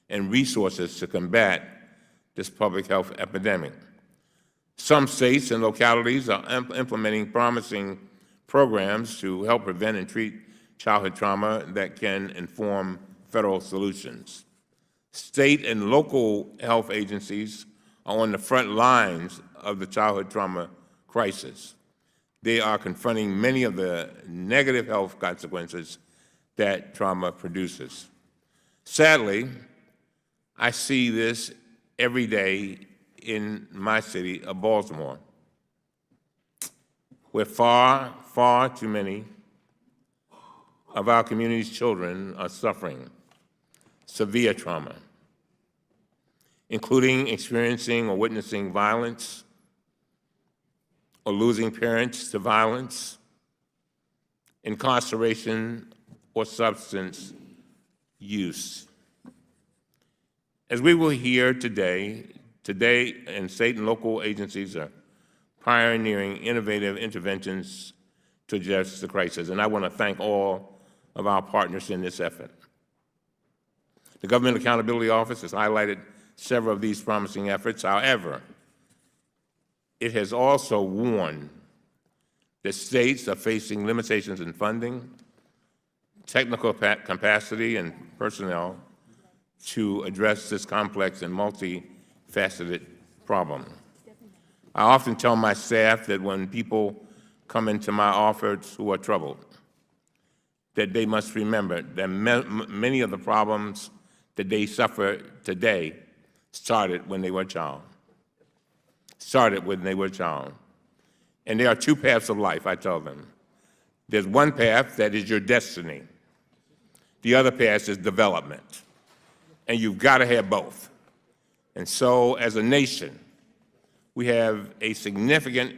and resources to combat this public health epidemic. Some states and localities are implementing promising programs to help prevent and treat childhood trauma that can inform federal solutions. State and local health agencies are on the front lines of the childhood trauma crisis. They are confronting many of the negative health consequences that trauma produces. Sadly, I see this every day in my city of Baltimore, where far, far too many of our community's children are suffering severe trauma, including experiencing or witnessing violence or losing parents to violence, incarceration, or substance use. As we will hear today, and state and local agencies are pioneering innovative interventions to address the crisis, and I want to thank all of our partners in this effort. The Government Accountability Office has highlighted several of these promising efforts. However, it has also warned that states are facing limitations in funding, technical capacity, and personnel to address this complex and multifaceted problem. I often tell my staff that when people come into my office who are troubled, that they must remember that many of the problems that they suffer today started when they were a child. And there are two paths of life, I tell them. There's one path that is your destiny. The other path is development. And you've got to have both. And so, as a nation, we have a significant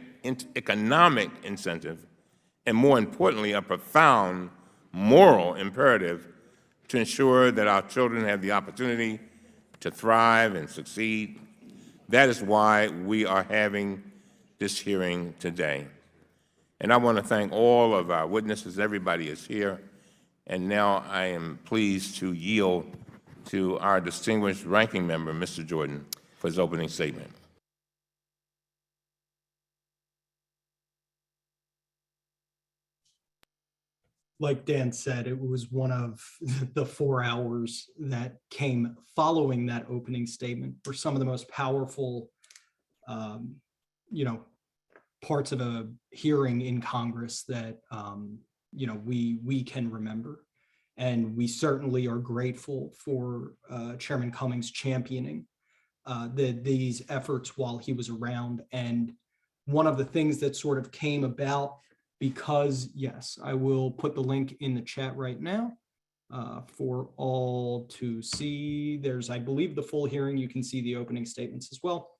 economic incentive, and more importantly, a profound moral imperative to ensure that our children have the opportunity to thrive and succeed. That is why we are having this hearing today. And I want to thank all of our witnesses. Everybody is here. And now I am pleased to yield to our distinguished ranking member, Mr. Jordan, for his opening statement. Like Dan said, it was one of the 4 hours that came following that opening statement for some of the most powerful, parts of a hearing in Congress that, we can remember. And we certainly are grateful for Chairman Cummings championing these efforts while he was around. And one of the things that sort of came about, because, yes, I will put the link in the chat right now for all to see. There's, I believe, the full hearing. You can see the opening statements as well.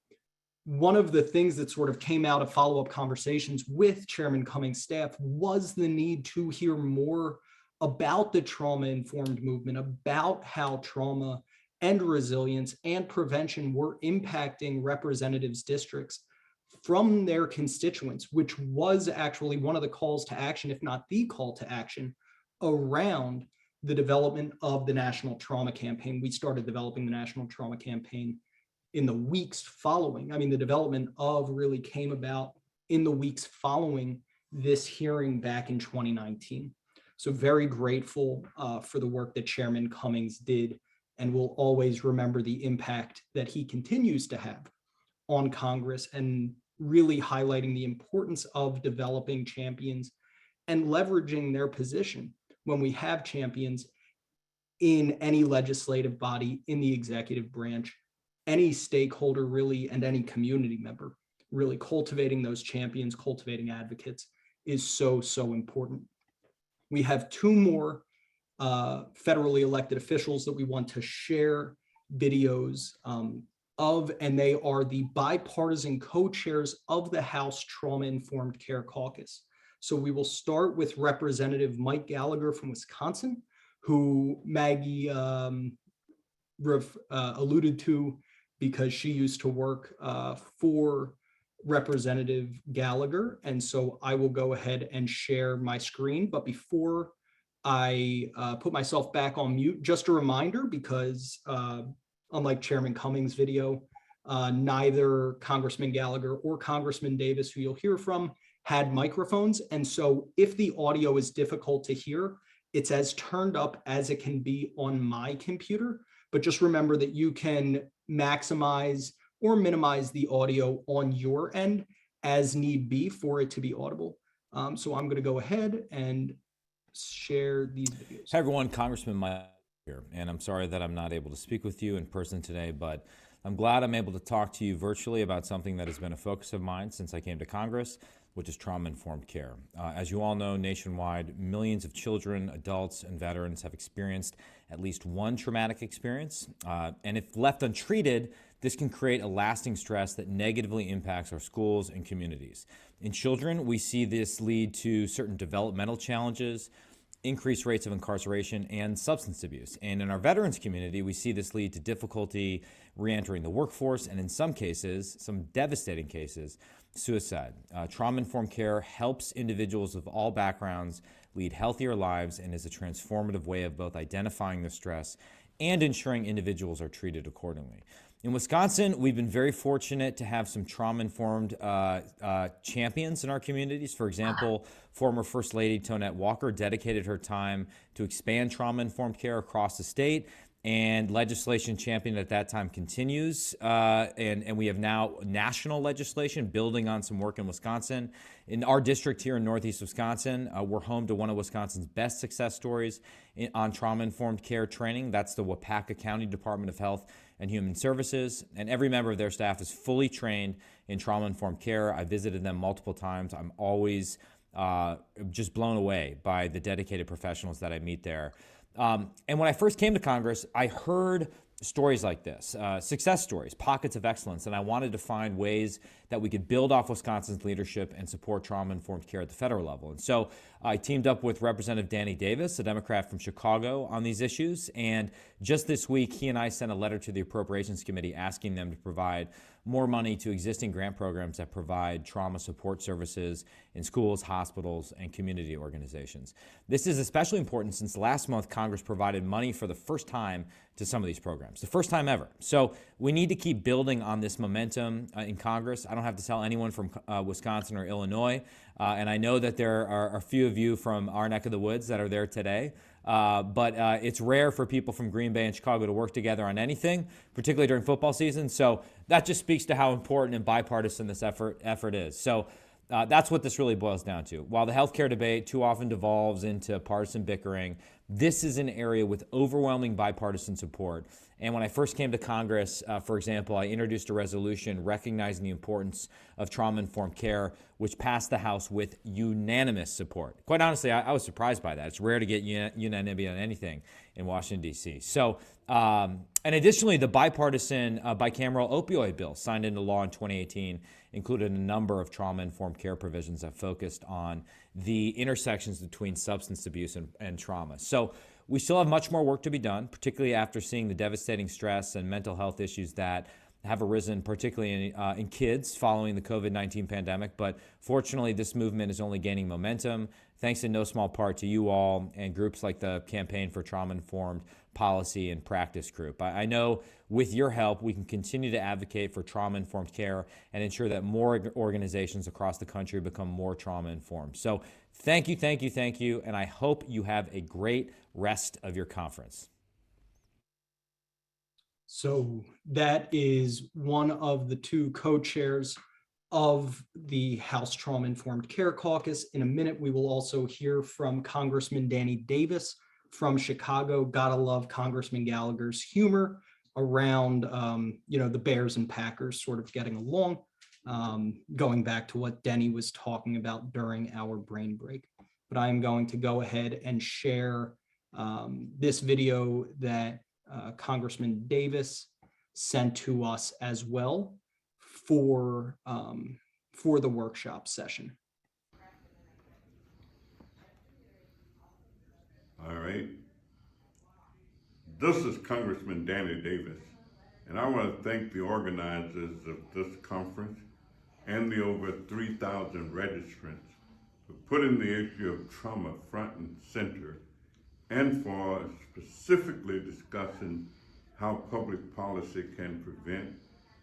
One of the things that sort of came out of follow-up conversations with Chairman Cummings' staff was the need to hear more about the trauma-informed movement, about how trauma and resilience and prevention were impacting representatives' districts from their constituents, which was actually one of the calls to action, if not the call to action, around the development of the National Trauma Campaign. We started developing the National Trauma Campaign in the weeks following. I mean, the development of really came about in the weeks following this hearing back in 2019. So very grateful for the work that Chairman Cummings did, and will always remember the impact that he continues to have on Congress, and really highlighting the importance of developing champions and leveraging their position when we have champions in any legislative body, in the executive branch, any stakeholder really, and any community member. Really cultivating those champions, cultivating advocates is so, so important. We have two more federally elected officials that we want to share videos and they are the bipartisan co-chairs of the House Trauma-Informed Care Caucus. So we will start with Representative Mike Gallagher from Wisconsin, who Maggie alluded to because she used to work for Representative Gallagher. And so I will go ahead and share my screen. But before I put myself back on mute, just a reminder, because unlike Chairman Cummings' video, neither Congressman Gallagher or Congressman Davis, who you'll hear from, had microphones. And so if the audio is difficult to hear, it's as turned up as it can be on my computer. But just remember that you can maximize or minimize the audio on your end as need be for it to be audible. So I'm going to go ahead and share these videos. Hi, everyone. Congressman Manya here, and I'm sorry that I'm not able to speak with you in person today, but I'm glad I'm able to talk to you virtually about something that has been a focus of mine since I came to Congress, which is trauma-informed care. As you all know, nationwide, millions of children, adults, and veterans have experienced at least one traumatic experience. And if left untreated, this can create a lasting stress that negatively impacts our schools and communities. In children, we see this lead to certain developmental challenges, increased rates of incarceration, and substance abuse. And in our veterans community, we see this lead to difficulty re-entering the workforce, and in some cases, some devastating cases, suicide. Trauma-informed care helps individuals of all backgrounds lead healthier lives and is a transformative way of both identifying the stress and ensuring individuals are treated accordingly. In Wisconsin, we've been very fortunate to have some trauma-informed champions in our communities. For example, former First Lady Tonette Walker dedicated her time to expand trauma-informed care across the state, and legislation championed at that time continues. And we have now national legislation building on some work in Wisconsin. In our district here in Northeast Wisconsin, we're home to one of Wisconsin's best success stories on trauma-informed care training. That's the Wapaka County Department of Health and Human Services, and every member of their staff is fully trained in trauma-informed care. I visited them multiple times. I'm always just blown away by the dedicated professionals that I meet there. And when I first came to Congress, I heard stories like this, success stories, pockets of excellence, and I wanted to find ways that we could build off Wisconsin's leadership and support trauma-informed care at the federal level. And so I teamed up with Representative Denni Davis, a Democrat from Chicago, on these issues. And just this week, he and I sent a letter to the Appropriations Committee asking them to provide more money to existing grant programs that provide trauma support services in schools, hospitals, and community organizations. This is especially important since last month Congress provided money for the first time to some of these programs, the first time ever. So we need to keep building on this momentum in Congress. I don't have to tell anyone from Wisconsin or Illinois, and I know that there are a few of you from our neck of the woods that are there today. But it's rare for people from Green Bay and Chicago to work together on anything, particularly during football season. So that just speaks to how important and bipartisan this effort is. So that's what this really boils down to. While the healthcare debate too often devolves into partisan bickering, this is an area with overwhelming bipartisan support. And when I first came to Congress, for example, I introduced a resolution recognizing the importance of trauma-informed care, which passed the House with unanimous support. Quite honestly, I was surprised by that. It's rare to get unanimity on anything in Washington, D.C. So, and additionally, the bipartisan bicameral opioid bill signed into law in 2018 included a number of trauma-informed care provisions that focused on the intersections between substance abuse and trauma. So we still have much more work to be done, particularly after seeing the devastating stress and mental health issues that have arisen, particularly in kids following the COVID-19 pandemic. But fortunately, this movement is only gaining momentum, thanks in no small part to you all and groups like the Campaign for Trauma-Informed Policy and Practice Group. I know with your help, we can continue to advocate for trauma-informed care and ensure that more organizations across the country become more trauma-informed. So thank you, and I hope you have a great rest of your conference. So that is one of the two co-chairs of the House Trauma-Informed Care Caucus. In a minute, we will also hear from Congressman Denni Davis from Chicago. Gotta love Congressman Gallagher's humor around, the Bears and Packers sort of getting along, going back to what Denni was talking about during our brain break. But I am going to go ahead and share this video that Congressman Davis sent to us as well for the workshop session. All right. This is Congressman Danny Davis, and I want to thank the organizers of this conference and the over 3,000 registrants for putting the issue of trauma front and center, and for specifically discussing how public policy can prevent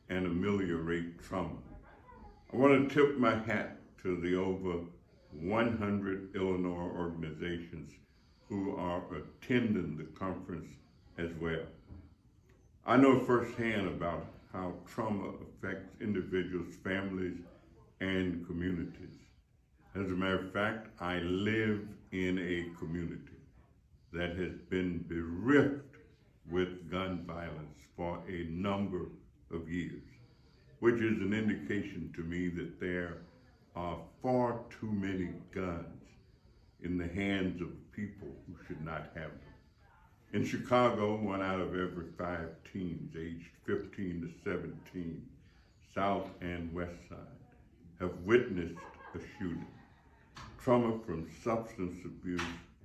and ameliorate trauma. I want to tip my hat to the over 100 Illinois organizations who are attending the conference as well. I know firsthand about how trauma affects individuals, families, and communities. As a matter of fact, I live in a community that has been bereft with gun violence for a number of years, which is an indication to me that there are far too many guns in the hands of people who should not have them. In Chicago, 1 out of every 5 teens aged 15 to 17, South and West Side, have witnessed a shooting. Trauma from substance abuse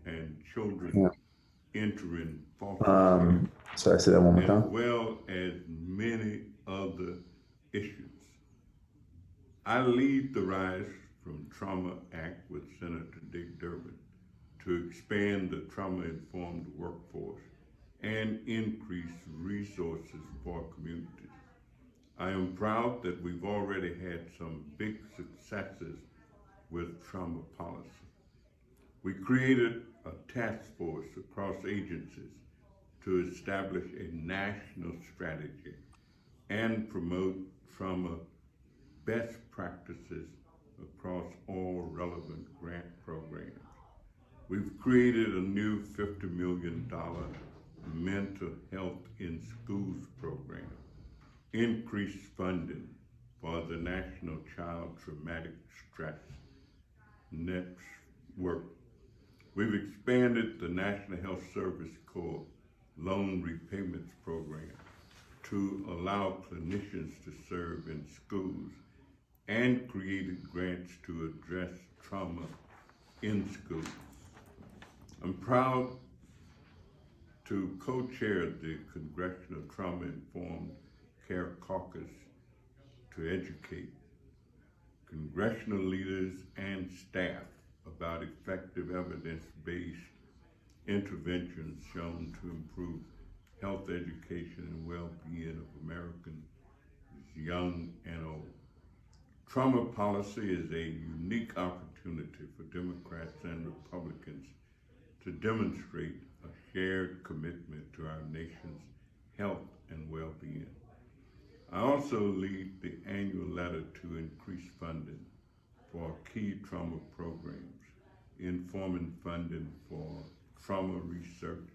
and children entering foster care, Sorry, say that one more as time. well as many other issues. I lead the Rise from Trauma Act with Senator Dick Durbin to expand the trauma-informed workforce and increase resources for communities. I am proud that we've already had some big successes with trauma policy. We created a task force across agencies to establish a national strategy and promote trauma best practices across all relevant grant programs. We've created a new $50 million mental health in schools program, increased funding for the National Child Traumatic Stress Network. We've expanded the National Health Service Corps loan repayments program to allow clinicians to serve in schools, and created grants to address trauma in schools. I'm proud to co-chair the Congressional Trauma-Informed Care Caucus to educate congressional leaders and staff about effective evidence-based interventions shown to improve health education and well-being of Americans, young and old. Trauma policy is a unique opportunity for Democrats and Republicans to demonstrate a shared commitment to our nation's health and well-being. I also lead the annual letter to increase funding for key trauma programs, informing funding for trauma research,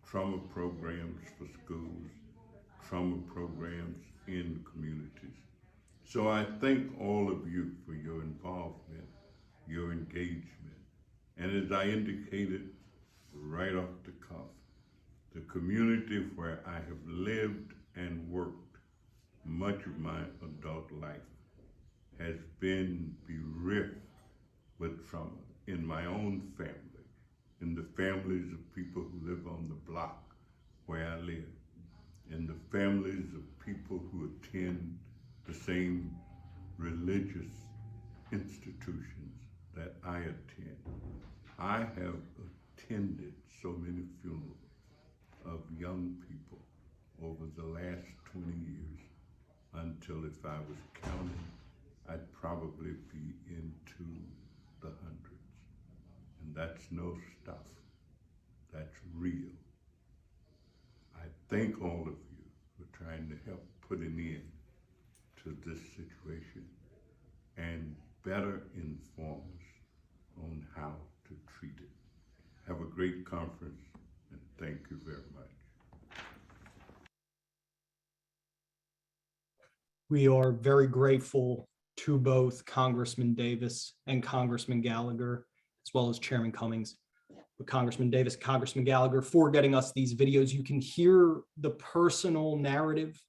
trauma programs for schools, trauma programs in communities. So I thank all of you for your involvement, your engagement, and as I indicated right off the cuff, the community where I have lived and worked much of my adult life has been bereft with trauma in my own family, in the families of people who live on the block where I live, in the families of people who attend the same religious institutions that I attend. I have attended so many funerals of young people over the last 20 years until, if I was counting, I'd probably be into the hundreds. And that's no stuff. That's real. I thank all of you for trying to help put an end to this situation and better inform us on how to treat it. Have a great conference, and thank you very much. We are very grateful to both Congressman Davis and Congressman Gallagher, as well as Chairman Cummings, with Congressman Davis, Congressman Gallagher, for getting us these videos. You can hear the personal narrative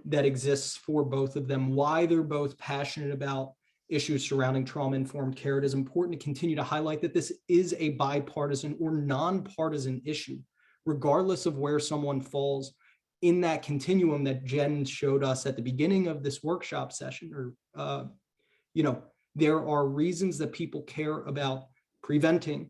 that exists for both of them, why they're both passionate about issues surrounding trauma-informed care. It is important to continue to highlight that this is a bipartisan or nonpartisan issue, regardless of where someone falls in that continuum that Jen showed us at the beginning of this workshop session. Or, there are reasons that people care about preventing,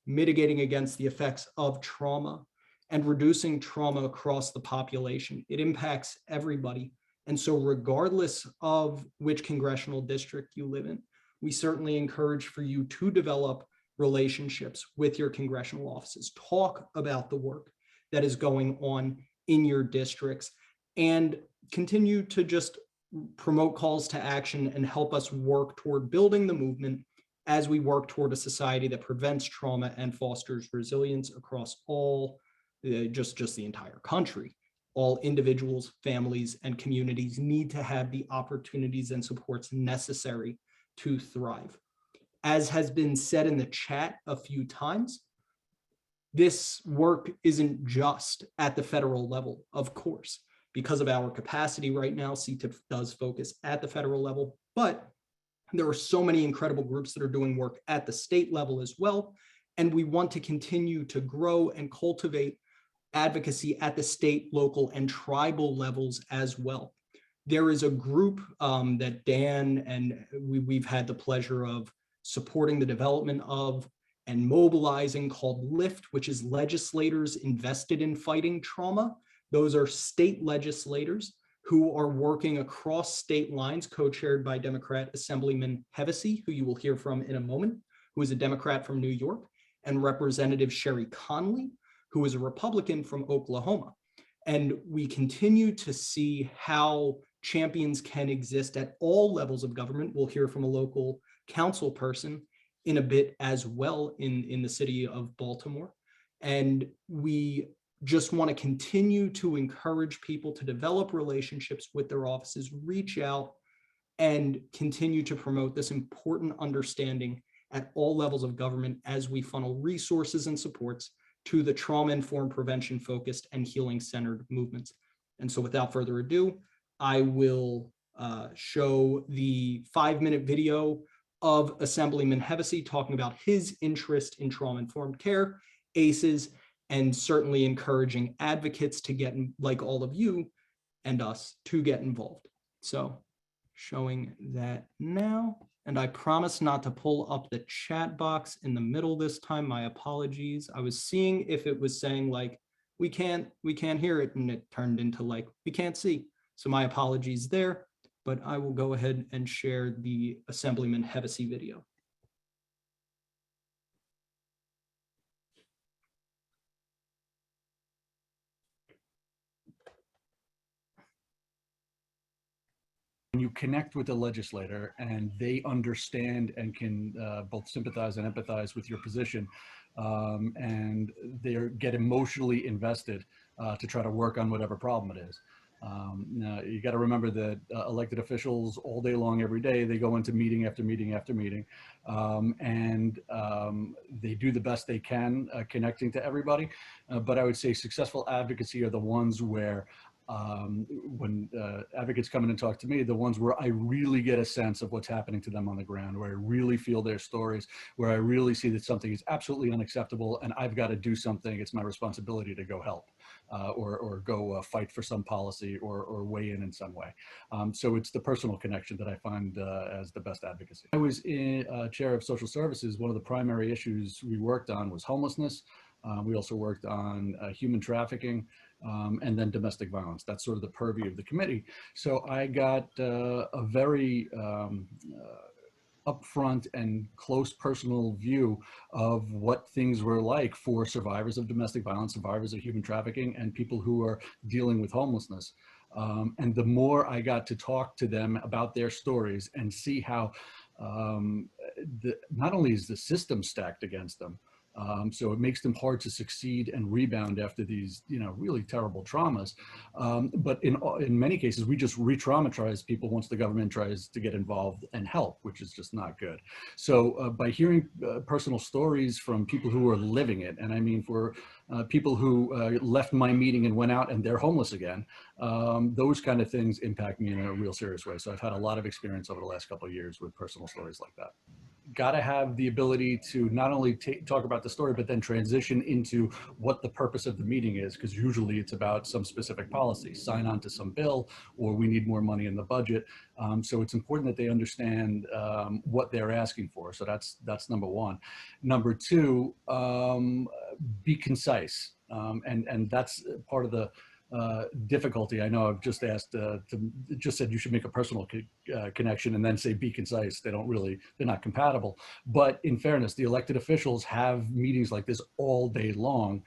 mitigating against the effects of trauma, and reducing trauma across the population. It impacts everybody. And so regardless of which congressional district you live in, we certainly encourage for you to develop relationships with your congressional offices, talk about the work that is going on in your districts, and continue to just promote calls to action and help us work toward building the movement as we work toward a society that prevents trauma and fosters resilience across all, just the entire country. All individuals, families, and communities need to have the opportunities and supports necessary to thrive. As has been said in the chat a few times, this work isn't just at the federal level, of course. Because of our capacity right now, CTIP does focus at the federal level, but there are so many incredible groups that are doing work at the state level as well. And we want to continue to grow and cultivate advocacy at the state, local, and tribal levels as well. There is a group that Dan and we've had the pleasure of supporting the development of and mobilizing called LIFT, which is Legislators Invested in Fighting Trauma. Those are state legislators who are working across state lines, co-chaired by Democrat Assemblyman Hevesi, who you will hear from in a moment, who is a Democrat from New York, and Representative Sherry Conley, who is a Republican from Oklahoma. And we continue to see how champions can exist at all levels of government. We'll hear from a local council person in a bit as well in the city of Baltimore. And we just want to continue to encourage people to develop relationships with their offices, reach out, and continue to promote this important understanding at all levels of government as we funnel resources and supports to the trauma-informed, prevention-focused, and healing-centered movements. And so without further ado, I will show the 5-minute video of Assemblyman Hevesi talking about his interest in trauma-informed care, ACEs, and certainly encouraging advocates to get, like all of you and us, to get involved. So showing that now, and I promise not to pull up the chat box in the middle this time. My apologies. I was seeing if it was saying like, we can't hear it, and it turned into like, we can't see. So my apologies there, but I will go ahead and share the Assemblyman Hevesi video. When you connect with the legislator and they understand and can both sympathize and empathize with your position, and they get emotionally invested to try to work on whatever problem it is. Now, you got to remember that elected officials all day long, every day, they go into meeting after meeting after meeting, and they do the best they can connecting to everybody. But I would say successful advocacy are the ones where when advocates come in and talk to me, the ones where I really get a sense of what's happening to them on the ground, where I really feel their stories, where I really see that something is absolutely unacceptable and I've got to do something. It's my responsibility to go help or go fight for some policy or weigh in some way. So it's the personal connection that I find as the best advocacy. I was chair of social services. One of the primary issues we worked on was homelessness. We also worked on human trafficking, and then domestic violence. That's sort of the purview of the committee. So I got a very upfront and close personal view of what things were like for survivors of domestic violence, survivors of human trafficking, and people who are dealing with homelessness. And the more I got to talk to them about their stories and see how not only is the system stacked against them, So it makes them hard to succeed and rebound after these, really terrible traumas. But in many cases, we just re-traumatize people once the government tries to get involved and help, which is just not good. So by hearing personal stories from people who are living it, and I mean for people who left my meeting and went out and they're homeless again, those kind of things impact me in a real serious way. So I've had a lot of experience over the last couple of years with personal stories like that. Got to have the ability to not only talk about the story, but then transition into what the purpose of the meeting is, because usually it's about some specific policy, sign on to some bill, or we need more money in the budget. So it's important that they understand what they're asking for. So that's number one. Number two, be concise. And that's part of the difficulty. I know I've just asked just said you should make a personal connection and then say be concise. They're not compatible. But in fairness, the elected officials have meetings like this all day long.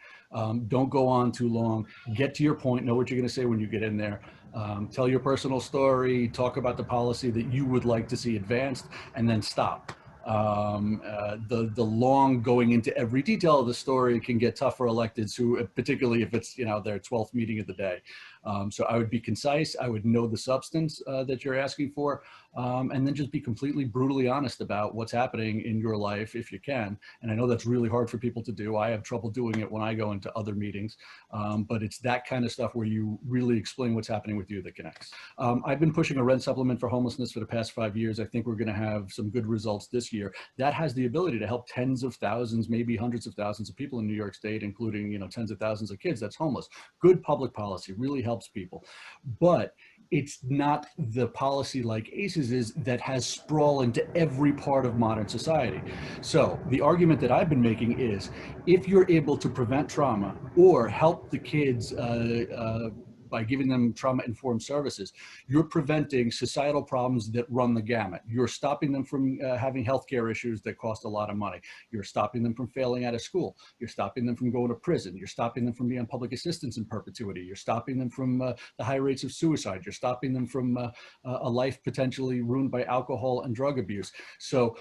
Don't go on too long. Get to your point. Know what you're going to say when you get in there. Tell your personal story. Talk about the policy that you would like to see advanced, and then stop. The long going into every detail of the story can get tough for electeds who, particularly if it's, their 12th meeting of the day. So I would be concise. I would know the substance that you're asking for, and then just be completely brutally honest about what's happening in your life if you can. And I know that's really hard for people to do. I have trouble doing it when I go into other meetings, but it's that kind of stuff where you really explain what's happening with you that connects. I've been pushing a rent supplement for homelessness for the past 5 years. I think we're going to have some good results this year. That has the ability to help tens of thousands, maybe hundreds of thousands of people in New York State, including, tens of thousands of kids that's homeless. Good public policy really helps people. But it's not the policy like ACEs is that has sprawl into every part of modern society. So the argument that I've been making is if you're able to prevent trauma or help the kids by giving them trauma-informed services, you're preventing societal problems that run the gamut. You're stopping them from having healthcare issues that cost a lot of money. You're stopping them from failing out of school. You're stopping them from going to prison. You're stopping them from being on public assistance in perpetuity. You're stopping them from the high rates of suicide. You're stopping them from a life potentially ruined by alcohol and drug abuse. So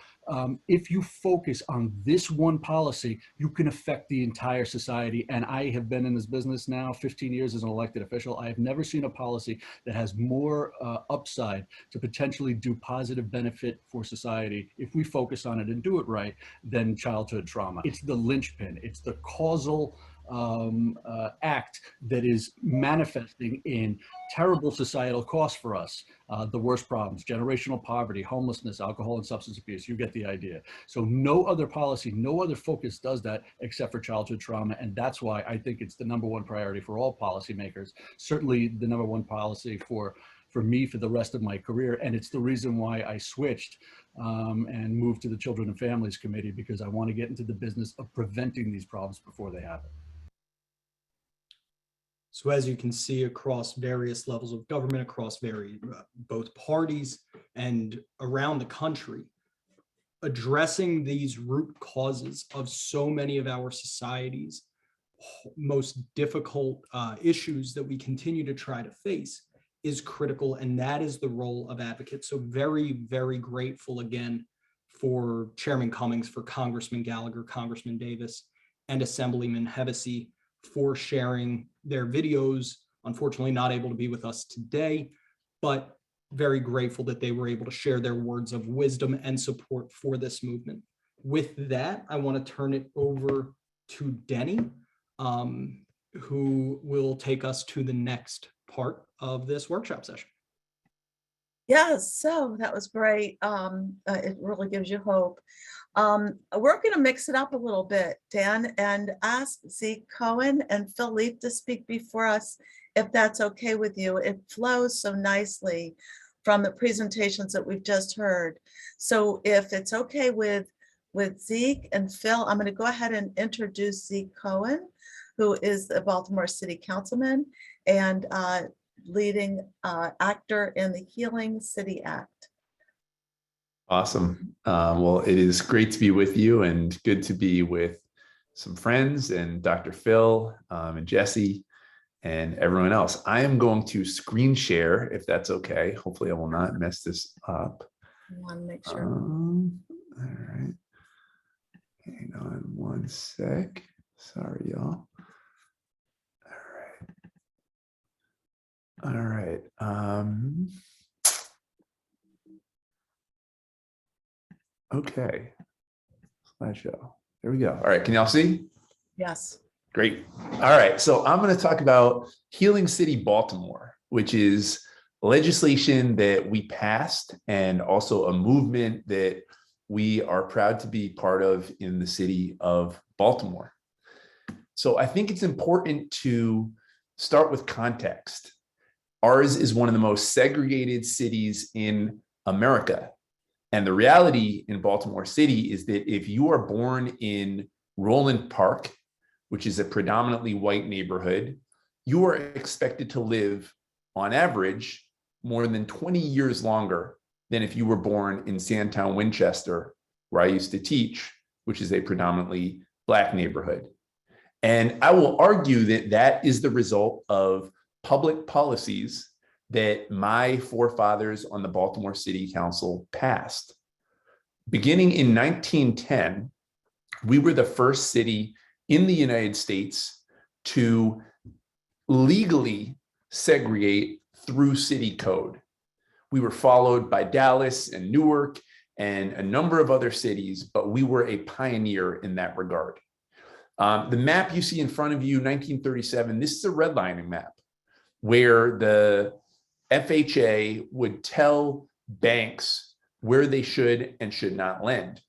if you focus on this one policy, you can affect the entire society. And I have been in this business now 15 years as an elected official. I have never seen a policy that has more upside to potentially do positive benefit for society if we focus on it and do it right than childhood trauma. It's the linchpin. It's the causal act that is manifesting in terrible societal costs for us. The worst problems, generational poverty, homelessness, alcohol and substance abuse, you get the idea. So no other policy, no other focus does that except for childhood trauma. And that's why I think it's the #1 priority for all policymakers, certainly the #1 policy for me for the rest of my career. And it's the reason why I switched and moved to the Children and Families Committee, because I want to get into the business of preventing these problems before they happen. So as you can see across various levels of government, across both parties and around the country, addressing these root causes of so many of our society's most difficult issues that we continue to try to face is critical. And that is the role of advocates. So very, very grateful again for Chairman Cummings, for Congressman Gallagher, Congressman Davis, and Assemblyman Hevesi for sharing their videos. Unfortunately, not able to be with us today, but very grateful that they were able to share their words of wisdom and support for this movement. With that, I want to turn it over to Denni, who will take us to the next part of this workshop session. Yes, so that was great. It really gives you hope. We're going to mix it up a little bit, Dan, and ask Zeke, Cohen, and Philippe to speak before us, if that's okay with you. It flows so nicely from the presentations that we've just heard. So if it's okay with Zeke and Phil, I'm going to go ahead and introduce Zeke Cohen, who is the Baltimore City Councilman and leading actor in the Healing City Act. Awesome. Well, it is great to be with you and good to be with some friends and Dr. Phil and Jesse and everyone else. I am going to screen share if that's okay. Hopefully I will not mess this up. I want to make sure. All right. Hang on one sec. Sorry, y'all. All right. Okay. Slideshow. There we go. All right. Can y'all see? Yes. Great. All right. So I'm going to talk about Healing City, Baltimore, which is legislation that we passed and also a movement that we are proud to be part of in the city of Baltimore. So I think it's important to start with context. Ours is one of the most segregated cities in America. And the reality in Baltimore City is that if you are born in Roland Park, which is a predominantly white neighborhood, you are expected to live, on average, more than 20 years longer than if you were born in Sandtown, Winchester, where I used to teach, which is a predominantly Black neighborhood. And I will argue that that is the result of public policies that my forefathers on the Baltimore City Council passed. Beginning in 1910, we were the first city in the United States to legally segregate through city code. We were followed by Dallas and Newark and a number of other cities, but we were a pioneer in that regard. The map you see in front of you, 1937, this is a redlining map where the FHA would tell banks where they should and should not lend.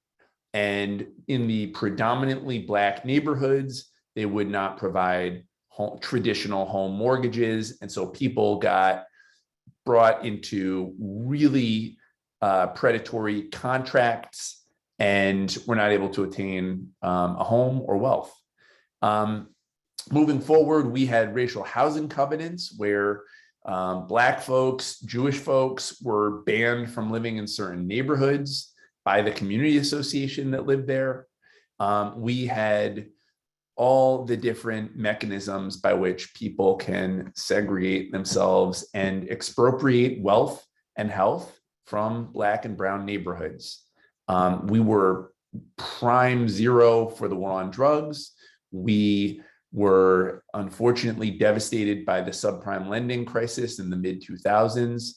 And in the predominantly Black neighborhoods, they would not provide traditional home mortgages. And so people got brought into really predatory contracts and were not able to attain a home or wealth. Moving forward, we had racial housing covenants where Black folks, Jewish folks were banned from living in certain neighborhoods by the community association that lived there. We had all the different mechanisms by which people can segregate themselves and expropriate wealth and health from Black and brown neighborhoods. We were prime zero for the war on drugs. We were unfortunately devastated by the subprime lending crisis in the mid-2000s.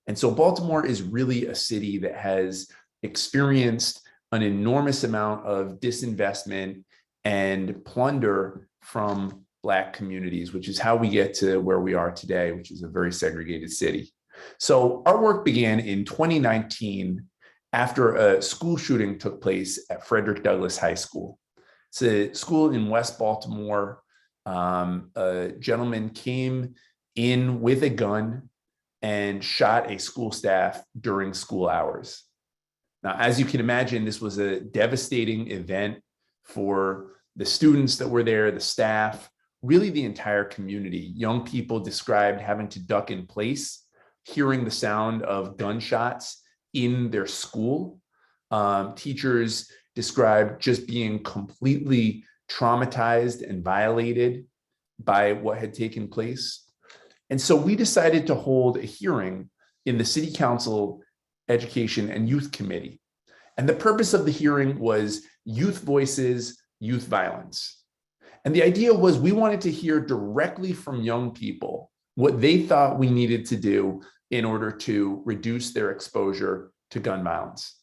And so Baltimore is really a city that has experienced an enormous amount of disinvestment and plunder from Black communities, which is how we get to where we are today, which is a very segregated city. So our work began in 2019 after a school shooting took place at Frederick Douglass High School. It's a school in West Baltimore. A gentleman came in with a gun and shot a school staff during school hours. Now, as you can imagine, this was a devastating event for the students that were there, the staff, really the entire community. Young people described having to duck in place, hearing the sound of gunshots in their school. Teachers described just being completely traumatized and violated by what had taken place. And so we decided to hold a hearing in the City Council Education and Youth Committee. And the purpose of the hearing was youth voices, youth violence. And the idea was we wanted to hear directly from young people what they thought we needed to do in order to reduce their exposure to gun violence.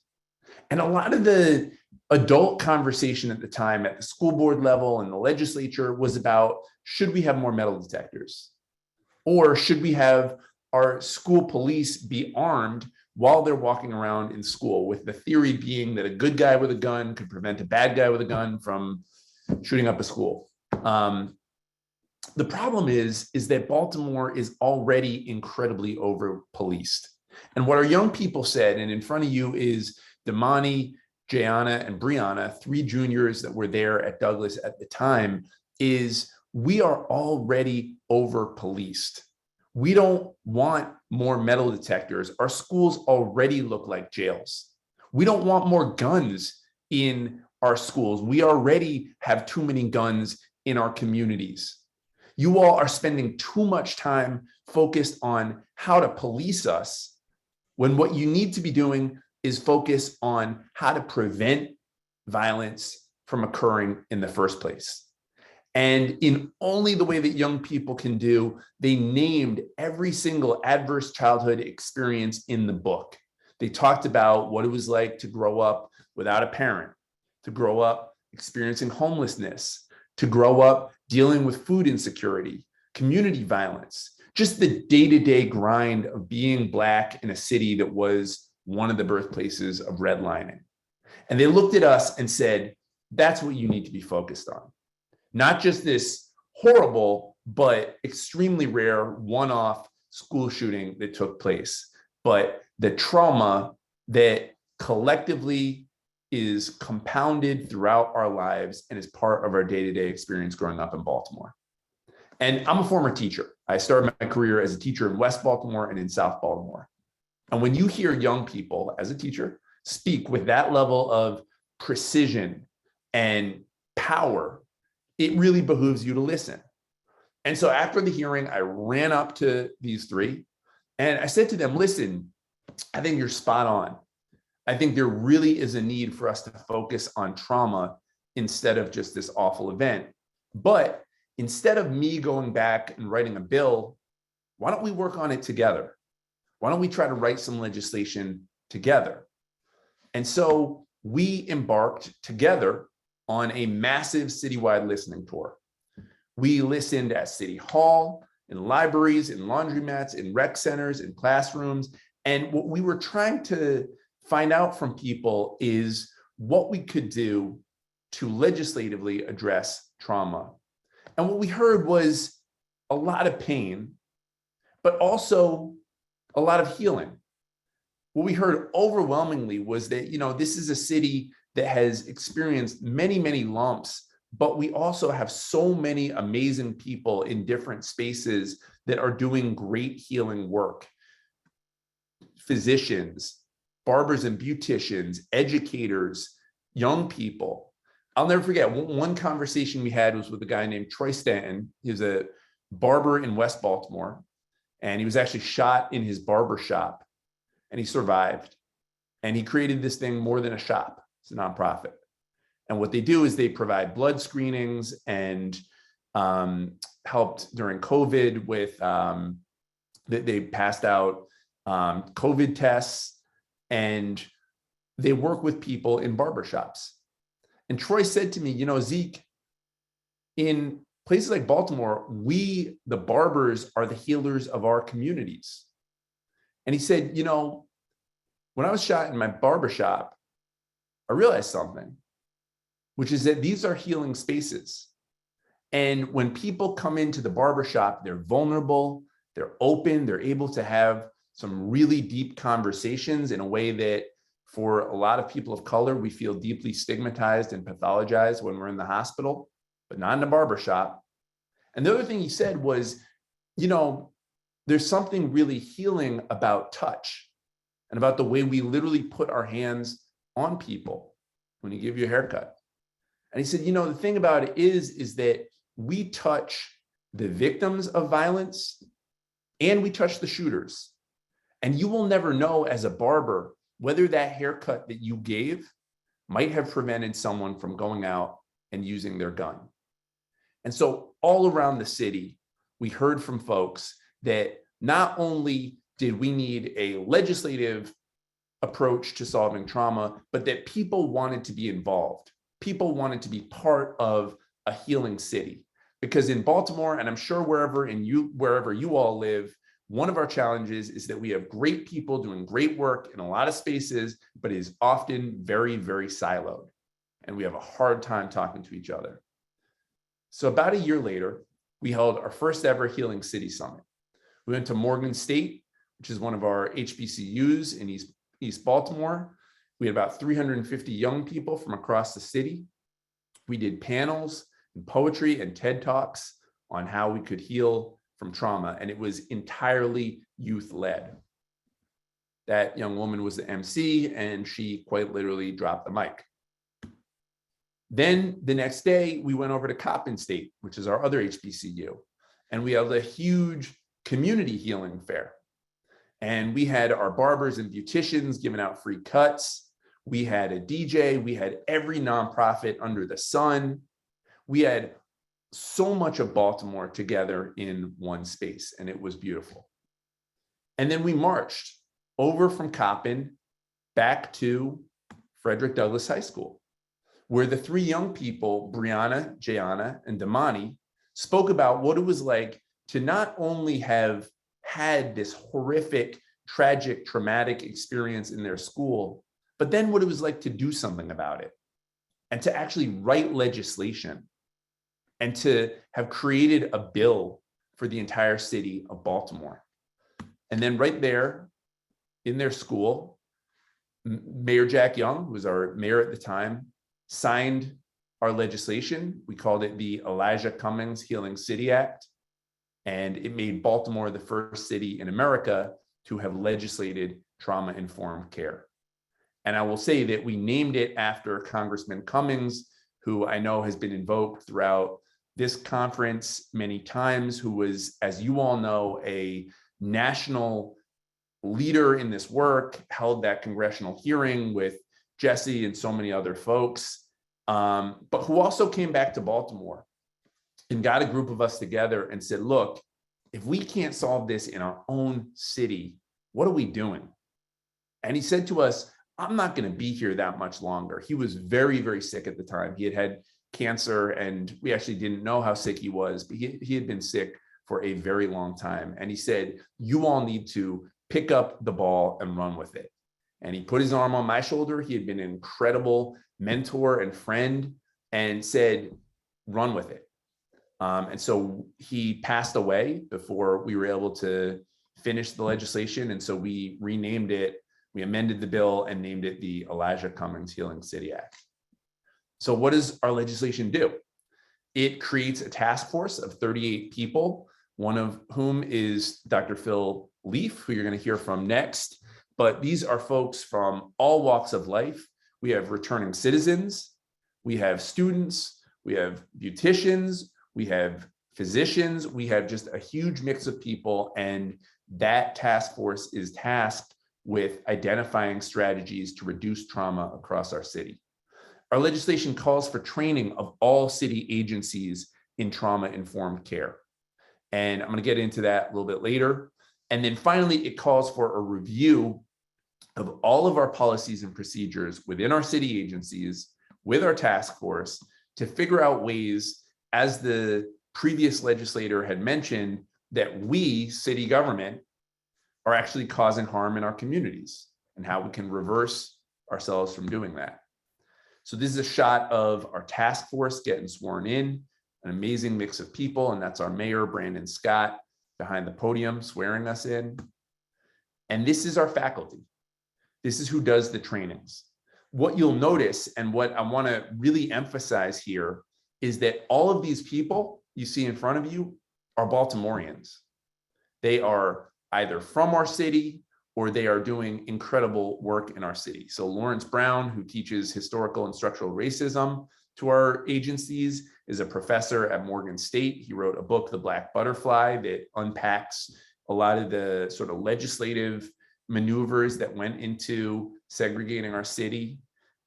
And a lot of the adult conversation at the time at the school board level and the legislature was about, should we have more metal detectors? Or should we have our school police be armed while they're walking around in school, with the theory being that a good guy with a gun could prevent a bad guy with a gun from shooting up a school? The problem is that Baltimore is already incredibly over-policed. And what our young people said, and in front of you is Damani, Jayana, and Brianna, 3 juniors that were there at Douglass at the time, is we are already over-policed. We don't want more metal detectors. Our schools already look like jails. We don't want more guns in our schools. We already have too many guns in our communities. You all are spending too much time focused on how to police us, when what you need to be doing is focus on how to prevent violence from occurring in the first place. And in only the way that young people can do, they named every single adverse childhood experience in the book. They talked about what it was like to grow up without a parent, to grow up experiencing homelessness, to grow up dealing with food insecurity, community violence, just the day-to-day grind of being Black in a city that was one of the birthplaces of redlining. And they looked at us and said, that's what you need to be focused on. Not just this horrible, but extremely rare one-off school shooting that took place, but the trauma that collectively is compounded throughout our lives and is part of our day-to-day experience growing up in Baltimore. And I'm a former teacher. I started my career as a teacher in West Baltimore and in South Baltimore. And when you hear young people as a teacher speak with that level of precision and power, it really behooves you to listen. And so after the hearing, I ran up to these three and I said to them, listen, I think you're spot on. I think there really is a need for us to focus on trauma instead of just this awful event. But instead of me going back and writing a bill, why don't we work on it together? Why don't we try to write some legislation together? And so we embarked together on a massive citywide listening tour. We listened at City Hall, in libraries, in laundromats, in rec centers, in classrooms. And what we were trying to find out from people is what we could do to legislatively address trauma. And what we heard was a lot of pain, but also a lot of healing. What we heard overwhelmingly was that, this is a city that has experienced many, many lumps, but we also have so many amazing people in different spaces that are doing great healing work. Physicians, barbers and beauticians, educators, young people. I'll never forget, one conversation we had was with a guy named Troy Stanton. He was a barber in West Baltimore, and he was actually shot in his barber shop, and he survived. And he created this thing, More Than a Shop. It's a nonprofit. And what they do is they provide blood screenings and helped during COVID with, they passed out COVID tests, and they work with people in barbershops. And Troy said to me, Zeke, in places like Baltimore, we, the barbers, are the healers of our communities. And he said, when I was shot in my barbershop, I realized something, which is that these are healing spaces. And when people come into the barbershop, they're vulnerable, they're open, they're able to have some really deep conversations in a way that for a lot of people of color, we feel deeply stigmatized and pathologized when we're in the hospital, but not in the barbershop. And the other thing he said was, there's something really healing about touch and about the way we literally put our hands on people when you give you a haircut. And he said, the thing about it is that we touch the victims of violence and we touch the shooters. And you will never know as a barber whether that haircut that you gave might have prevented someone from going out and using their gun. And so all around the city, we heard from folks that not only did we need a legislative approach to solving trauma, but that people wanted to be involved. People wanted to be part of a healing city. Because in Baltimore, and I'm sure wherever you all live, one of our challenges is that we have great people doing great work in a lot of spaces, but it is often very, very siloed. And we have a hard time talking to each other. So about a year later, we held our first ever Healing City Summit. We went to Morgan State, which is one of our HBCUs in East Baltimore. We had about 350 young people from across the city. We did panels and poetry and TED Talks on how we could heal from trauma, and it was entirely youth-led. That young woman was the MC, and she quite literally dropped the mic. Then the next day, we went over to Coppin State, which is our other HBCU, and we held a huge community healing fair. And we had our barbers and beauticians giving out free cuts. We had a DJ, we had every nonprofit under the sun. We had so much of Baltimore together in one space, and it was beautiful. And then we marched over from Coppin back to Frederick Douglass High School, where the three young people, Brianna, Jayana, and Damani, spoke about what it was like to not only have had this horrific, tragic, traumatic experience in their school, but then what it was like to do something about it and to actually write legislation and to have created a bill for the entire city of Baltimore. And then right there in their school, Mayor Jack Young, who was our mayor at the time, signed our legislation. We called it the Elijah Cummings Healing City Act. And it made Baltimore the first city in America to have legislated trauma-informed care. And I will say that we named it after Congressman Cummings, who I know has been invoked throughout this conference many times, who was, as you all know, a national leader in this work, held that congressional hearing with Jesse and so many other folks, but who also came back to Baltimore and got a group of us together and said, look, if we can't solve this in our own city, what are we doing? And he said to us, I'm not going to be here that much longer. He was very, very sick at the time. He had had cancer, and we actually didn't know how sick he was, but he had been sick for a very long time. And he said, you all need to pick up the ball and run with it. And he put his arm on my shoulder. He had been an incredible mentor and friend, and said, run with it. And so he passed away before we were able to finish the legislation. And so we renamed it, we amended the bill and named it the Elijah Cummings Healing City Act. So what does our legislation do? It creates a task force of 38 people, one of whom is Dr. Phil Leaf, who you're going to hear from next. But these are folks from all walks of life. We have returning citizens, we have students, we have beauticians, we have physicians, we have just a huge mix of people. And that task force is tasked with identifying strategies to reduce trauma across our city. Our legislation calls for training of all city agencies in trauma-informed care. And I'm going to get into that a little bit later. And then finally, it calls for a review of all of our policies and procedures within our city agencies with our task force to figure out ways, as the previous legislator had mentioned, that we, city government, are actually causing harm in our communities and how we can reverse ourselves from doing that. So this is a shot of our task force getting sworn in, an amazing mix of people, and that's our mayor, Brandon Scott, behind the podium swearing us in. And this is our faculty. This is who does the trainings. What you'll notice, and what I want to really emphasize here, is that all of these people you see in front of you are Baltimoreans. They are either from our city or they are doing incredible work in our city. So Lawrence Brown, who teaches historical and structural racism to our agencies, is a professor at Morgan State. He wrote a book, The Black Butterfly, that unpacks a lot of the sort of legislative maneuvers that went into segregating our city.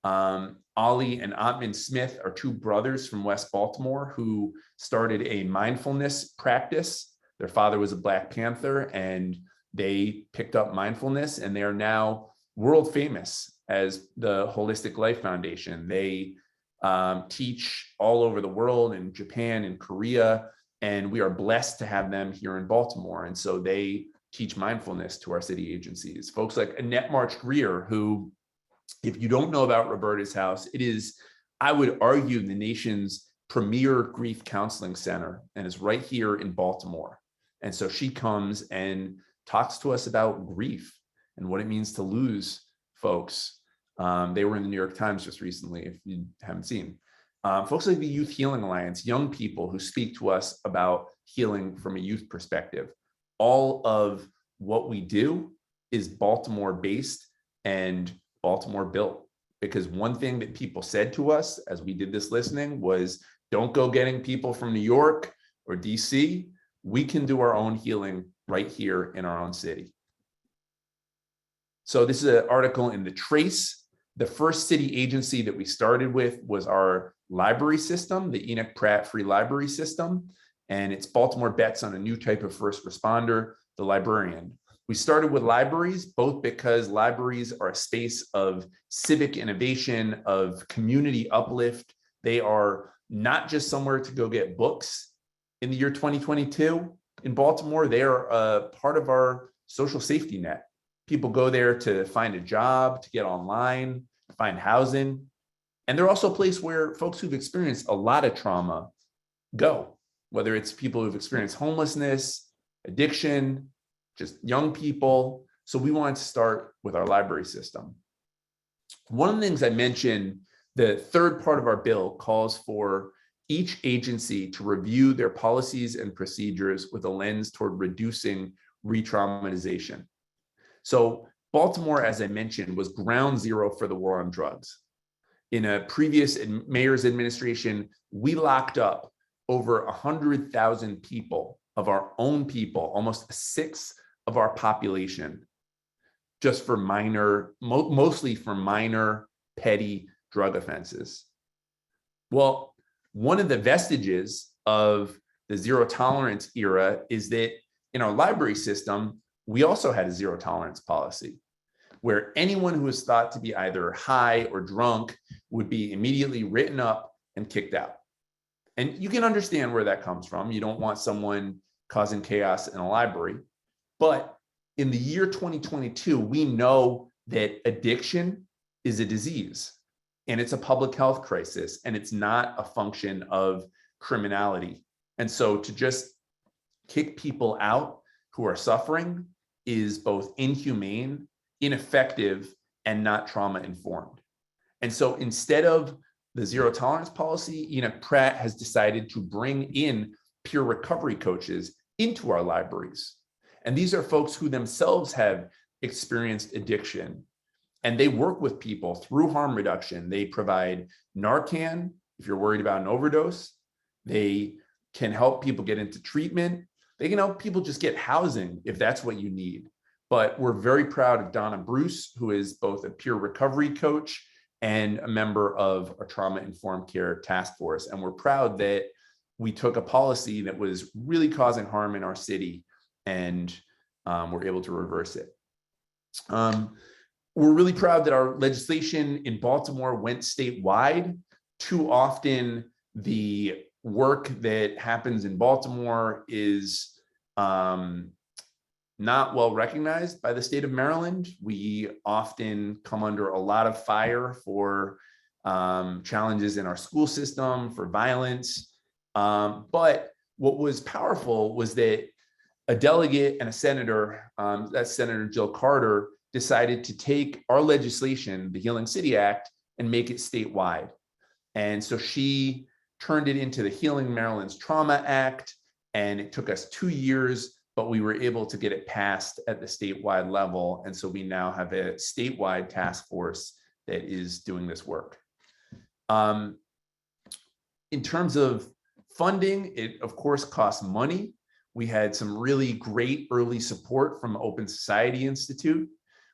Ollie and Ottman Smith are two brothers from West Baltimore who started a mindfulness practice. Their father was a Black Panther, and they picked up mindfulness, and they are now world famous as the Holistic Life Foundation. They teach all over the world, in Japan and Korea, and we are blessed to have them here in Baltimore. And so they teach mindfulness to our city agencies. Folks like Annette March Greer, who, if you don't know about Roberta's House, it is, I would argue, the nation's premier grief counseling center, and is right here in Baltimore. And so she comes and talks to us about grief and what it means to lose folks. They were in the New York Times just recently, if you haven't seen. Folks like the Youth Healing Alliance, young people who speak to us about healing from a youth perspective. All of what we do is Baltimore based and Baltimore built, because one thing that people said to us as we did this listening was, don't go getting people from New York or DC. We can do our own healing right here in our own city. So this is an article in The Trace The first city agency that we started with was our library system, the Enoch Pratt Free Library System. And it's Baltimore bets on a new type of first responder, the librarian. We started with libraries, both because libraries are a space of civic innovation, of community uplift. They are not just somewhere to go get books in the year 2022. In Baltimore, they are a part of our social safety net. People go there to find a job, to get online, find housing. And they're also a place where folks who've experienced a lot of trauma go, whether it's people who've experienced homelessness, addiction, just young people. So we wanted to start with our library system. One of the things I mentioned, the third part of our bill calls for each agency to review their policies and procedures with a lens toward reducing re-traumatization. So Baltimore, as I mentioned, was ground zero for the war on drugs. In a previous mayor's administration, we locked up over 100,000 people of our own people, almost a sixth of our population, just for minor, mostly for minor petty drug offenses. Well, one of the vestiges of the zero tolerance era is that in our library system, we also had a zero tolerance policy where anyone who was thought to be either high or drunk would be immediately written up and kicked out. And you can understand where that comes from. You don't want someone causing chaos in a library. But in the year 2022, we know that addiction is a disease and it's a public health crisis and it's not a function of criminality. And so to just kick people out who are suffering is both inhumane, ineffective, and not trauma informed. And so instead of the zero tolerance policy, Enoch Pratt has decided to bring in peer recovery coaches into our libraries. And these are folks who themselves have experienced addiction and they work with people through harm reduction. They provide Narcan if you're worried about an overdose. They can help people get into treatment. They can help people just get housing if that's what you need. But we're very proud of Donna Bruce, who is both a peer recovery coach and a member of our trauma-informed care task force. And we're proud that we took a policy that was really causing harm in our city and we're able to reverse it. We're really proud that our legislation in Baltimore went statewide. Too often, the work that happens in Baltimore is not well recognized by the state of Maryland. We often come under a lot of fire for challenges in our school system, for violence. But what was powerful was that a delegate and a senator, that's Senator Jill Carter, decided to take our legislation, the Healing City Act, and make it statewide. And so she turned it into the Healing Maryland's Trauma Act, and it took us 2 years, but we were able to get it passed at the statewide level. And so we now have a statewide task force that is doing this work. In terms of funding, it of course costs money. We had some really great early support from Open Society Institute.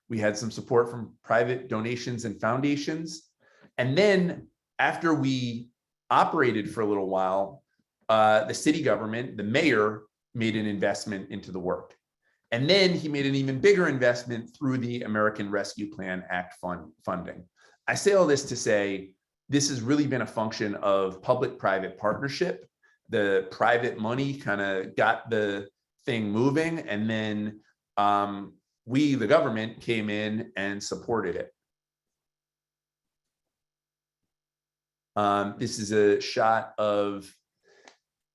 We had some support from private donations and foundations. And then after we operated for a little while, the city government, the mayor, made an investment into the work. And then he made an even bigger investment through the American Rescue Plan Act funding. I say all this to say, this has really been a function of public-private partnership. The private money kind of got the thing moving, and then we, the government, came in and supported it. This is a shot of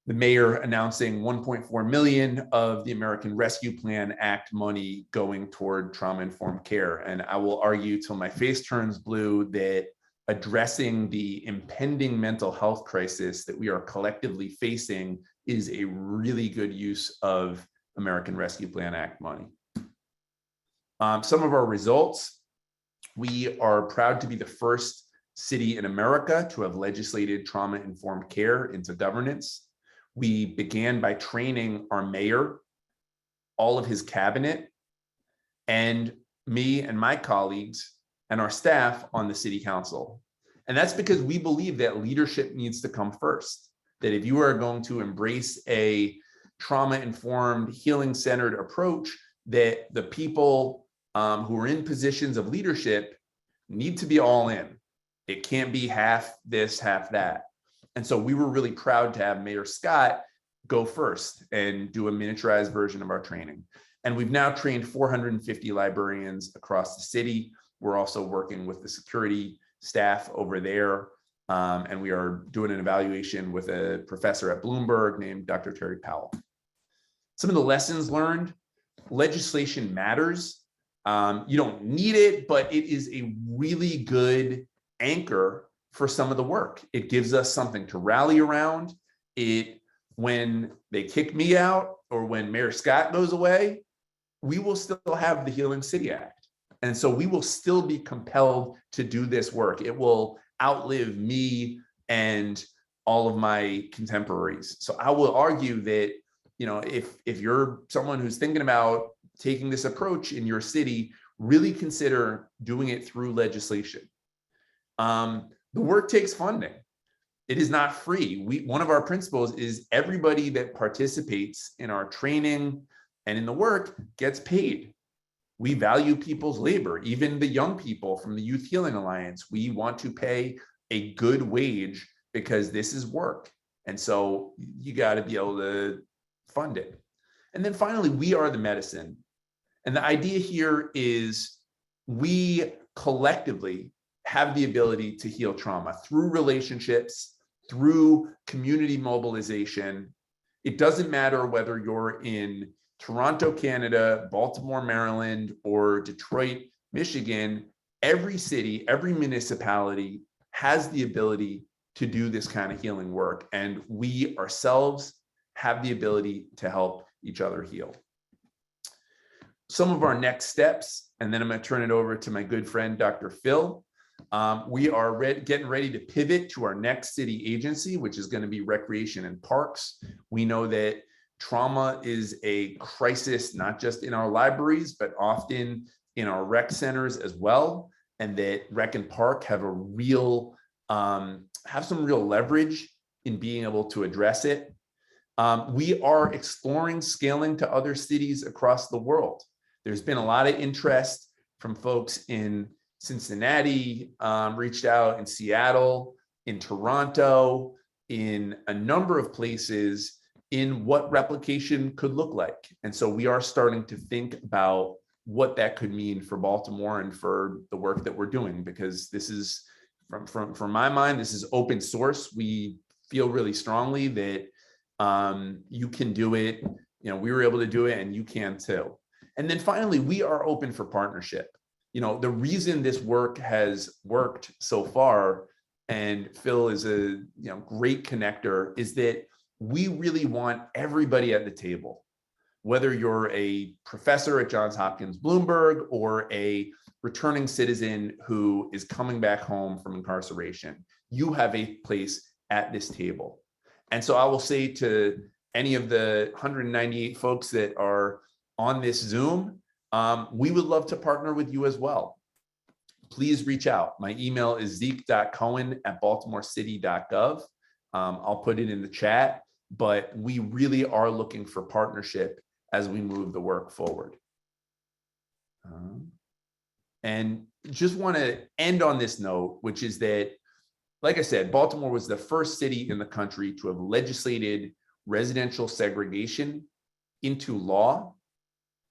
the mayor announcing 1.4 million of the American Rescue Plan Act money going toward trauma-informed care. And I will argue till my face turns blue that addressing the impending mental health crisis that we are collectively facing is a really good use of American Rescue Plan Act money. Some of our results: we are proud to be the first city in America to have legislated trauma-informed care into governance. We began by training our mayor, all of his cabinet, and me and my colleagues and our staff on the city council. And that's because we believe that leadership needs to come first, that if you are going to embrace a trauma-informed, healing-centered approach, that the people who are in positions of leadership need to be all in. It can't be half this, half that. And so we were really proud to have Mayor Scott go first and do a miniaturized version of our training. And we've now trained 450 librarians across the city. We're also working with the security staff over there. And we are doing an evaluation with a professor at Bloomberg named Dr. Terry Powell. Some of the lessons learned: legislation matters. You don't need it, but it is a really good anchor for some of the work. It gives us something to rally around. When they kick me out or when Mayor Scott goes away, we will still have the Healing City Act. And so we will still be compelled to do this work. It will outlive me and all of my contemporaries. So I will argue that, if you're someone who's thinking about taking this approach in your city, really consider doing it through legislation. The work takes funding. It is not free. One of our principles is everybody that participates in our training and in the work gets paid. We value people's labor, even the young people from the Youth Healing Alliance. We want to pay a good wage because this is work. And so you got to be able to fund it. And then finally, we are the medicine. And the idea here is we collectively have the ability to heal trauma through relationships, through community mobilization. It doesn't matter whether you're in Toronto, Canada, Baltimore, Maryland, or Detroit, Michigan. Every city, every municipality has the ability to do this kind of healing work. And we ourselves have the ability to help each other heal. Some of our next steps, and then I'm going to turn it over to my good friend, Dr. Phil. We are getting ready to pivot to our next city agency, which is going to be Recreation and Parks. We know that trauma is a crisis, not just in our libraries, but often in our rec centers as well. And that Rec and Park have some real leverage in being able to address it. We are exploring scaling to other cities across the world. There's been a lot of interest from folks in Cincinnati, reached out in Seattle, in Toronto, in a number of places in what replication could look like. And so we are starting to think about what that could mean for Baltimore and for the work that we're doing, because this is, from my mind, this is open source. We feel really strongly that you can do it. We were able to do it and you can too. And then finally, we are open for partnership. The reason this work has worked so far, and Phil is a great connector, is that we really want everybody at the table. Whether you're a professor at Johns Hopkins Bloomberg or a returning citizen who is coming back home from incarceration, you have a place at this table. And so I will say to any of the 198 folks that are on this Zoom, we would love to partner with you as well. Please reach out. My email is zeke.cohen@baltimorecity.gov. I'll put it in the chat, but we really are looking for partnership as we move the work forward. And just want to end on this note, which is that, like I said, Baltimore was the first city in the country to have legislated residential segregation into law.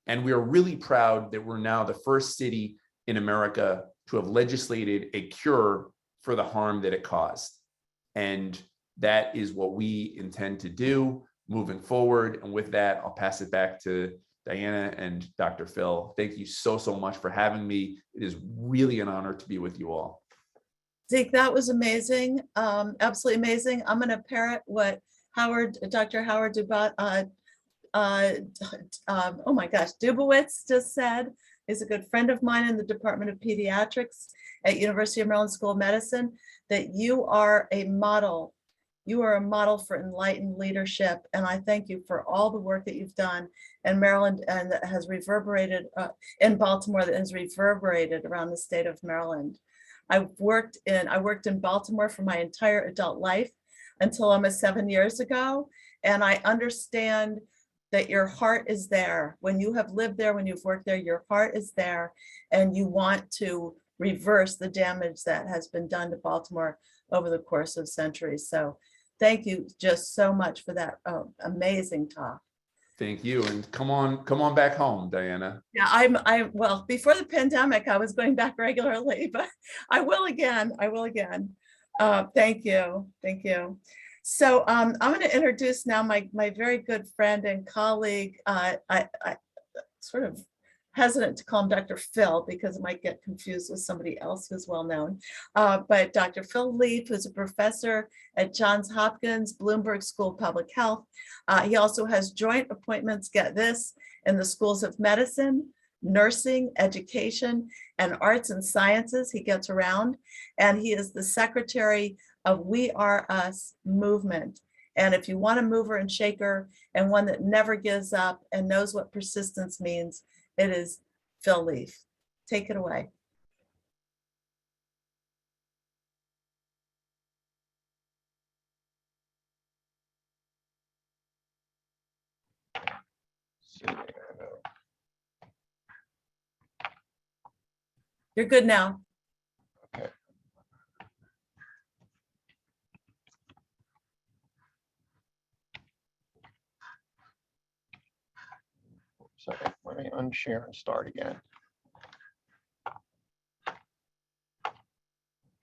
And we are really proud that we're now the first city in America to have legislated a cure for the harm that it caused. And that is what we intend to do moving forward. And with that, I'll pass it back to Diana and Dr. Phil. Thank you so much for having me. It is really an honor to be with you all. Zeke, that was amazing. Absolutely amazing. I'm going to parrot what Dr. Howard Dubowitz just said. Is a good friend of mine in the Department of Pediatrics at University of Maryland School of Medicine, that you are a model You are a model for enlightened leadership, and I thank you for all the work that you've done in Maryland and that has reverberated in Baltimore, that has reverberated around the state of Maryland. I worked in Baltimore for my entire adult life until almost 7 years ago, and I understand that your heart is there. When you have lived there, when you've worked there, your heart is there, and you want to reverse the damage that has been done to Baltimore over the course of centuries. So thank you just so much for that amazing talk. Thank you. And come on back home, Diana. Yeah, well, before the pandemic, I was going back regularly, but I will again. Thank you. Thank you. So I'm going to introduce now my very good friend and colleague. I sort of hesitant to call him Dr. Phil because it might get confused with somebody else who's well known. But Dr. Phil Leaf, who's a professor at Johns Hopkins Bloomberg School of Public Health. He also has joint appointments, get this, in the schools of medicine, nursing, education, and arts and sciences. He gets around, and he is the secretary of We Are Us movement. And if you want a mover and shaker and one that never gives up and knows what persistence means, it is Phil Leaf. Take it away. You're good now. Okay. Sorry, let me unshare and start again.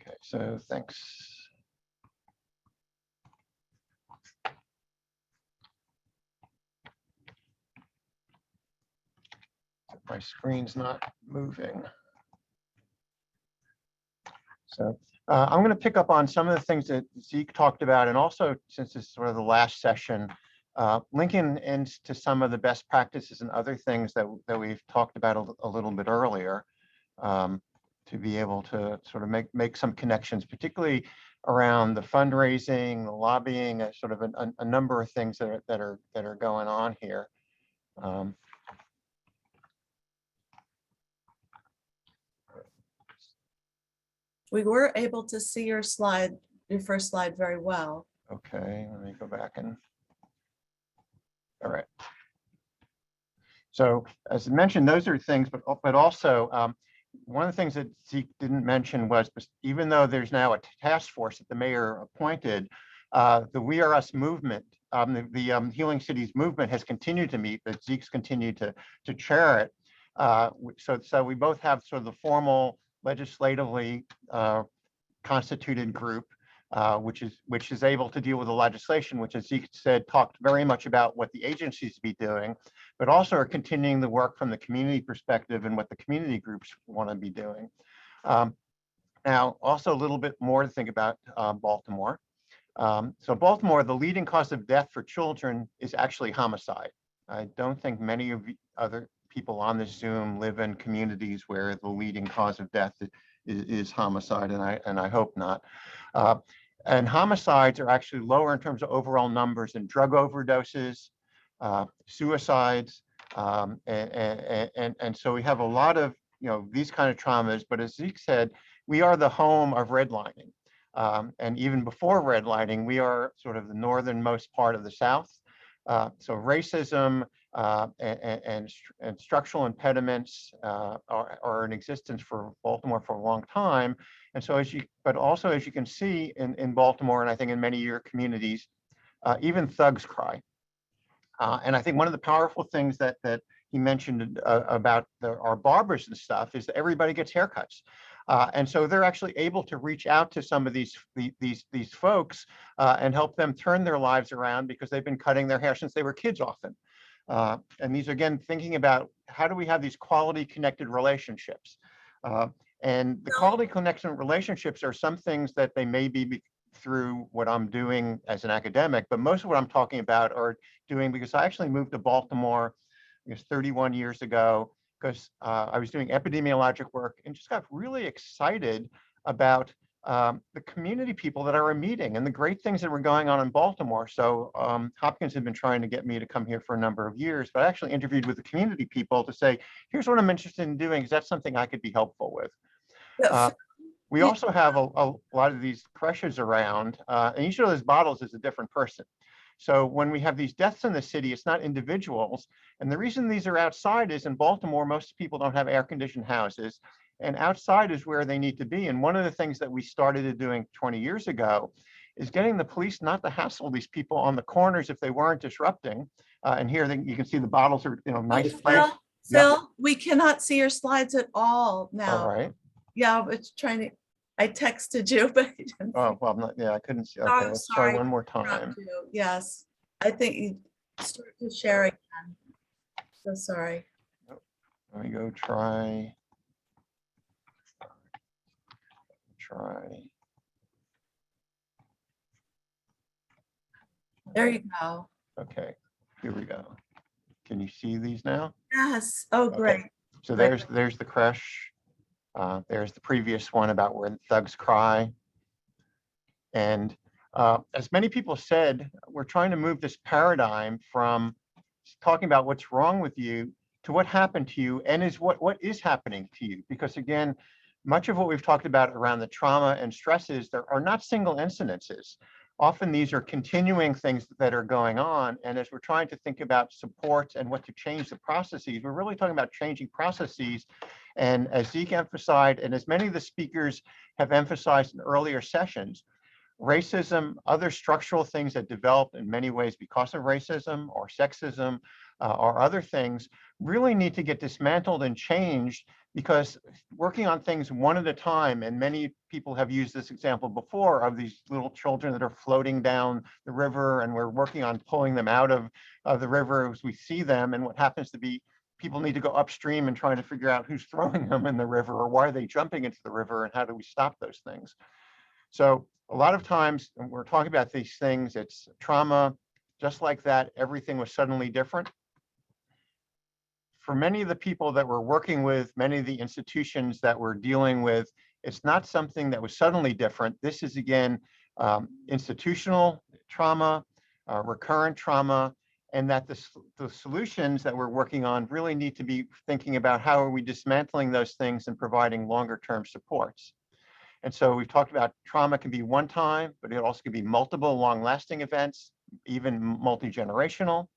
Okay, so thanks. My screen's not moving. So I'm going to pick up on some of the things that Zeke talked about, and also, since this is sort of the last session, linking into some of the best practices and other things that we've talked about a little bit earlier, to be able to sort of make some connections, particularly around the fundraising, the lobbying, sort of a number of things that are going on here. We were able to see your first slide very well. Okay, let me go back and, all right. So as I mentioned, those are things, but also one of the things that Zeke didn't mention was, even though there's now a task force that the mayor appointed, the We Are Us movement, the Healing Cities movement has continued to meet, but Zeke's continued to chair it. So we both have sort of the formal legislatively constituted group, which is able to deal with the legislation, which, as Zeke said, talked very much about what the agencies be doing, but also are continuing the work from the community perspective and what the community groups want to be doing. Now, also a little bit more to think about Baltimore. So Baltimore, the leading cause of death for children is actually homicide. I don't think many of the other people on this Zoom live in communities where the leading cause of death is homicide, and I hope not. And homicides are actually lower in terms of overall numbers than drug overdoses, suicides, and so we have a lot of these kind of traumas. But as Zeke said, we are the home of redlining, and even before redlining, we are sort of the northernmost part of the South. So racism and structural impediments are in existence for Baltimore for a long time. And so but also as you can see in Baltimore, and I think in many of your communities, even thugs cry. And I think one of the powerful things that he mentioned about our barbers and stuff is that everybody gets haircuts. And so they're actually able to reach out to some of these folks and help them turn their lives around, because they've been cutting their hair since they were kids often. And these, again, thinking about how do we have these quality connected relationships? And the quality connection relationships are some things that they may be through what I'm doing as an academic, but most of what I'm talking about are doing because I actually moved to Baltimore, I guess 31 years ago, because I was doing epidemiologic work and just got really excited about the community people that are meeting and the great things that were going on in Baltimore. So Hopkins had been trying to get me to come here for a number of years, but I actually interviewed with the community people to say, here's what I'm interested in doing. Is that something I could be helpful with? We also have a lot of these creches around, and each of those bottles is a different person. So when we have these deaths in the city, it's not individuals. And the reason these are outside is in Baltimore, most people don't have air-conditioned houses. And outside is where they need to be. And one of the things that we started doing 20 years ago is getting the police not to hassle these people on the corners if they weren't disrupting. And here you can see the bottles are, nice. Phil, we cannot see your slides at all now. All right. Yeah, it's trying to, I texted you, but you didn't. Oh, well, I couldn't see. Okay, let's try one more time. Yes, I think you start to share again. So sorry. Let me go try. There you go. Okay, here we go. Can you see these now? Yes. Oh, great. Okay. So there's the creche. There's the previous one about where the thugs cry. And as many people said, we're trying to move this paradigm from talking about what's wrong with you to what happened to you and is what is happening to you. Because again, much of what we've talked about around the trauma and stresses, there are not single incidences. Often these are continuing things that are going on. And as we're trying to think about supports and what to change the processes, we're really talking about changing processes. And as Zeke emphasized, and as many of the speakers have emphasized in earlier sessions, racism, other structural things that develop in many ways because of racism or sexism or other things really need to get dismantled and changed, because working on things one at a time, and many people have used this example before of these little children that are floating down the river, and we're working on pulling them out of the river as we see them, and what happens to be people need to go upstream and trying to figure out who's throwing them in the river or why are they jumping into the river and how do we stop those things. So a lot of times when we're talking about these things, it's trauma, just like that, everything was suddenly different. For many of the people that we're working with, many of the institutions that we're dealing with, it's not something that was suddenly different. This is, again, institutional trauma, recurrent trauma, and that the solutions that we're working on really need to be thinking about how are we dismantling those things and providing longer term supports. And so we've talked about trauma can be one time, but it also can be multiple long lasting events, even multi-generational.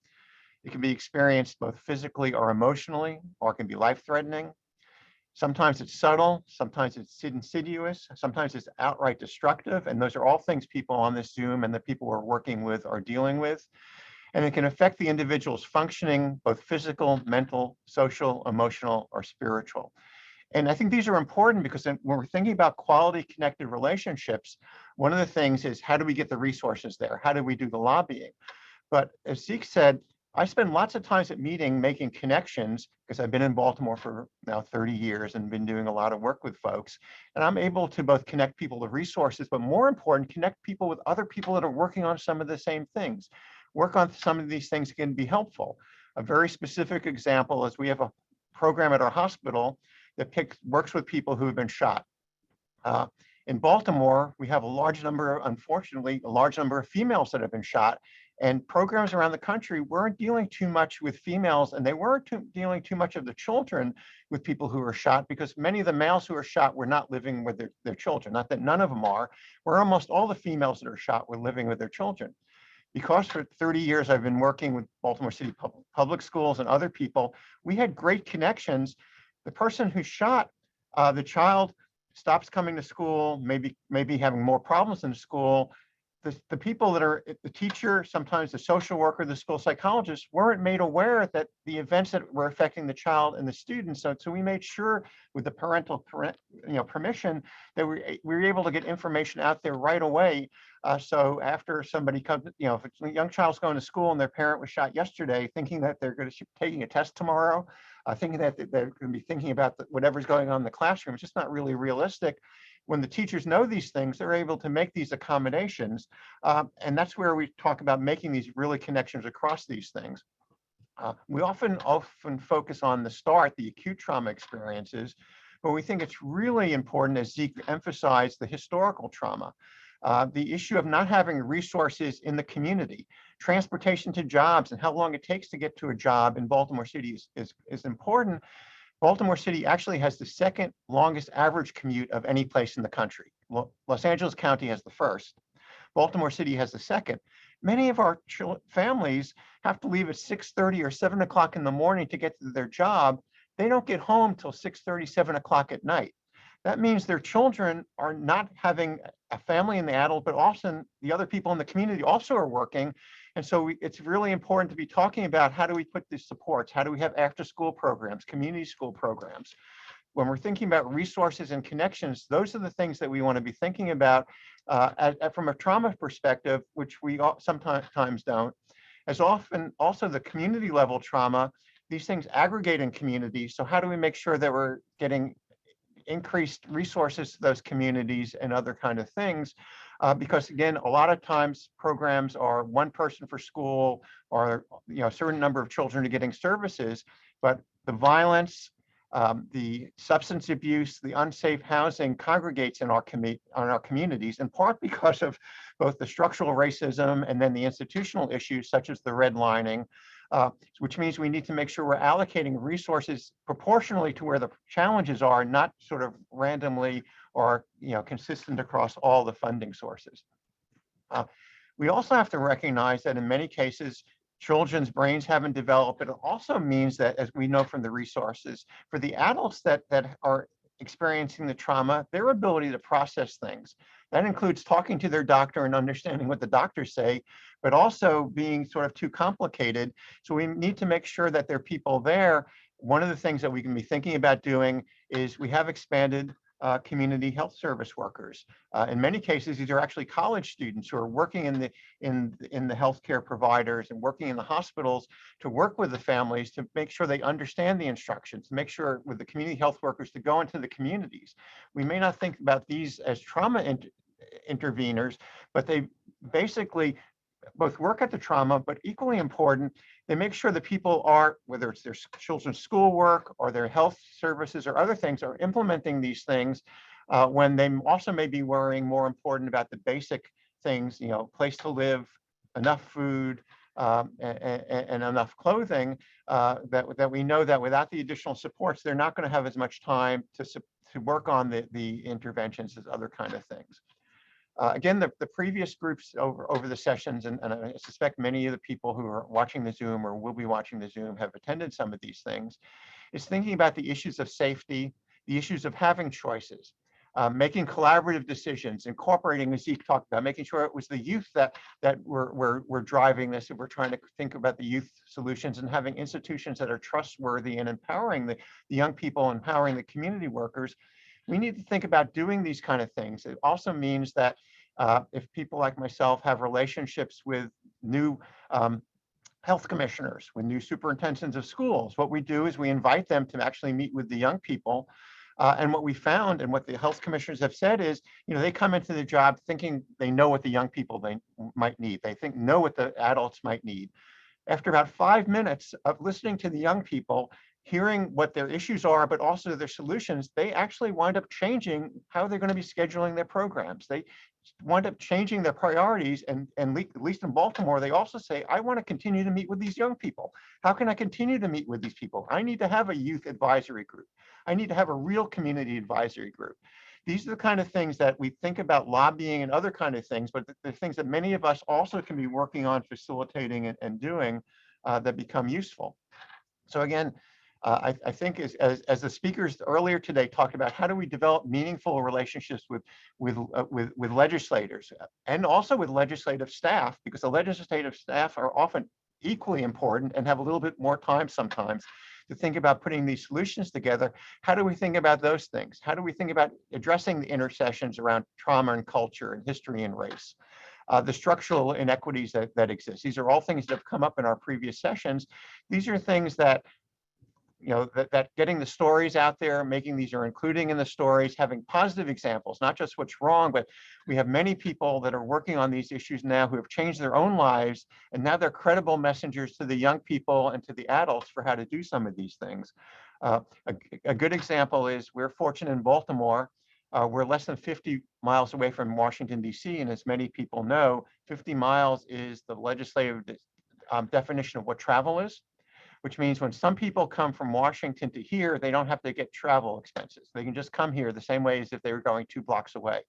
It can be experienced both physically or emotionally, or it can be life-threatening. Sometimes it's subtle, sometimes it's insidious, sometimes it's outright destructive. And those are all things people on this Zoom and the people we're working with are dealing with. And it can affect the individual's functioning, both physical, mental, social, emotional, or spiritual. And I think these are important because when we're thinking about quality connected relationships, one of the things is how do we get the resources there? How do we do the lobbying? But as Zeke said, I spend lots of times at meeting making connections because I've been in Baltimore for now 30 years and been doing a lot of work with folks. And I'm able to both connect people to resources, but more important, connect people with other people that are working on some of the same things. Work on some of these things can be helpful. A very specific example is we have a program at our hospital that works with people who have been shot. In Baltimore, we have a large number, unfortunately, a large number of females that have been shot. And programs around the country weren't dealing too much with females, and they weren't dealing too much of the children with people who were shot, because many of the males who are shot were not living with their children. Not that none of them are, where almost all the females that are shot were living with their children. Because for 30 years, I've been working with Baltimore City public schools and other people, we had great connections. The person who shot the child stops coming to school, maybe having more problems in school. The people that are the teacher, sometimes the social worker, the school psychologist weren't made aware that the events that were affecting the child and the students. So we made sure with the parental permission that we were able to get information out there right away. So after somebody comes, if a young child's going to school and their parent was shot yesterday, thinking that they're going to be taking a test tomorrow, thinking that they're going to be thinking about whatever's going on in the classroom, it's just not really realistic. When the teachers know these things, they're able to make these accommodations. And that's where we talk about making these really connections across these things. We often focus on the start, the acute trauma experiences, but we think it's really important, as Zeke emphasized, the historical trauma. The issue of not having resources in the community, transportation to jobs and how long it takes to get to a job in Baltimore City is important. Baltimore City actually has the second longest average commute of any place in the country. Los Angeles County has the first. Baltimore City has the second. Many of our families have to leave at 6:30 or 7 o'clock in the morning to get to their job. They don't get home till 6:30, 7 o'clock at night. That means their children are not having a family and the adult, but often the other people in the community also are working. And so it's really important to be talking about how do we put these supports? How do we have after school programs, community school programs? When we're thinking about resources and connections, those are the things that we want to be thinking about from a trauma perspective, which we sometimes don't. As often also the community level trauma, these things aggregate in communities. So how do we make sure that we're getting increased resources to those communities and other kind of things? Because again, a lot of times programs are one person for school, or a certain number of children are getting services, but the violence, the substance abuse, the unsafe housing congregates in our communities, in part because of both the structural racism and then the institutional issues such as the redlining, which means we need to make sure we're allocating resources proportionally to where the challenges are, not sort of randomly or consistent across all the funding sources. We also have to recognize that in many cases, children's brains haven't developed, but it also means that, as we know from the resources, for the adults that are experiencing the trauma, their ability to process things. That includes talking to their doctor and understanding what the doctors say, but also being sort of too complicated. So we need to make sure that there are people there. One of the things that we can be thinking about doing is we have expanded community health service workers. In many cases, these are actually college students who are working in the healthcare providers and working in the hospitals to work with the families to make sure they understand the instructions, to make sure with the community health workers to go into the communities. We may not think about these as trauma interveners, but they basically both work at the trauma, but equally important, they make sure that people are, whether it's their children's schoolwork or their health services or other things, are implementing these things when they also may be worrying more important about the basic things, place to live, enough food, and enough clothing, that we know that without the additional supports, they're not going to have as much time to work on the interventions as other kind of things. Again, the previous groups over the sessions, and I suspect many of the people who are watching the Zoom or will be watching the Zoom have attended some of these things, is thinking about the issues of safety, the issues of having choices, making collaborative decisions, incorporating, as Zeke talked about, making sure it was the youth that were driving this, and we're trying to think about the youth solutions and having institutions that are trustworthy and empowering the young people, empowering the community workers. We need to think about doing these kind of things. It also means that if people like myself have relationships with new health commissioners, with new superintendents of schools, what we do is we invite them to actually meet with the young people. And what we found and what the health commissioners have said is, they come into the job thinking they know what the young people they might need. They know what the adults might need. After about 5 minutes of listening to the young people, hearing what their issues are, but also their solutions, they actually wind up changing how they're going to be scheduling their programs. They wind up changing their priorities, and at least in Baltimore, they also say, I want to continue to meet with these young people. How can I continue to meet with these people? I need to have a youth advisory group. I need to have a real community advisory group. These are the kind of things that we think about lobbying and other kind of things, but the things that many of us also can be working on facilitating and doing that become useful. So again, I think as the speakers earlier today talked about, how do we develop meaningful relationships with legislators and also with legislative staff, because the legislative staff are often equally important and have a little bit more time sometimes to think about putting these solutions together. How do we think about those things? How do we think about addressing the intersections around trauma and culture and history and race? The structural inequities that exist. These are all things that have come up in our previous sessions. These are things that that getting the stories out there, making these or including in the stories, having positive examples, not just what's wrong, but we have many people that are working on these issues now who have changed their own lives, and now they're credible messengers to the young people and to the adults for how to do some of these things. A good example is we're fortunate in Baltimore. We're less than 50 miles away from Washington, D.C. And as many people know, 50 miles is the legislative definition of what travel is, which means when some people come from Washington to here, they don't have to get travel expenses. They can just come here the same way as if they were going 2 blocks away.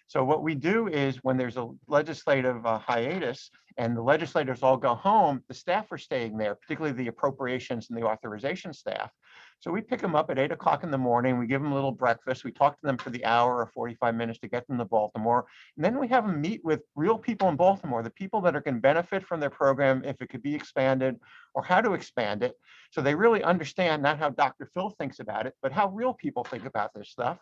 So what we do is when there's a legislative hiatus and the legislators all go home, the staff are staying there, particularly the appropriations and the authorization staff. So we pick them up at 8 o'clock in the morning. We give them a little breakfast. We talk to them for the hour or 45 minutes to get them to Baltimore. And then we have them meet with real people in Baltimore, the people that are going to benefit from their program, if it could be expanded or how to expand it. So they really understand not how Dr. Phil thinks about it, but how real people think about this stuff.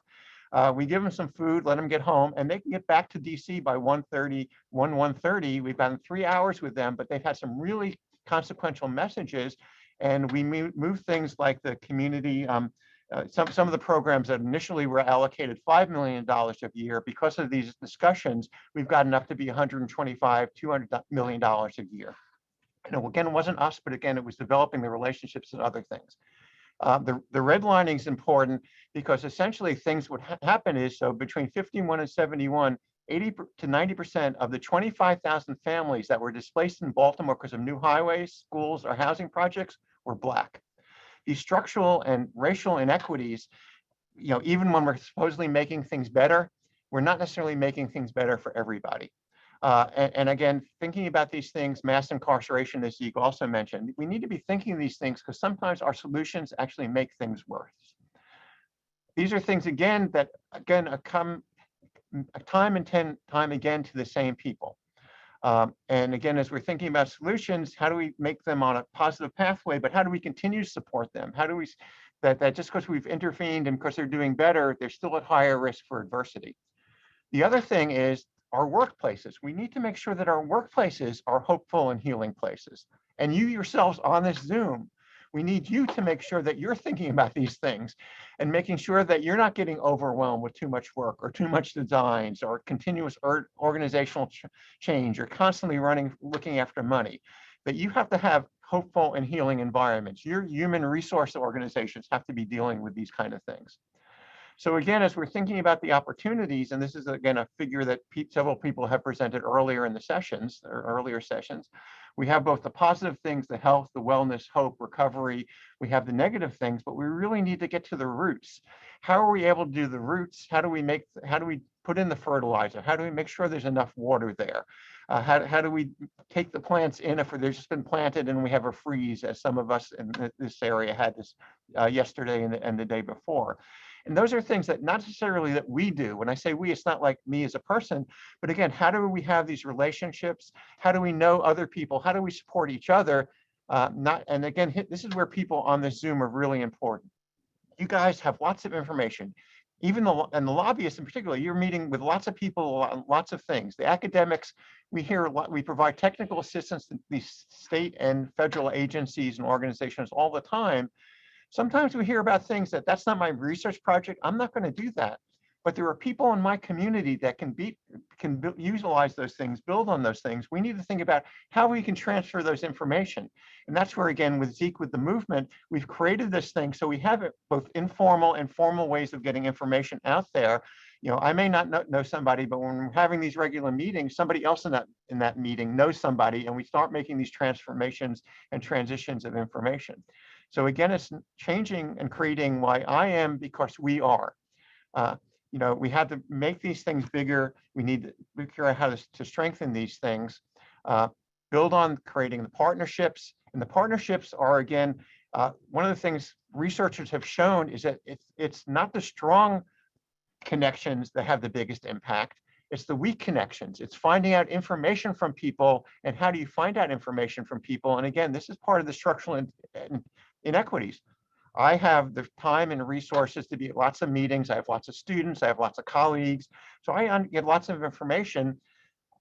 We give them some food, let them get home, and they can get back to DC by 1:30. We've gotten 3 hours with them, but they've had some really consequential messages. And we move things like the community, some of the programs that initially were allocated $5 million a year. Because of these discussions, we've gotten up to be $125, $200 million a year. And again, it wasn't us, but again, it was developing the relationships and other things. The redlining is important because essentially things would happen is, so between 51 and 71, 80 to 90% of the 25,000 families that were displaced in Baltimore because of new highways, schools, or housing projects were Black. These structural and racial inequities, even when we're supposedly making things better, we're not necessarily making things better for everybody. And again, thinking about these things, mass incarceration, as Zeke also mentioned, we need to be thinking these things because sometimes our solutions actually make things worse. These are things, again, that come time and time again to the same people. And again, as we're thinking about solutions, how do we make them on a positive pathway, but how do we continue to support them? How do we, that just because we've intervened and because they're doing better, they're still at higher risk for adversity. The other thing is, our workplaces. We need to make sure that our workplaces are hopeful and healing places. And you yourselves on this Zoom, we need you to make sure that you're thinking about these things and making sure that you're not getting overwhelmed with too much work or too much designs or continuous organizational change or constantly looking after money. That you have to have hopeful and healing environments. Your human resource organizations have to be dealing with these kind of things. So again, as we're thinking about the opportunities, and this is again a figure that several people have presented earlier in the sessions, or earlier sessions, we have both the positive things, the health, the wellness, hope, recovery. We have the negative things, but we really need to get to the roots. How are we able to do the roots? How do we put in the fertilizer? How do we make sure there's enough water there? How do we take the plants in if they've just been planted and we have a freeze, as some of us in this area had this yesterday and the day before? And those are things that not necessarily that we do. When I say we, it's not like me as a person, but again, how do we have these relationships? How do we know other people? How do we support each other? And again, this is where people on this Zoom are really important. You guys have lots of information. Even the lobbyists in particular, you're meeting with lots of people on lots of things. The academics, we hear a lot, we provide technical assistance to these state and federal agencies and organizations all the time. Sometimes we hear about things that's not my research project. I'm not going to do that. But there are people in my community that can utilize those things, build on those things. We need to think about how we can transfer those information. And that's where, again, with Zeke, with the movement, we've created this thing. So we have both informal and formal ways of getting information out there. I may not know somebody, but when we're having these regular meetings, somebody else in that meeting knows somebody, and we start making these transformations and transitions of information. So again, it's changing and creating why I am, because we are. We have to make these things bigger. We need to figure out how to strengthen these things, build on creating the partnerships. And the partnerships are, again, one of the things researchers have shown is that it's not the strong connections that have the biggest impact. It's the weak connections. It's finding out information from people. And how do you find out information from people? And again, this is part of the structural inequities. I have the time and resources to be at lots of meetings. I have lots of students. I have lots of colleagues. So I get lots of information.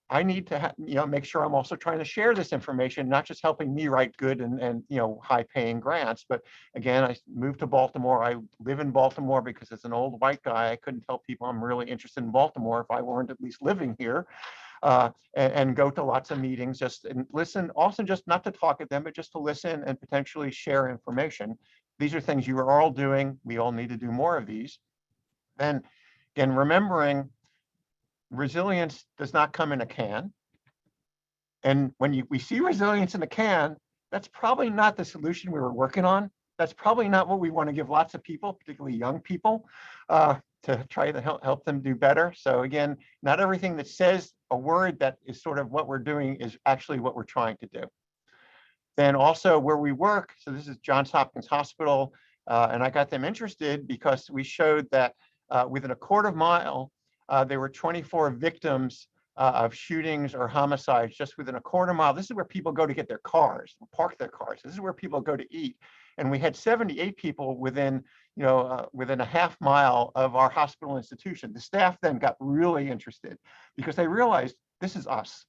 I need to make sure I'm also trying to share this information, not just helping me write good and high-paying grants. But again, I moved to Baltimore. I live in Baltimore because as an old white guy, I couldn't tell people I'm really interested in Baltimore if I weren't at least living here. And go to lots of meetings, just and listen, also just not to talk at them, but just to listen and potentially share information. these are things you are all doing. We all need to do more of these. Then again, remembering resilience does not come in a can. And when we see resilience in a can, that's probably not the solution we were working on. That's probably not what we want to give lots of people, particularly young people, to try to help them do better. So again, not everything that says a word that is sort of what we're doing is actually what we're trying to do. Then also where we work, so this is Johns Hopkins Hospital, and I got them interested because we showed that within a quarter mile, there were 24 victims of shootings or homicides just within a quarter mile. This is where people go to get their cars, park their cars. This is where people go to eat. And we had 78 people within, within a half mile of our hospital institution. The staff then got really interested because they realized this is us.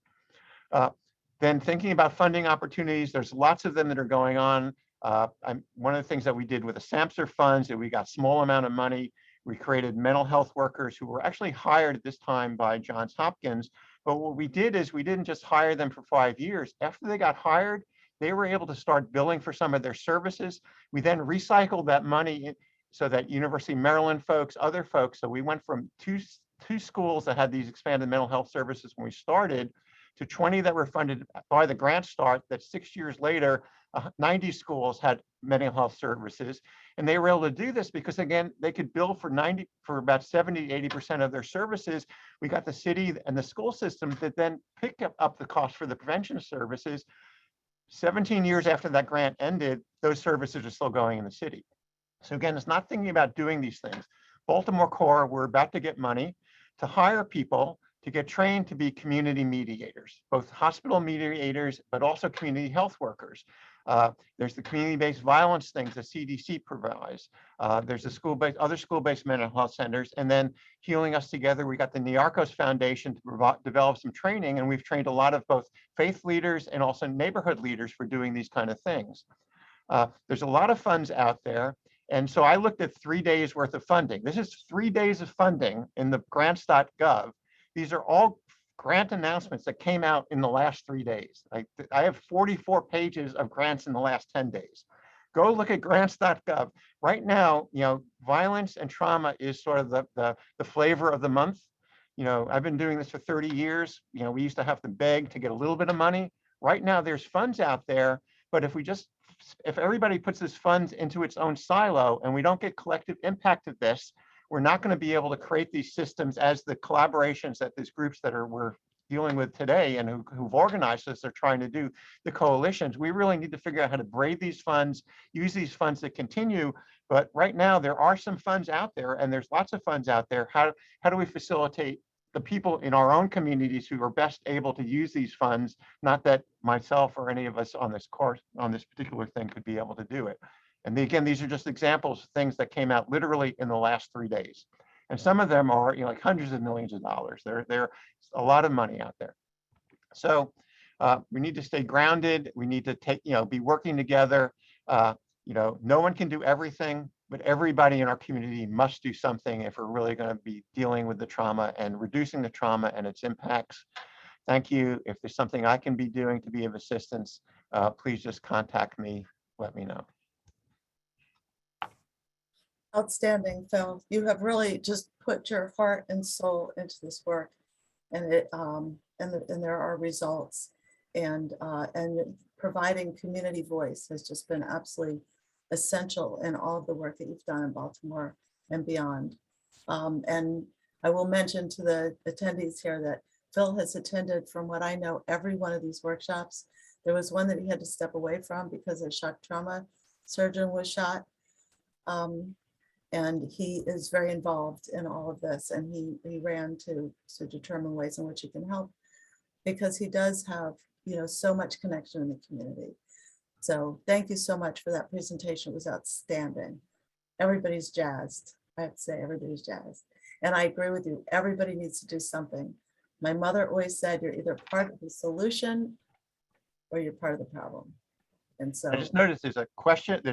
Then thinking about funding opportunities, there's lots of them that are going on. One of the things that we did with the SAMHSA funds, that we got small amount of money. We created mental health workers who were actually hired at this time by Johns Hopkins. But what we did is we didn't just hire them for 5 years. After they got hired, they were able to start billing for some of their services. We then recycled that money so that University of Maryland folks, other folks, so we went from two schools that had these expanded mental health services when we started to 20 that were funded by the Grant Start, that 6 years later, 90 schools had mental health services. And they were able to do this because, again, they could bill for about 70, 80% of their services. We got the city and the school system that then pick up the cost for the prevention services. 17 years after that grant ended, those services are still going in the city. So again, it's not thinking about doing these things. Baltimore Core, we're about to get money to hire people to get trained to be community mediators, both hospital mediators, but also community health workers. There's the community-based violence things that CDC provides. There's the other school-based mental health centers, and then Healing Us Together, we got the Niarchos Foundation to develop some training, and we've trained a lot of both faith leaders and also neighborhood leaders for doing these kind of things. There's a lot of funds out there. And so I looked at 3 days worth of funding. This is 3 days of funding in the grants.gov. These are all grant announcements that came out in the last 3 days. I have 44 pages of grants in the last 10 days. Go look at grants.gov. Right now, violence and trauma is sort of the flavor of the month. I've been doing this for 30 years. We used to have to beg to get a little bit of money. Right now, there's funds out there, but if everybody puts this funds into its own silo and we don't get collective impact of this, we're not going to be able to create these systems as the collaborations that these groups that we're dealing with today and who've organized this are trying to do, the coalitions. We really need to figure out how to braid these funds, use these funds to continue. But right now there are some funds out there, and there's lots of funds out there. How do we facilitate the people in our own communities who are best able to use these funds? Not that myself or any of us on this course, on this particular thing, could be able to do it. And again, these are just examples of things that came out literally in the last 3 days. And some of them are like hundreds of millions of dollars. They're a lot of money out there. So we need to stay grounded. We need to be working together. No one can do everything, but everybody in our community must do something if we're really going to be dealing with the trauma and reducing the trauma and its impacts. Thank you. If there's something I can be doing to be of assistance, please just contact me. Let me know. Outstanding, Phil. You have really just put your heart and soul into this work, and there are results, and providing community voice has just been absolutely essential in all of the work that you've done in Baltimore and beyond. And I will mention to the attendees here that Phil has attended, from what I know, every one of these workshops. There was one that he had to step away from because a shock trauma surgeon was shot. And he is very involved in all of this, and he ran to determine ways in which he can help, because he does have so much connection in the community. So thank you so much for that presentation. It was outstanding. Everybody's jazzed. I have to say, everybody's jazzed. And I agree with you. Everybody needs to do something. My mother always said, you're either part of the solution or you're part of the problem. And so I just noticed there's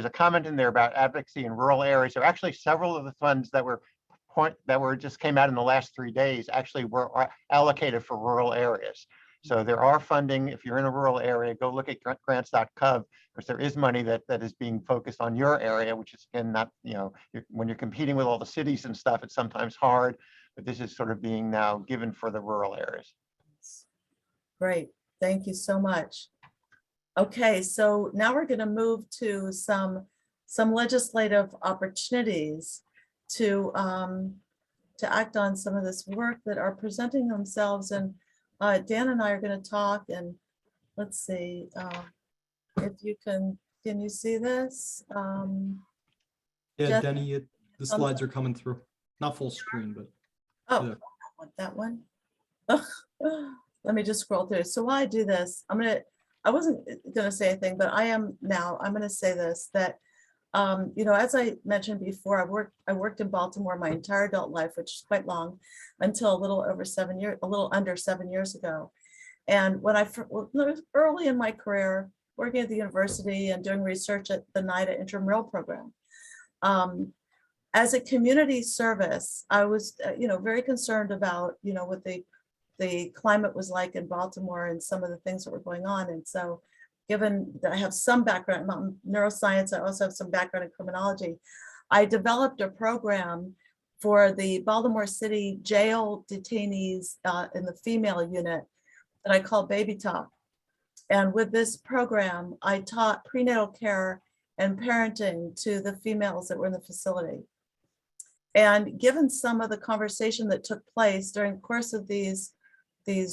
a comment in there about advocacy in rural areas. There are actually several of the funds that just came out in the last 3 days actually were allocated for rural areas. So there are funding. If you're in a rural area, go look at grants.gov, because there is money that is being focused on your area, which is, again, not, when you're competing with all the cities and stuff, it's sometimes hard, but this is sort of being now given for the rural areas. Great, thank you so much. Okay, so now we're going to move to some legislative opportunities to act on some of this work that are presenting themselves. And Dan and I are going to talk, and let's see if you can you see this? Yeah, Jeff- Denny, the slides are coming through. Not full screen, but. Oh, yeah. that one. Let me just scroll through. So while I do this, I wasn't gonna say anything, but I am now. I'm gonna say this, that as I mentioned before, I worked in Baltimore my entire adult life, which is quite long, until a little under 7 years ago. And when I was early in my career, working at the university and doing research at the NIDA intramural program. As a community service, I was, very concerned about, what the climate was like in Baltimore and some of the things that were going on. And so, given that I have some background in neuroscience, I also have some background in criminology, I developed a program for the Baltimore City jail detainees in the female unit that I call Baby Talk. And with this program, I taught prenatal care and parenting to the females that were in the facility. And given some of the conversation that took place during the course of these very,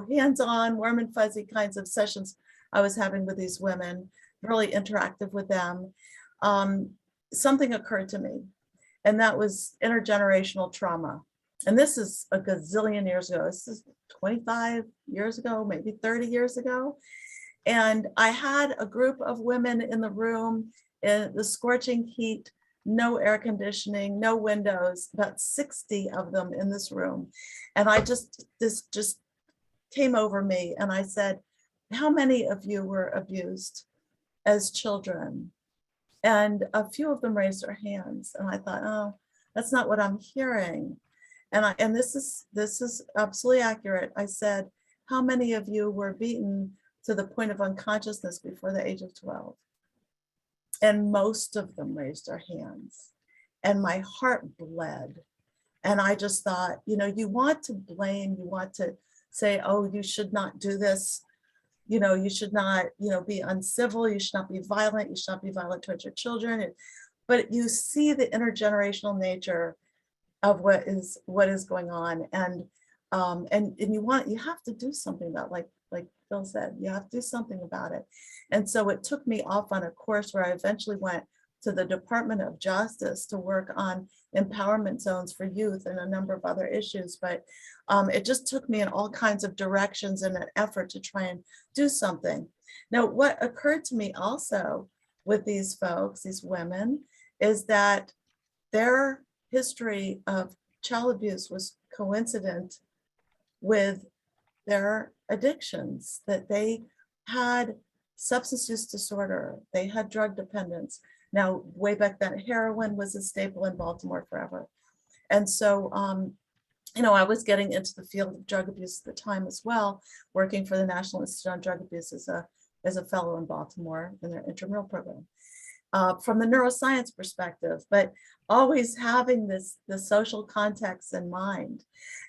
hands-on, warm and fuzzy kinds of sessions I was having with these women, really interactive with them, something occurred to me, and that was intergenerational trauma. And this is a gazillion years ago. This is 25 years ago, maybe 30 years ago. And I had a group of women in the room in the scorching heat, no air conditioning, no windows, about 60 of them in this room. And this just came over me. And I said, how many of you were abused as children? And a few of them raised their hands. And I thought, oh, that's not what I'm hearing. And this is absolutely accurate. I said, how many of you were beaten to the point of unconsciousness before the age of 12? And most of them raised their hands. And my heart bled. And I just thought, you want to blame, you want to say, oh, you should not do this. You should not, be uncivil, you should not be violent, you should not be violent towards your children. But you see the intergenerational nature of what is going on. And you have to do something about it, like Phil said, you have to do something about it. And so it took me off on a course where I eventually went to the Department of Justice to work on empowerment zones for youth and a number of other issues. But it just took me in all kinds of directions in an effort to try and do something. Now, what occurred to me also with these folks, these women, is that their history of child abuse was coincident with their addictions, that they had substance use disorder, they had drug dependence. Now, way back then, heroin was a staple in Baltimore forever. And so, I was getting into the field of drug abuse at the time as well, working for the National Institute on Drug Abuse as a fellow in Baltimore in their intramural program. From the neuroscience perspective, but always having the social context in mind.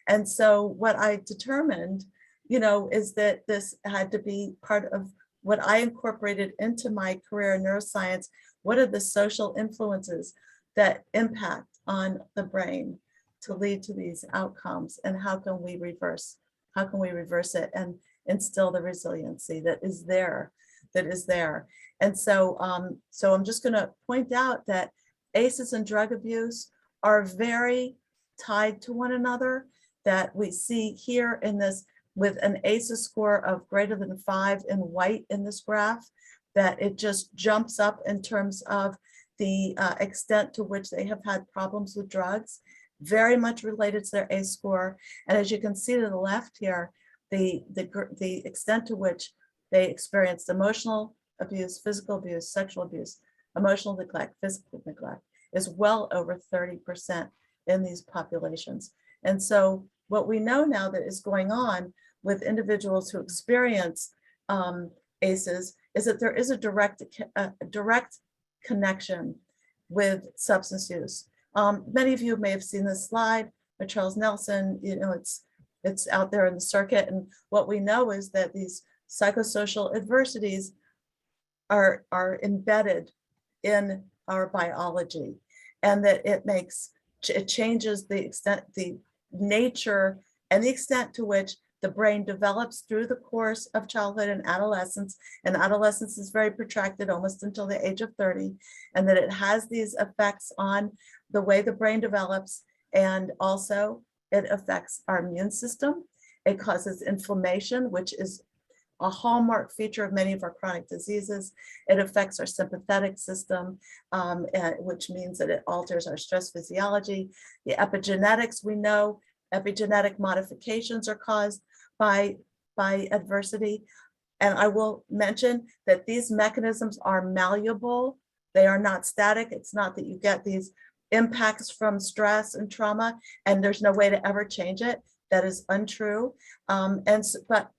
And so what I determined, is that this had to be part of what I incorporated into my career in neuroscience. What are the social influences that impact on the brain to lead to these outcomes, and how can we reverse it and instill the resiliency that is there. And so, I'm just going to point out that ACEs and drug abuse are very tied to one another, that we see here in this with an ACEs score of greater than 5 in white in this graph, that it just jumps up in terms of the extent to which they have had problems with drugs, very much related to their ACE score. And as you can see to the left here, the extent to which they experienced emotional abuse, physical abuse, sexual abuse, emotional neglect, physical neglect is well over 30% in these populations. And so, what we know now that is going on with individuals who experience ACEs is that there is a direct connection with substance use. Many of you may have seen this slide by Charles Nelson. It's out there in the circuit, and what we know is that these psychosocial adversities are embedded in our biology, and that it changes the nature and the extent to which the brain develops through the course of childhood and adolescence. And adolescence is very protracted, almost until the age of 30, and that it has these effects on the way the brain develops, and also it affects our immune system. It causes inflammation, which is a hallmark feature of many of our chronic diseases. It affects our sympathetic system, which means that it alters our stress physiology. The epigenetics, we know epigenetic modifications are caused by adversity. And I will mention that these mechanisms are malleable. They are not static. It's not that you get these impacts from stress and trauma and there's no way to ever change it. That is untrue. But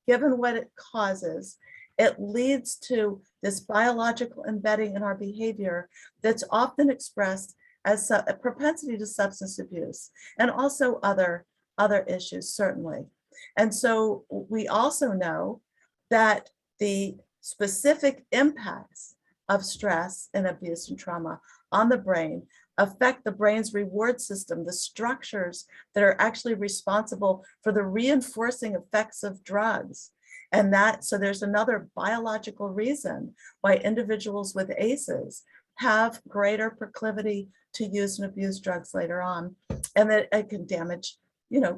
given what it causes, it leads to this biological embedding in our behavior that's often expressed as a propensity to substance abuse, and also other issues, certainly. And so we also know that the specific impacts of stress and abuse and trauma on the brain affect the brain's reward system, the structures that are actually responsible for the reinforcing effects of drugs. And so there's another biological reason why individuals with ACEs have greater proclivity to use and abuse drugs later on, and that it can damage,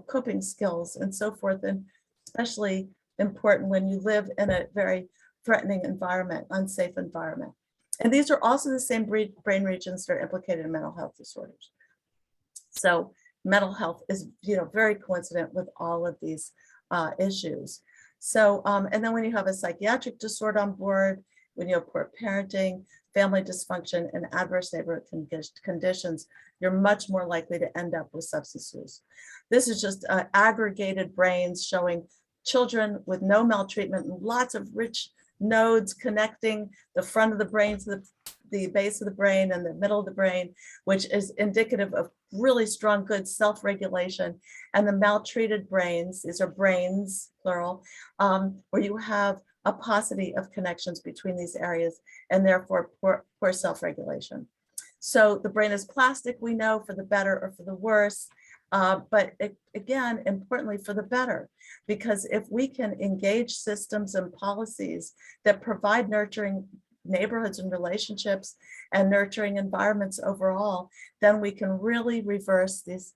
coping skills and so forth, and especially important when you live in a very threatening environment, unsafe environment. And these are also the same brain regions that are implicated in mental health disorders. So mental health is, very coincident with all of these issues. So, and then when you have a psychiatric disorder on board, when you have poor parenting, family dysfunction, and adverse neighborhood conditions, you're much more likely to end up with substance use. This is just aggregated brains showing children with no maltreatment and lots of rich nodes connecting the front of the brain to the base of the brain and the middle of the brain, which is indicative of really strong, good self-regulation. And the maltreated brains, these are brains, plural, where you have a paucity of connections between these areas and therefore poor self-regulation. So the brain is plastic, we know, for the better or for the worse, but again, importantly, for the better, because if we can engage systems and policies that provide nurturing neighborhoods and relationships and nurturing environments overall, then we can really reverse this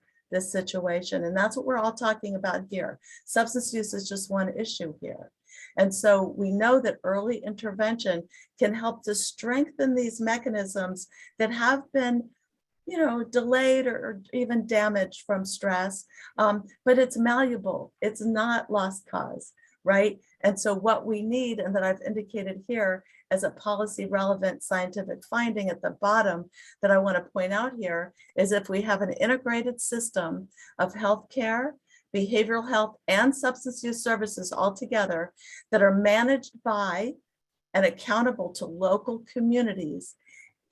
situation. And that's what we're all talking about here. Substance use is just one issue here. And so we know that early intervention can help to strengthen these mechanisms that have been, delayed or even damaged from stress, but it's malleable. It's not lost cause, right? And so what we need, and that I've indicated here as a policy relevant scientific finding at the bottom that I want to point out here, is if we have an integrated system of healthcare, behavioral health, and substance use services all together that are managed by and accountable to local communities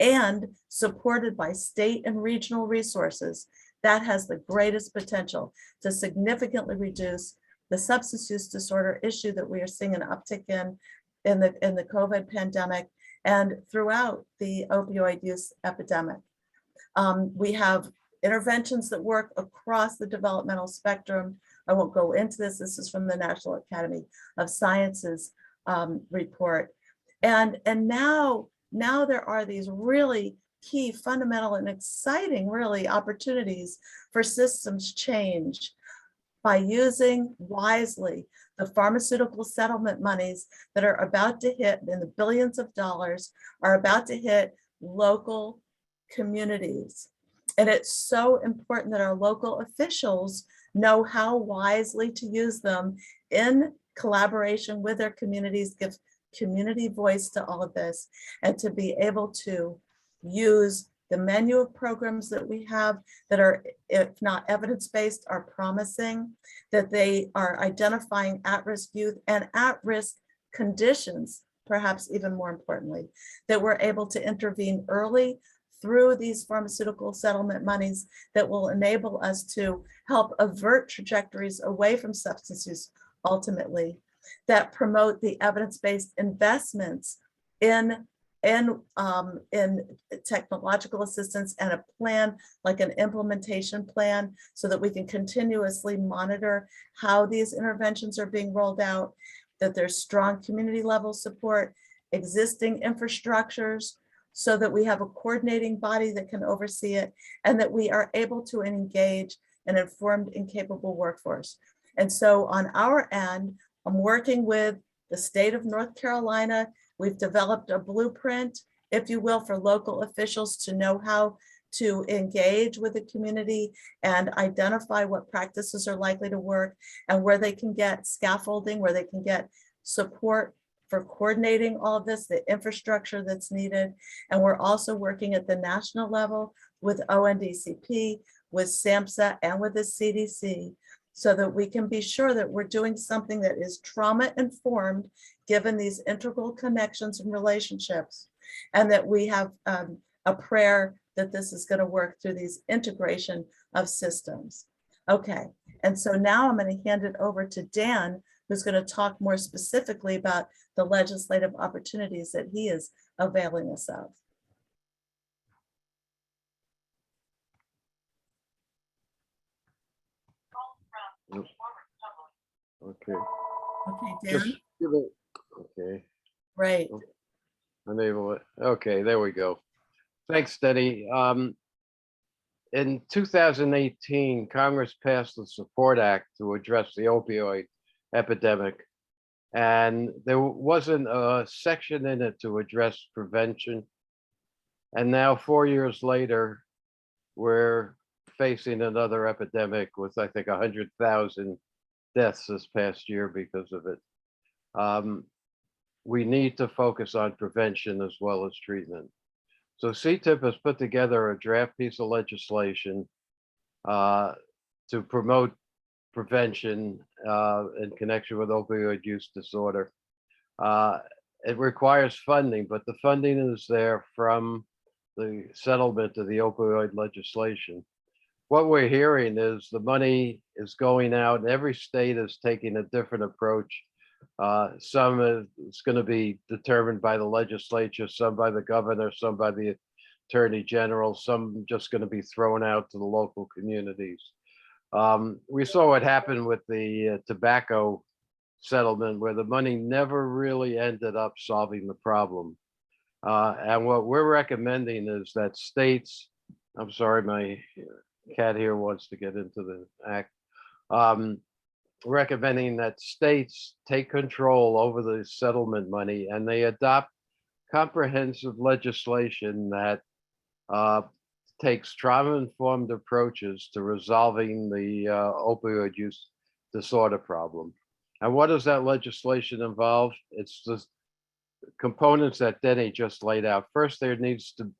and supported by state and regional resources, that has the greatest potential to significantly reduce the substance use disorder issue that we are seeing an uptick in the COVID pandemic and throughout the opioid use epidemic. We have interventions that work across the developmental spectrum. I won't go into this. This is from the National Academy of Sciences report. And now there are these really key, fundamental, and exciting, really, opportunities for systems change by using wisely the pharmaceutical settlement monies that are about to hit in the billions of dollars are about to hit local communities. And it's so important that our local officials know how wisely to use them in collaboration with their communities, give community voice to all of this, and to be able to use The menu of programs that we have that are, if not evidence-based, are promising, that they are identifying at-risk youth and at-risk conditions, perhaps even more importantly, that we're able to intervene early through these pharmaceutical settlement monies that will enable us to help avert trajectories away from substance use ultimately, that promote the evidence-based investments in technological assistance and a plan, like an implementation plan, so that we can continuously monitor how these interventions are being rolled out, that there's strong community level support, existing infrastructures, so that we have a coordinating body that can oversee it, and that we are able to engage an informed and capable workforce. And so on our end, I'm working with the state of North Carolina. We've developed a blueprint, if you will, for local officials to know how to engage with the community and identify what practices are likely to work and where they can get scaffolding, where they can get support for coordinating all of this, the infrastructure that's needed. And we're also working at the national level with ONDCP, with SAMHSA, and with the CDC, so that we can be sure that we're doing something that is trauma informed, given these integral connections and relationships, and that we have a prayer that this is going to work through these integration of systems. Okay, and so now I'm going to hand it over to Dan, who's going to talk more specifically about the legislative opportunities that he is availing us of. Okay. Okay, Just Dan. give it. Okay. Right. Enable it. Okay, there we go. Thanks, Denny. In 2018, Congress passed the Support Act to address the opioid epidemic. And there wasn't a section in it to address prevention. And now 4 years later, we're facing another epidemic with, I think, 100,000 deaths this past year because of it. We need to focus on prevention as well as treatment. So CTIP has put together a draft piece of legislation to promote prevention in connection with opioid use disorder. It requires funding, but the funding is there from the settlement of the opioid legislation. What we're hearing is the money is going out, and every state is taking a different approach. Some is going to be determined by the legislature, some by the governor, some by the attorney general, some just going to be thrown out to the local communities. We saw what happened with the tobacco settlement, where the money never really ended up solving the problem. And what we're recommending is that states, I'm sorry, my cat here wants to get into the act. Recommending that states take control over the settlement money and they adopt comprehensive legislation that takes trauma-informed approaches to resolving the opioid use disorder problem. And what does that legislation involve? It's the components that Denny just laid out. First, there needs to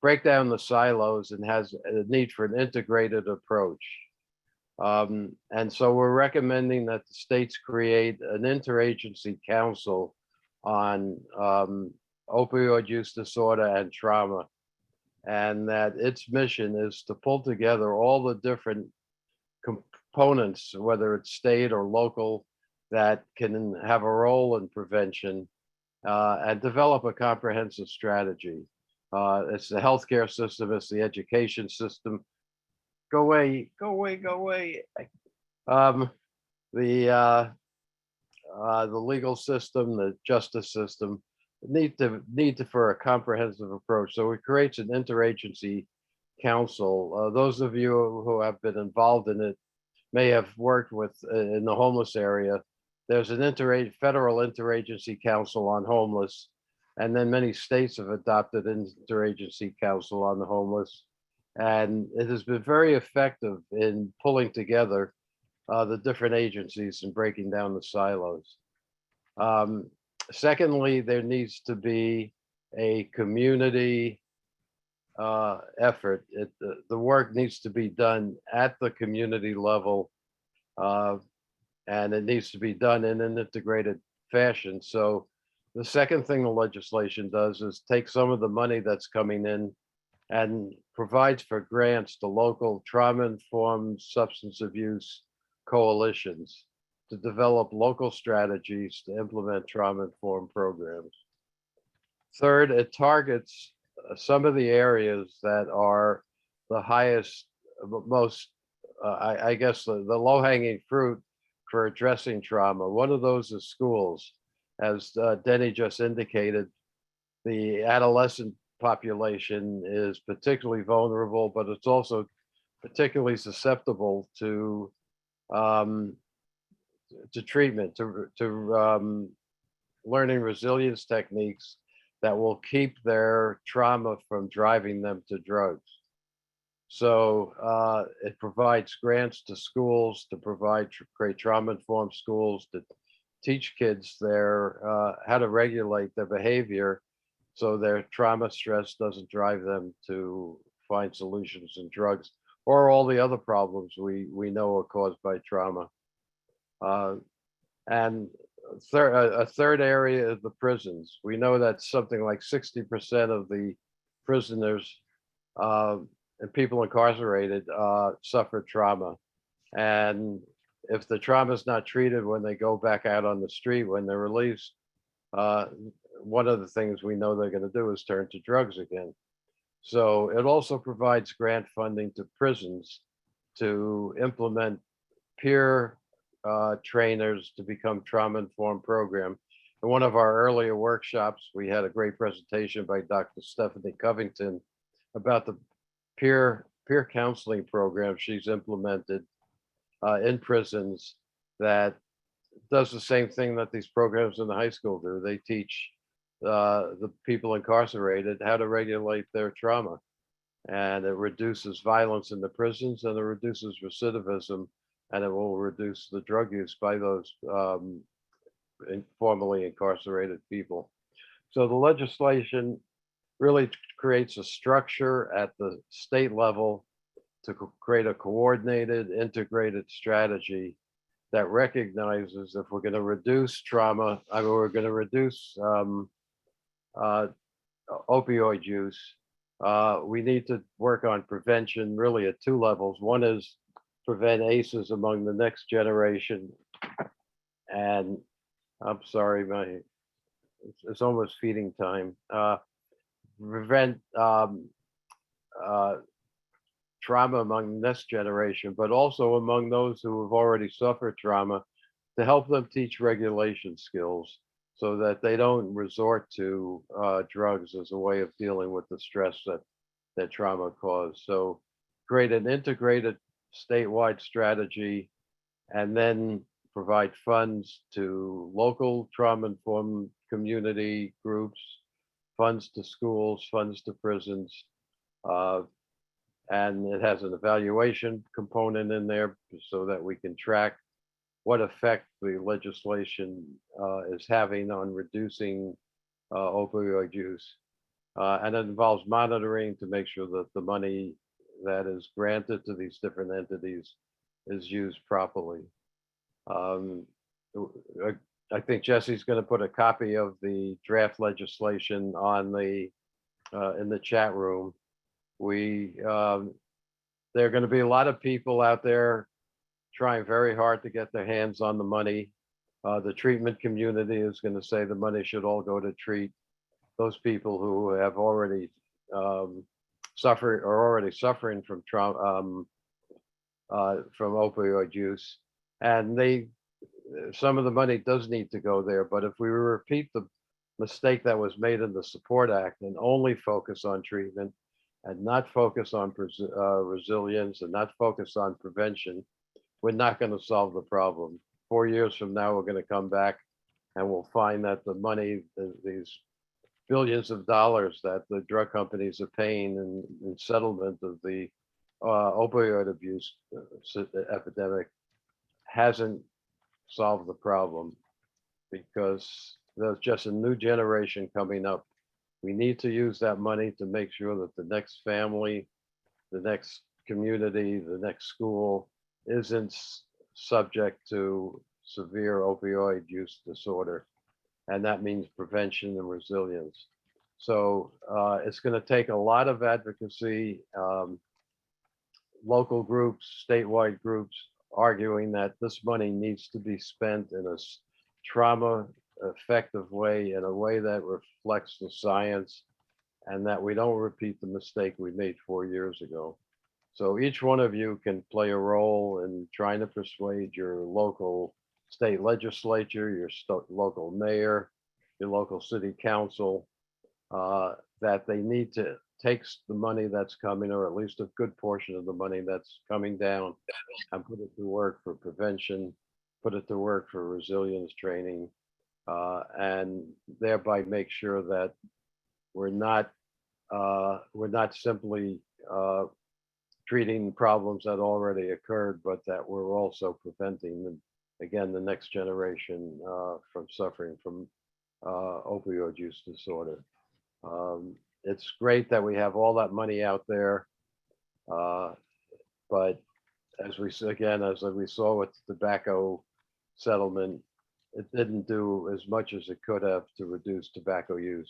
break down the silos and has a need for an integrated approach. And so we're recommending that the states create an interagency council on opioid use disorder and trauma, and that its mission is to pull together all the different components, whether it's state or local, that can have a role in prevention and develop a comprehensive strategy. It's the healthcare system, it's the education system. Go away, go away, go away. The legal system, the justice system need for a comprehensive approach. So it creates an interagency council. Those of you who have been involved in it may have worked with in the homeless area. There's an federal interagency council on homeless, and then many states have adopted interagency council on the homeless. And it has been very effective in pulling together the different agencies and breaking down the silos. Secondly, there needs to be a community effort. The work needs to be done at the community level, and it needs to be done in an integrated fashion. So the second thing the legislation does is take some of the money that's coming in and provides for grants to local trauma-informed substance abuse coalitions to develop local strategies to implement trauma-informed programs. Third, it targets some of the areas that are the highest, most, I guess, the low-hanging fruit for addressing trauma. One of those is schools. As Denny just indicated, the adolescent population is particularly vulnerable, but it's also particularly susceptible to treatment, to learning resilience techniques that will keep their trauma from driving them to drugs. So it provides grants to schools to create trauma-informed schools to teach kids how to regulate their behavior so their trauma stress doesn't drive them to find solutions in drugs or all the other problems we know are caused by trauma. And a third area is the prisons. We know that something like 60% of the prisoners and people incarcerated suffer trauma. And if the trauma is not treated when they go back out on the street, when they're released, one of the things we know they're going to do is turn to drugs again. So it also provides grant funding to prisons to implement peer trainers to become trauma-informed program. In one of our earlier workshops, we had a great presentation by Dr. Stephanie Covington about the peer counseling program she's implemented in prisons that does the same thing that these programs in the high school do. They teach the people incarcerated how to regulate their trauma, and it reduces violence in the prisons, and it reduces recidivism, and it will reduce the drug use by those formerly incarcerated people. So the legislation really creates a structure at the state level to create a coordinated, integrated strategy that recognizes if we're going to reduce trauma, we're going to reduce opioid use, we need to work on prevention really at two levels. One is prevent ACEs among the next generation. And I'm sorry, it's almost feeding time. Prevent trauma among the next generation, but also among those who have already suffered trauma, to help them teach regulation skills so that they don't resort to drugs as a way of dealing with the stress that trauma caused. So create an integrated statewide strategy and then provide funds to local trauma-informed community groups, funds to schools, funds to prisons, and it has an evaluation component in there so that we can track what effect the legislation is having on reducing opioid use. And it involves monitoring to make sure that the money that is granted to these different entities is used properly. I think Jesse's going to put a copy of the draft legislation on the in the chat room. There are going to be a lot of people out there trying very hard to get their hands on the money. The treatment community is going to say the money should all go to treat those people who have already suffered or already suffering from trauma, from opioid use. And some of the money does need to go there. But if we repeat the mistake that was made in the Support Act and only focus on treatment and not focus on resilience and not focus on prevention, we're not going to solve the problem. 4 years from now, we're going to come back and we'll find that the money, these billions of dollars that the drug companies are paying in settlement of the opioid abuse epidemic hasn't solved the problem, because there's just a new generation coming up We need to use that money to make sure that the next family, the next community, the next school isn't subject to severe opioid use disorder. And that means prevention and resilience. So it's going to take a lot of advocacy, local groups, statewide groups arguing that this money needs to be spent in a trauma effective way, in a way that reflects the science, and that we don't repeat the mistake we made 4 years ago. So each one of you can play a role in trying to persuade your local state legislature, your local mayor, your local city council, that they need to take the money that's coming, or at least a good portion of the money that's coming down, and put it to work for prevention, put it to work for resilience training, and thereby make sure that we're not simply treating problems that already occurred, but that we're also preventing, again, the next generation from suffering from opioid use disorder. It's great that we have all that money out there, but as we saw with the tobacco settlement, it didn't do as much as it could have to reduce tobacco use.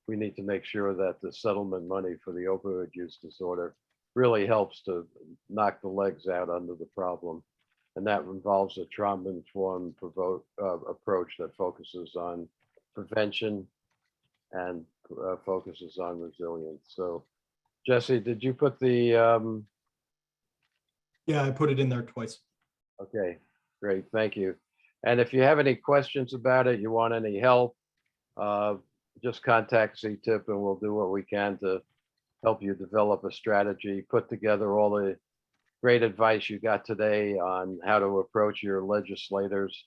We need to make sure that the settlement money for the opioid use disorder really helps to knock the legs out under the problem. And that involves a trauma-informed approach that focuses on prevention and focuses on resilience. So, Jesse, did you put the? Yeah, I put it in there twice. Okay, great, thank you. And if you have any questions about it, you want any help, just contact CTIP and we'll do what we can to help you develop a strategy, put together all the great advice you got today on how to approach your legislators,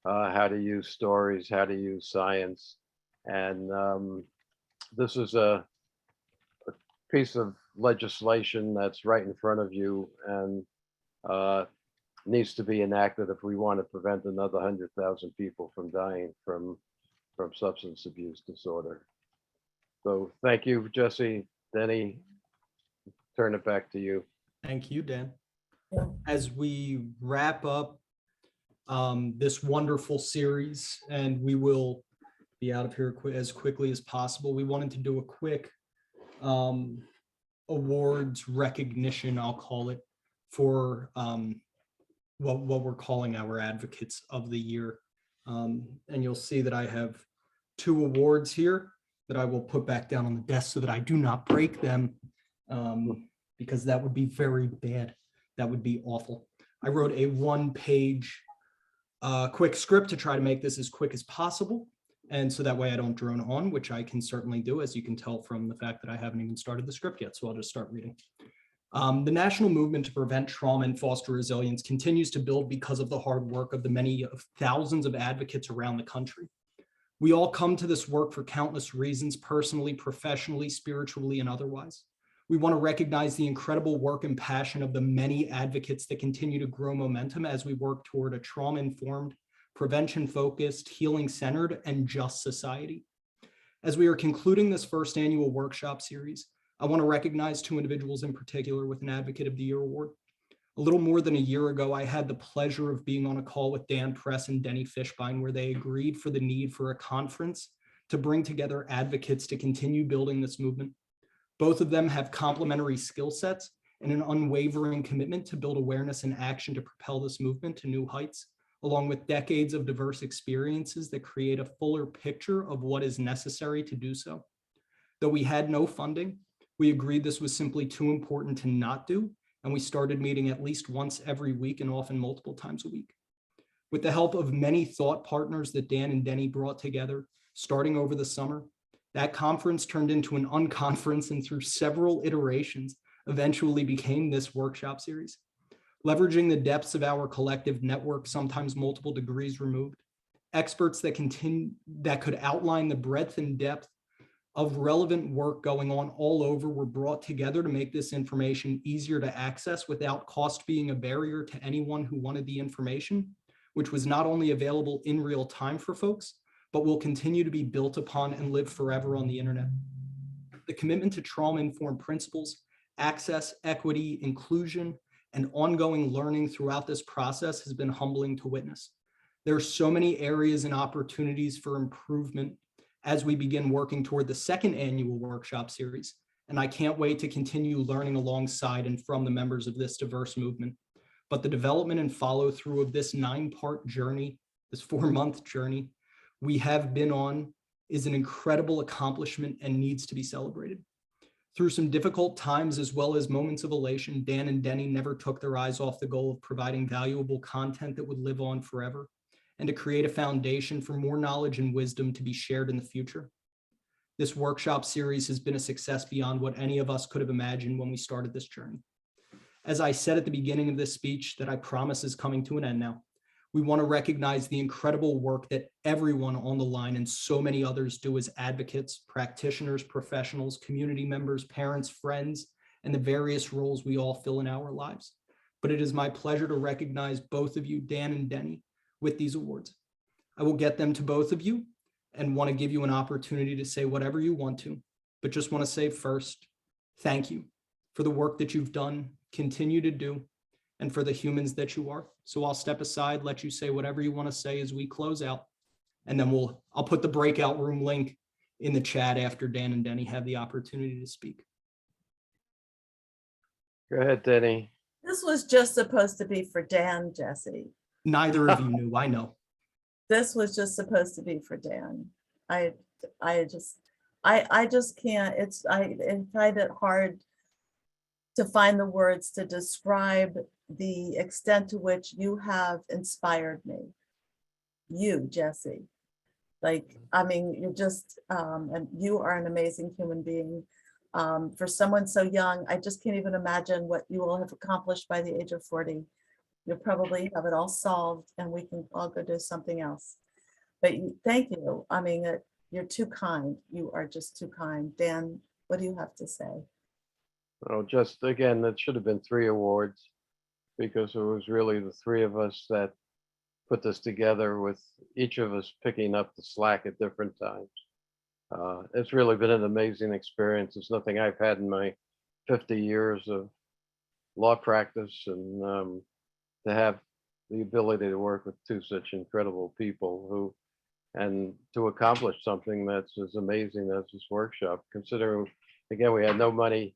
how to use stories, how to use science. And this is a piece of legislation that's right in front of you and needs to be enacted if we want to prevent another 100,000 people from dying from substance abuse disorder. So thank you, Jesse. Denny, turn it back to you. Thank you, Dan. As we wrap up this wonderful series, and we will be out of here as quickly as possible, we wanted to do a quick awards recognition, I'll call it, for what we're calling our Advocates of the Year. And you'll see that I have 2 awards here that I will put back down on the desk so that I do not break them, because that would be very bad. That would be awful. I wrote a 1-page quick script to try to make this as quick as possible. And so that way I don't drone on, which I can certainly do, as you can tell from the fact that I haven't even started the script yet. So I'll just start reading. The national movement to prevent trauma and foster resilience continues to build because of the hard work of the many thousands of advocates around the country. We all come to this work for countless reasons, personally, professionally, spiritually, and otherwise. We want to recognize the incredible work and passion of the many advocates that continue to grow momentum as we work toward a trauma-informed, prevention-focused, healing-centered, and just society. As we are concluding this first annual workshop series, I want to recognize 2 individuals in particular with an Advocate of the Year award. A little more than a year ago, I had the pleasure of being on a call with Dan Press and Denni Fishbein, where they agreed for the need for a conference to bring together advocates to continue building this movement. Both of them have complementary skill sets and an unwavering commitment to build awareness and action to propel this movement to new heights, along with decades of diverse experiences that create a fuller picture of what is necessary to do so. Though we had no funding, we agreed this was simply too important to not do, and we started meeting at least once every week and often multiple times a week. With the help of many thought partners that Dan and Denni brought together, starting over the summer, that conference turned into an unconference and through several iterations, eventually became this workshop series. Leveraging the depths of our collective network, sometimes multiple degrees removed, experts that could outline the breadth and depth of relevant work going on all over were brought together to make this information easier to access without cost being a barrier to anyone who wanted the information, which was not only available in real time for folks, but will continue to be built upon and live forever on the internet. The commitment to trauma-informed principles, access, equity, inclusion, and ongoing learning throughout this process has been humbling to witness. There are so many areas and opportunities for improvement as we begin working toward the second annual workshop series, and I can't wait to continue learning alongside and from the members of this diverse movement. But the development and follow through of this 9-part journey, this 4-month journey we have been on, is an incredible accomplishment and needs to be celebrated. Through some difficult times as well as moments of elation, Dan and Denni never took their eyes off the goal of providing valuable content that would live on forever and to create a foundation for more knowledge and wisdom to be shared in the future. This workshop series has been a success beyond what any of us could have imagined when we started this journey. As I said at the beginning of this speech that I promise is coming to an end now, we want to recognize the incredible work that everyone on the line and so many others do as advocates, practitioners, professionals, community members, parents, friends, and the various roles we all fill in our lives. But it is my pleasure to recognize both of you, Dan and Denni, with these awards. I will get them to both of you and want to give you an opportunity to say whatever you want to, but just want to say first, thank you for the work that you've done, continue to do, and for the humans that you are. So I'll step aside, let you say whatever you want to say as we close out. And then I'll put the breakout room link in the chat after Dan and Denni have the opportunity to speak. Go ahead, Denni. This was just supposed to be for Dan, Jesse. Neither of you knew, I know. This was just supposed to be for Dan. I just can't, I find it hard to find the words to describe the extent to which you have inspired me. You, Jesse. Like, I mean, you're just, and you are an amazing human being. For someone so young, I just can't even imagine what you will have accomplished by the age of 40. You'll probably have it all solved and we can all go do something else. But thank you. I mean, you're too kind. You are just too kind. Dan, what do you have to say? Oh, just again, that should have been 3 awards because it was really the 3 of us that put this together, with each of us picking up the slack at different times. It's really been an amazing experience. It's nothing I've had in my 50 years of law practice, and to have the ability to work with 2 such incredible people who, and to accomplish something that's as amazing as this workshop, considering, again, we had no money.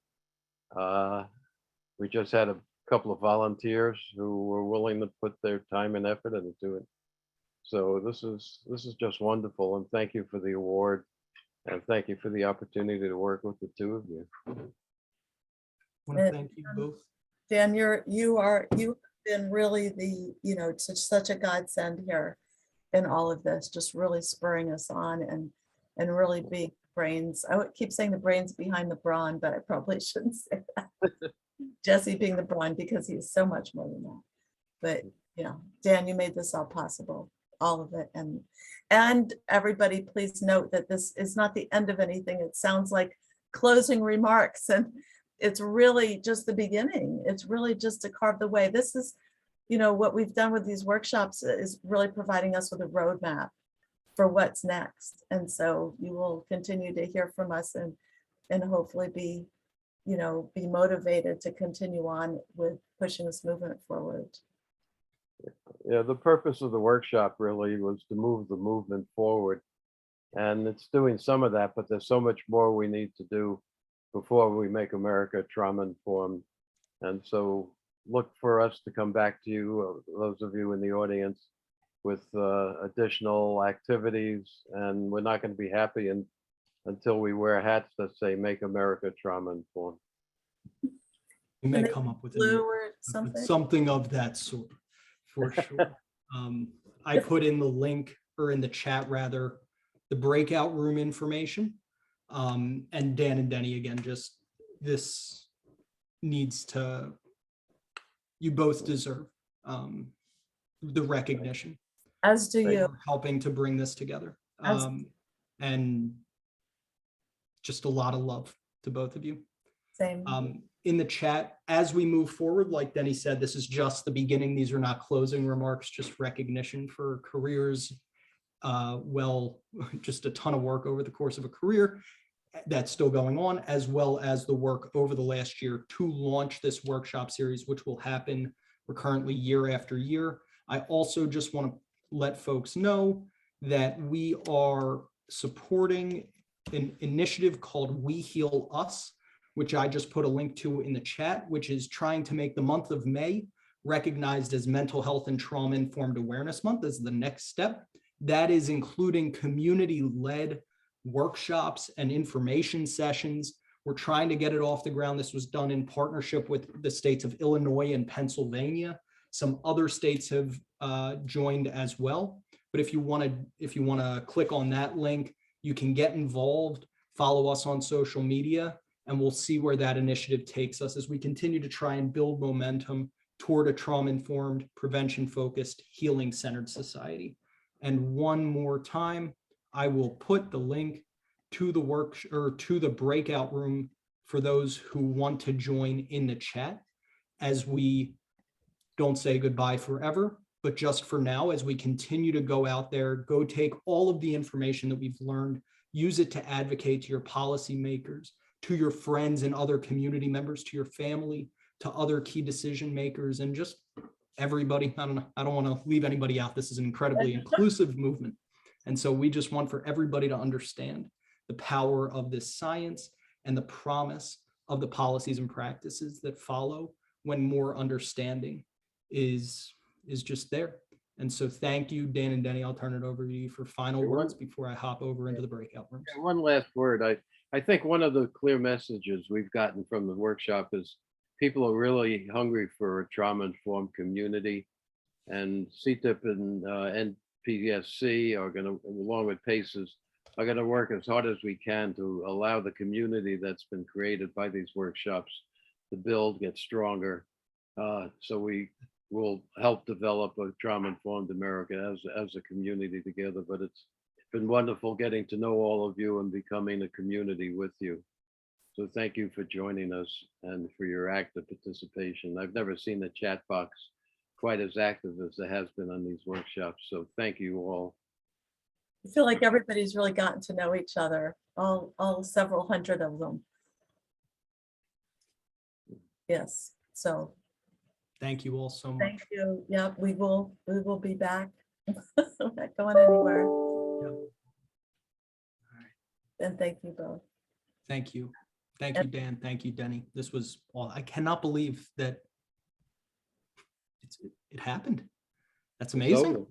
We just had a couple of volunteers who were willing to put their time and effort into it. So this is just wonderful, and thank you for the award, and thank you for the opportunity to work with the 2 of you. I want to thank you both. Dan, you've been really the, such a godsend here in all of this, just really spurring us on and really being brains. I would keep saying the brains behind the brawn, but I probably shouldn't say that. Jesse being the brawn, because he's so much more than that. But Dan, you made this all possible, all of it. And everybody, please note that this is not the end of anything. It sounds like closing remarks, and it's really just the beginning. It's really just to carve the way. This is, what we've done with these workshops is really providing us with a roadmap for what's next. And so you will continue to hear from us and hopefully be motivated to continue on with pushing this movement forward. Yeah, the purpose of the workshop really was to move the movement forward. And it's doing some of that, but there's so much more we need to do before we make America trauma-informed. And so look for us to come back to you, those of you in the audience, with additional activities. And we're not going to be happy until we wear hats that say "Make America Trauma-Informed." We may come up with Blue or something. Something of that sort, for sure. I put in the link, or in the chat rather, the breakout room information. And Dan and Denni, again, just this needs to, you both deserve the recognition. As do you. Helping to bring this together. And just a lot of love to both of you. Same. In the chat, as we move forward, like Denni said, this is just the beginning. These are not closing remarks, just recognition for careers. Just a ton of work over the course of a career. that's still going on, as well as the work over the last year to launch this workshop series, which will happen recurrently year after year. I also just want to let folks know that we are supporting an initiative called We Heal Us, which I just put a link to in the chat, which is trying to make the month of May recognized as Mental Health and Trauma Informed Awareness Month as the next step. That is including community-led workshops and information sessions. We're trying to get it off the ground. This was done in partnership with the states of Illinois and Pennsylvania. Some other states have joined as well. But if you want to click on that link, you can get involved, follow us on social media, and we'll see where that initiative takes us as we continue to try and build momentum toward a trauma-informed, prevention-focused, healing-centered society. And one more time, I will put the link to the breakout room for those who want to join in the chat, as we don't say goodbye forever, but just for now, as we continue to go out there, go take all of the information that we've learned, use it to advocate to your policymakers, to your friends and other community members, to your family, to other key decision makers, and just everybody. I don't want to leave anybody out. This is an incredibly inclusive movement. And so we just want for everybody to understand the power of this science and the promise of the policies and practices that follow when more understanding is just there. And so thank you, Dan and Denny. I'll turn it over to you for final words before I hop over into the breakout rooms. One last word. I think one of the clear messages we've gotten from the workshop is people are really hungry for a trauma-informed community, and CTIP and NPSC are going to, along with PACES, are going to work as hard as we can to allow the community that's been created by these workshops to build, get stronger. So we will help develop a trauma-informed America as a community together. But it's been wonderful getting to know all of you and becoming a community with you. So thank you for joining us and for your active participation. I've never seen the chat box quite as active as it has been on these workshops. So thank you all. I feel like everybody's really gotten to know each other, all several hundred of them. Yes, so. Thank you all so much. Thank you. Yeah, we will be back. We're not going anywhere. Yep. And thank you both. Thank you. Thank you, Dan. Thank you, Denny. This was all. I cannot believe that it happened. That's amazing.